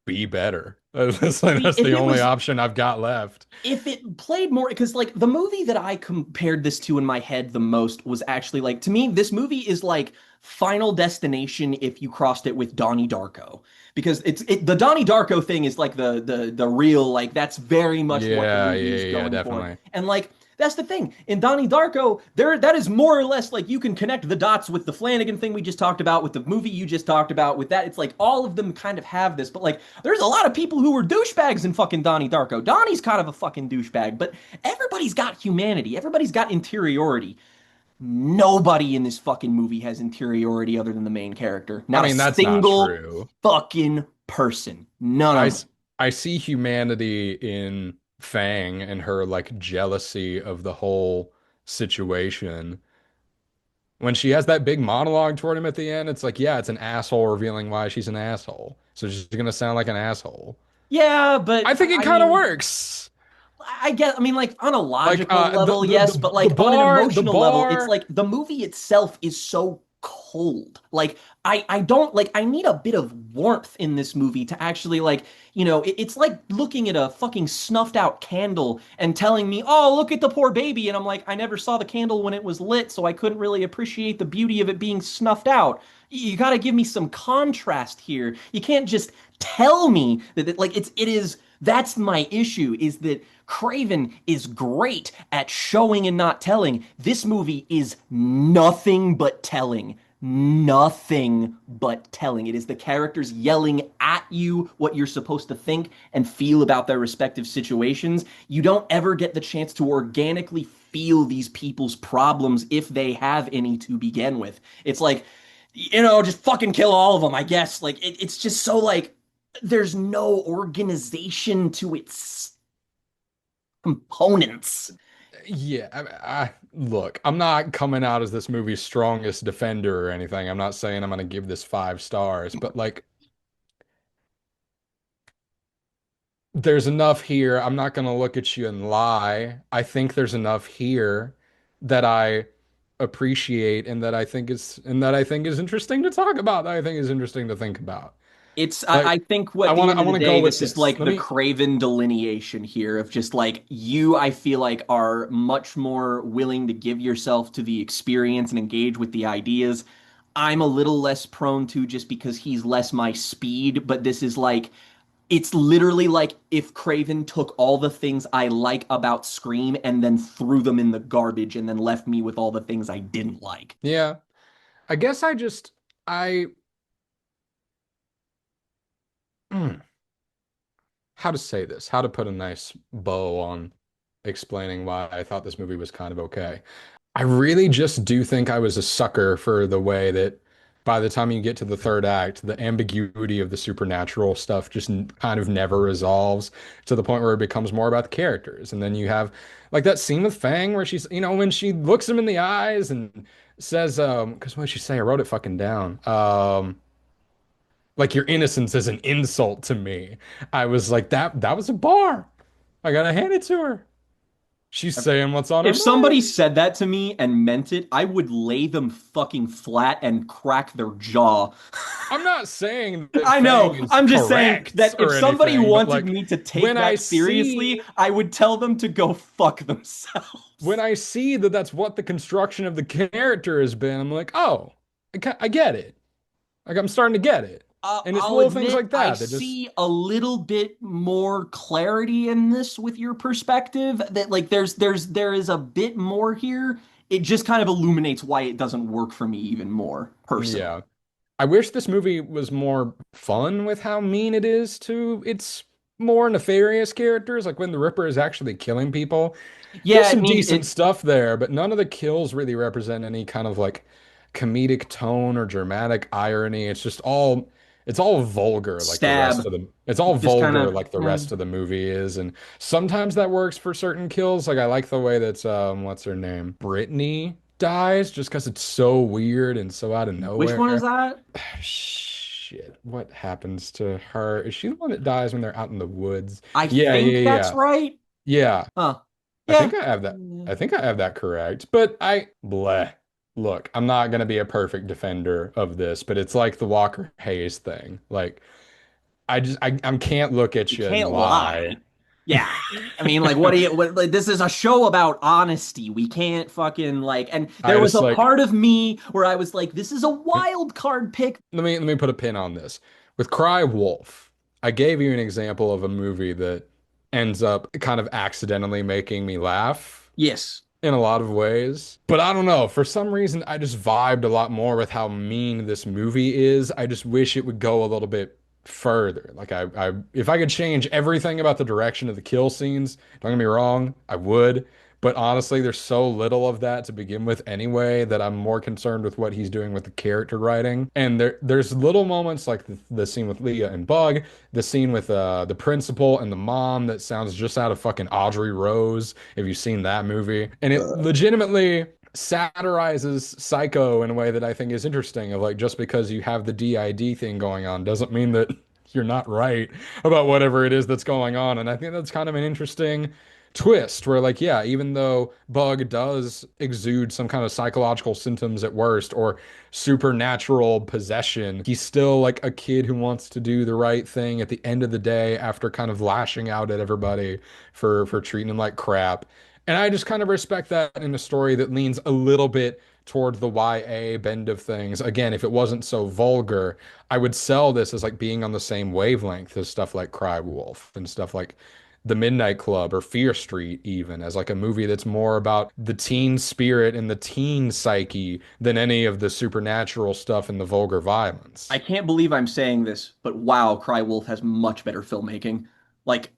be better. That's like See, that's the only option I've got left. if it played more, because like the movie that I compared this to in my head the most was actually like, to me this movie is like Final Destination if you crossed it with Donnie Darko, because the Donnie Darko thing is like the real, like, that's very much what the Yeah, movie yeah, is yeah, going for. definitely. And like, that's the thing in Donnie Darko, there, that is more or less like you can connect the dots with the Flanagan thing we just talked about, with the movie you just talked about, with that. It's like all of them kind of have this, but like there's a lot of people who were douchebags in fucking Donnie Darko. Donnie's kind of a fucking douchebag, but everybody's got humanity. Everybody's got interiority. Nobody in this fucking movie has interiority other than the main character. I Not a mean, that's not single true. fucking person. None I of them. s- I see humanity in Fang and her like jealousy of the whole situation. When she has that big monologue toward him at the end, it's like, yeah, it's an asshole revealing why she's an asshole. So she's gonna sound like an asshole. Yeah, but I think it I kind of mean, works. I guess, I mean, like, on a Like logical level, yes, but the like on an bar the emotional level, it's bar like the movie itself is so cold. Like, I don't like, I need a bit of warmth in this movie to actually, like, it's like looking at a fucking snuffed out candle and telling me, oh, look at the poor baby. And I'm like, I never saw the candle when it was lit, so I couldn't really appreciate the beauty of it being snuffed out. You got to give me some contrast here. You can't just tell me that, like, it is, that's my issue, is that Craven is great at showing and not telling. This movie is nothing but telling. Nothing but telling. It is the characters yelling at you what you're supposed to think and feel about their respective situations. You don't ever get the chance to organically feel these people's problems if they have any to begin with. It's like, just fucking kill all of them, I guess. Like it's just so like there's no organization to its components. Yeah, look, I'm not coming out as this movie's strongest defender or anything. I'm not saying I'm gonna give this 5 stars, but like there's enough here. I'm not gonna look at you and lie. I think there's enough here that I appreciate and that I think is interesting to talk about, that I think is interesting to think about. It's Like I think at the end I of the want to go day, with this is this. like the Craven delineation here of just like you, I feel like are much more willing to give yourself to the experience and engage with the ideas. I'm a little less prone to just because he's less my speed, but this is like it's literally like if Craven took all the things I like about Scream and then threw them in the garbage and then left me with all the things I didn't like. Yeah. I guess I mm, how to say this, how to put a nice bow on explaining why I thought this movie was kind of okay. I really just do think I was a sucker for the way that by the time you get to the third act, the ambiguity of the supernatural stuff just kind of never resolves to the point where it becomes more about the characters. And then you have like that scene with Fang where she's, when she looks him in the eyes and says, because what did she say? I wrote it fucking down. Like your innocence is an insult to me. I was like, that was a bar. I gotta hand it to her. She's saying what's on her If somebody mind. said that to me and meant it, I would lay them fucking flat and crack their jaw. I'm not saying that I Fang know. is I'm just saying correct that if or somebody anything, but wanted like me to take when I that seriously, see I would tell them to go fuck themselves. when I see that that's what the construction of the character has been, I'm like, oh, I get it. Like I'm starting to get it. And it's I'll little things admit like I that that just see a little bit more clarity in this with your perspective. That like there is a bit more here. It just kind of illuminates why it doesn't work for me even more personally. yeah. I wish this movie was more fun with how mean it is to its more nefarious characters. Like when the Ripper is actually killing people, there's Yeah, I some mean decent it stuff there, but none of the kills really represent any kind of like comedic tone or dramatic irony. It's all vulgar like the rest stab. of the it's all Just kind vulgar of like the rest of the movie is. And sometimes that works for certain kills. Like I like the way that what's her name? Brittany dies just because it's so weird and so out of which one is nowhere. that? Shit, what happens to her? Is she the one that dies when they're out in the woods? I Yeah, think yeah, that's yeah. right. Yeah. Huh. I think Yeah. I have that. I think I have that correct. But bleh. Look, I'm not gonna be a perfect defender of this, but it's like the Walker Hayes thing. Like I can't look at You you and can't lie. lie. Yeah. I mean, like, what do you, what, like, this is a show about honesty. We can't fucking, like, and there I was just a like part of me where I was like, this is a wild card pick. let me put a pin on this. With Cry Wolf, I gave you an example of a movie that ends up kind of accidentally making me laugh Yes. in a lot of ways. But I don't know. For some reason, I just vibed a lot more with how mean this movie is. I just wish it would go a little bit further. Like if I could change everything about the direction of the kill scenes, don't get me wrong, I would. But honestly, there's so little of that to begin with anyway that I'm more concerned with what he's doing with the character writing. And there's little moments like the scene with Leah and Bug, the scene with the principal and the mom that sounds just out of fucking Audrey Rose, if you've seen that movie. And it legitimately satirizes Psycho in a way that I think is interesting of like just because you have the DID thing going on doesn't mean that you're not right about whatever it is that's going on. And I think that's kind of an interesting twist where like yeah, even though Bug does exude some kind of psychological symptoms at worst or supernatural possession, he's still like a kid who wants to do the right thing at the end of the day after kind of lashing out at everybody for treating him like crap. And I just kind of respect that in a story that leans a little bit toward the YA bend of things. Again, if it wasn't so vulgar, I would sell this as like being on the same wavelength as stuff like Cry Wolf and stuff like The Midnight Club or Fear Street, even as like a movie that's more about the teen spirit and the teen psyche than any of the supernatural stuff and the vulgar I violence. can't believe I'm saying this, but wow, Cry Wolf has much better filmmaking. Like,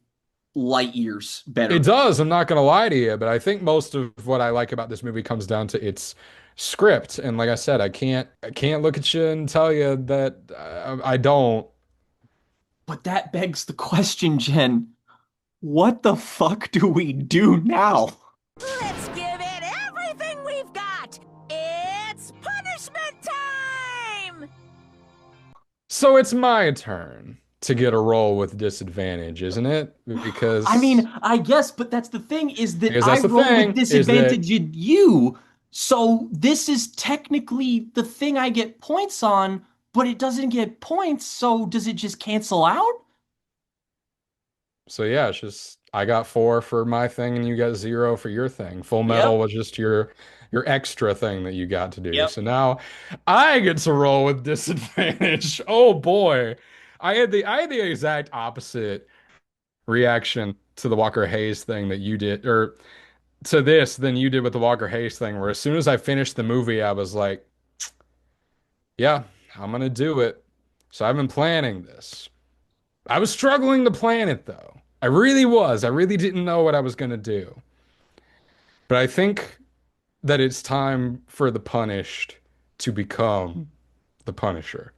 light years It better. does, I'm not gonna lie to you, but I think most of what I like about this movie comes down to its script. And like I said, I can't look at you and tell you that I don't. But that begs the question, Jen. What the fuck do we do now? Let's give it everything we've got! It's punishment time! So it's my turn to get a roll with disadvantage, isn't it? I mean, I guess, but that's the thing is that Because I that's the roll with thing, is that disadvantage in you. So this is technically the thing I get points on, but it doesn't get points. So does it just cancel out? so yeah, it's just I got 4 for my thing and you got 0 for your thing. Full Metal Yep. was just your extra thing that you got to do. Yep. So now I get to roll with disadvantage. Oh boy. I had the exact opposite reaction to the Walker Hayes thing that you did, or to this than you did with the Walker Hayes thing, where as soon as I finished the movie, I was like, yeah, I'm gonna do it. So I've been planning this. I was struggling to plan it though. I really was. I really didn't know what I was gonna do. But I think that it's time for the punished to become the Punisher.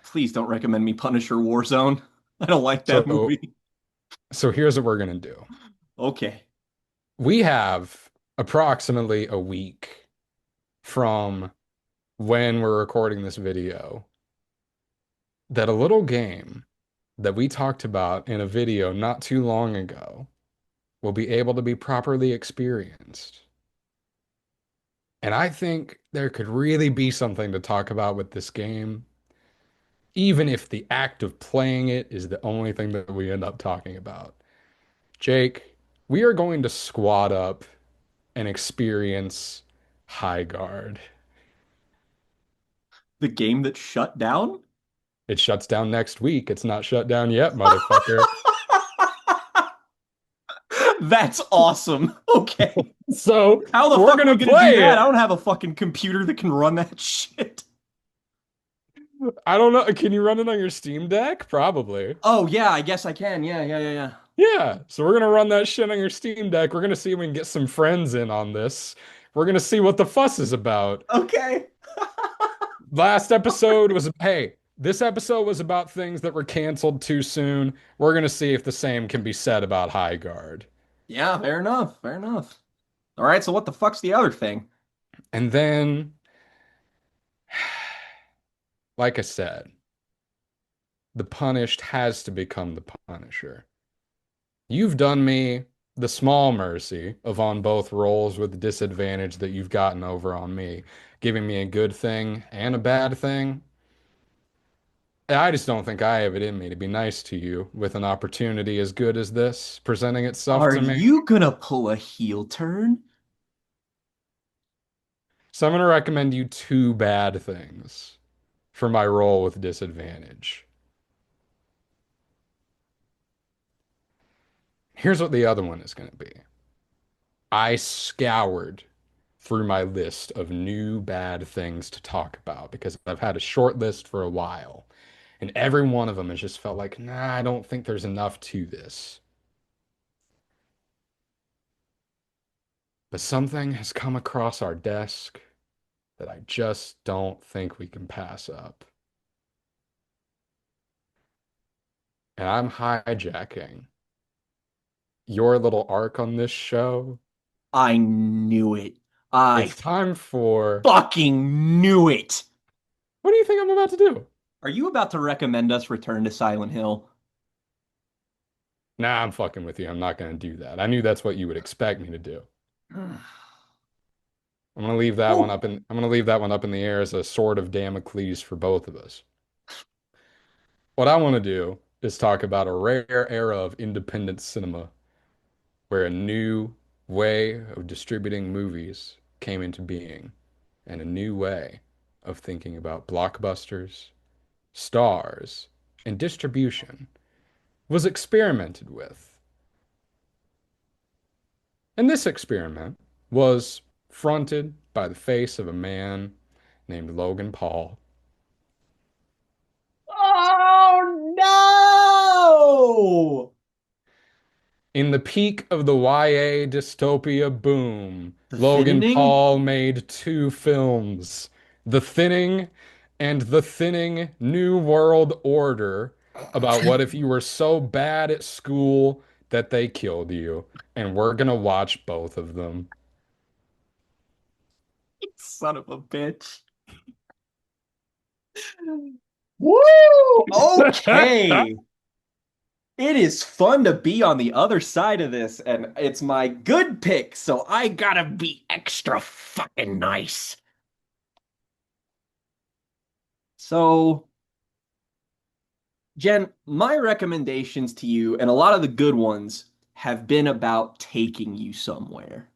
Please don't recommend me Punisher Warzone. I don't like that So movie. so here's what we're gonna do. Okay. We have approximately a week from when we're recording this video that a little game that we talked about in a video not too long ago will be able to be properly experienced. And I think there could really be something to talk about with this game, even if the act of playing it is the only thing that we end up talking about. Jake, we are going to squad up and experience High Guard. The game that shut down? It shuts down next week. It's not shut down yet, motherfucker. That's awesome. Okay. So How the we're fuck are we gonna gonna do play that? I it. don't have a fucking computer that can run that shit. I don't know. Can you run it on your Steam Deck? Probably. Oh yeah, I guess I can. Yeah. Yeah. So we're gonna run that shit on your Steam Deck. We're gonna see if we can get some friends in on this. We're gonna see what the fuss is about. Okay. Last episode was, hey, this episode was about things that were canceled too soon. We're gonna see if the same can be said about High Guard. Yeah, fair enough. Fair enough. All right, so what the fuck's the other thing? And then, like I said, the punished has to become the punisher. You've done me the small mercy of on both rolls with the disadvantage that you've gotten over on me, giving me a good thing and a bad thing. I just don't think I have it in me to be nice to you with an opportunity as good as this presenting itself Are to me. you gonna pull a heel turn? So I'm going to recommend you 2 bad things for my roll with disadvantage. Here's what the other one is going to be. I scoured through my list of new bad things to talk about because I've had a short list for a while. And every one of them has just felt like, nah, I don't think there's enough to this. But something has come across our desk that I just don't think we can pass up. And I'm hijacking your little arc on this show. I knew it. I It's time for. fucking knew it. What do you think I'm about to do? Are you about to recommend us Return to Silent Hill? Nah, I'm fucking with you. I'm not going to do that. I knew that's what you would expect me to do. I'm going to leave that one Oh, up in I'm going to leave that one up in the air as a sword of Damocles for both of us. What I want to do is talk about a rare era of independent cinema where a new way of distributing movies came into being and a new way of thinking about blockbusters, stars, and distribution was experimented with. And this experiment was fronted by the face of a man named Logan Paul. No! In the peak of the YA dystopia boom, The Logan Thinning? Paul made two films, The Thinning and The Thinning New World Order, about what if you were so bad at school that they killed you. And we're gonna watch both of them. Son of a bitch. Woo! Okay. It is fun to be on the other side of this, and it's my good pick, so I gotta be extra fucking nice. So, Jen, my recommendations to you, and a lot of the good ones, have been about taking you somewhere.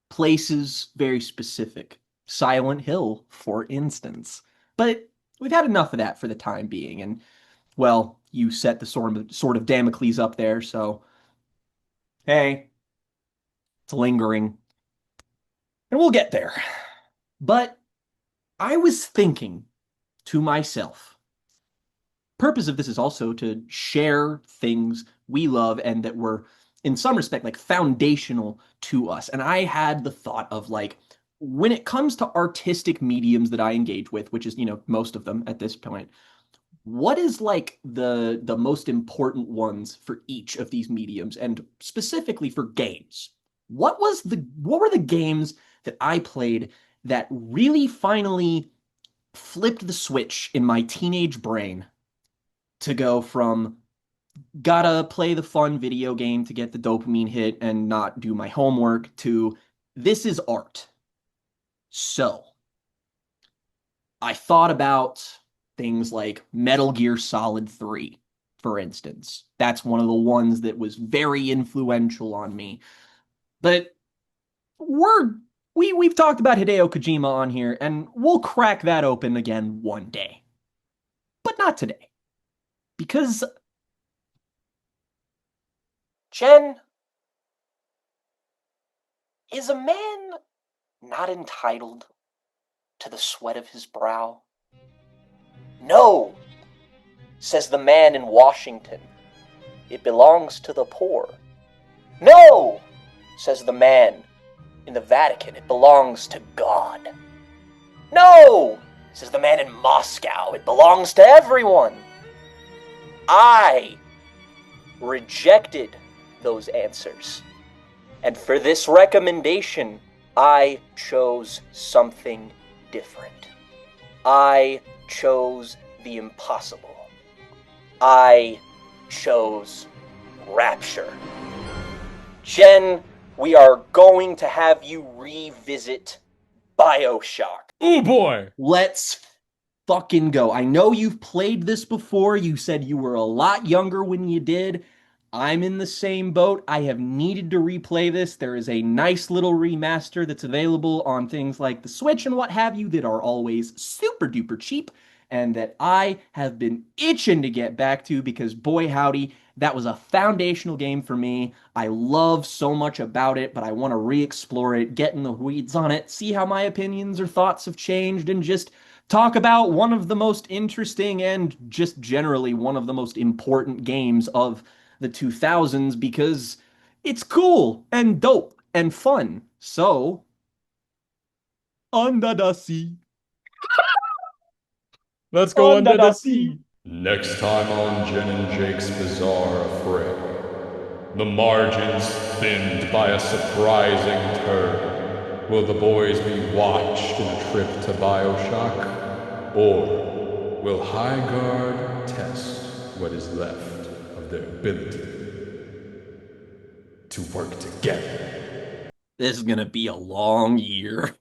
Places very specific. Silent Hill, for instance. But we've had enough of that for the time being, and well, you set the sort of Damocles up there, so hey, it's lingering. And we'll get there. But I was thinking to myself, purpose of this is also to share things we love and that were in some respect like foundational to us. And I had the thought of like when it comes to artistic mediums that I engage with, which is, most of them at this point, what is like the most important ones for each of these mediums and specifically for games? What were the games that I played that really finally flipped the switch in my teenage brain to go from gotta play the fun video game to get the dopamine hit and not do my homework to this is art. So, I thought about things like Metal Gear Solid 3, for instance. That's one of the ones that was very influential on me. But we're we've talked about Hideo Kojima on here, and we'll crack that open again one day. But not today. Because Jen, is a man not entitled to the sweat of his brow? No, says the man in Washington. It belongs to the poor. No, says the man in the Vatican. It belongs to God. No, says the man in Moscow. It belongs to everyone. I rejected those answers. And for this recommendation, I chose something different. I chose the impossible. I chose Rapture. Jen, we are going to have you revisit BioShock. Oh boy! Let's fucking go. I know you've played this before. You said you were a lot younger when you did. I'm in the same boat. I have needed to replay this. There is a nice little remaster that's available on things like the Switch and what have you that are always super duper cheap and that I have been itching to get back to because boy howdy, that was a foundational game for me. I love so much about it, but I want to re-explore it, get in the weeds on it, see how my opinions or thoughts have changed, and just talk about one of the most interesting and just generally one of the most important games of the 2000s because it's cool and dope and fun. So, under the sea. Let's go Under under the the sea. sea. Next time on Jen and Jake's Bizarre Affray, the margins thinned by a surprising turn. Will the boys be watched in a trip to BioShock? Or will Highguard test what is left of their ability to work together? This is going to be a long year.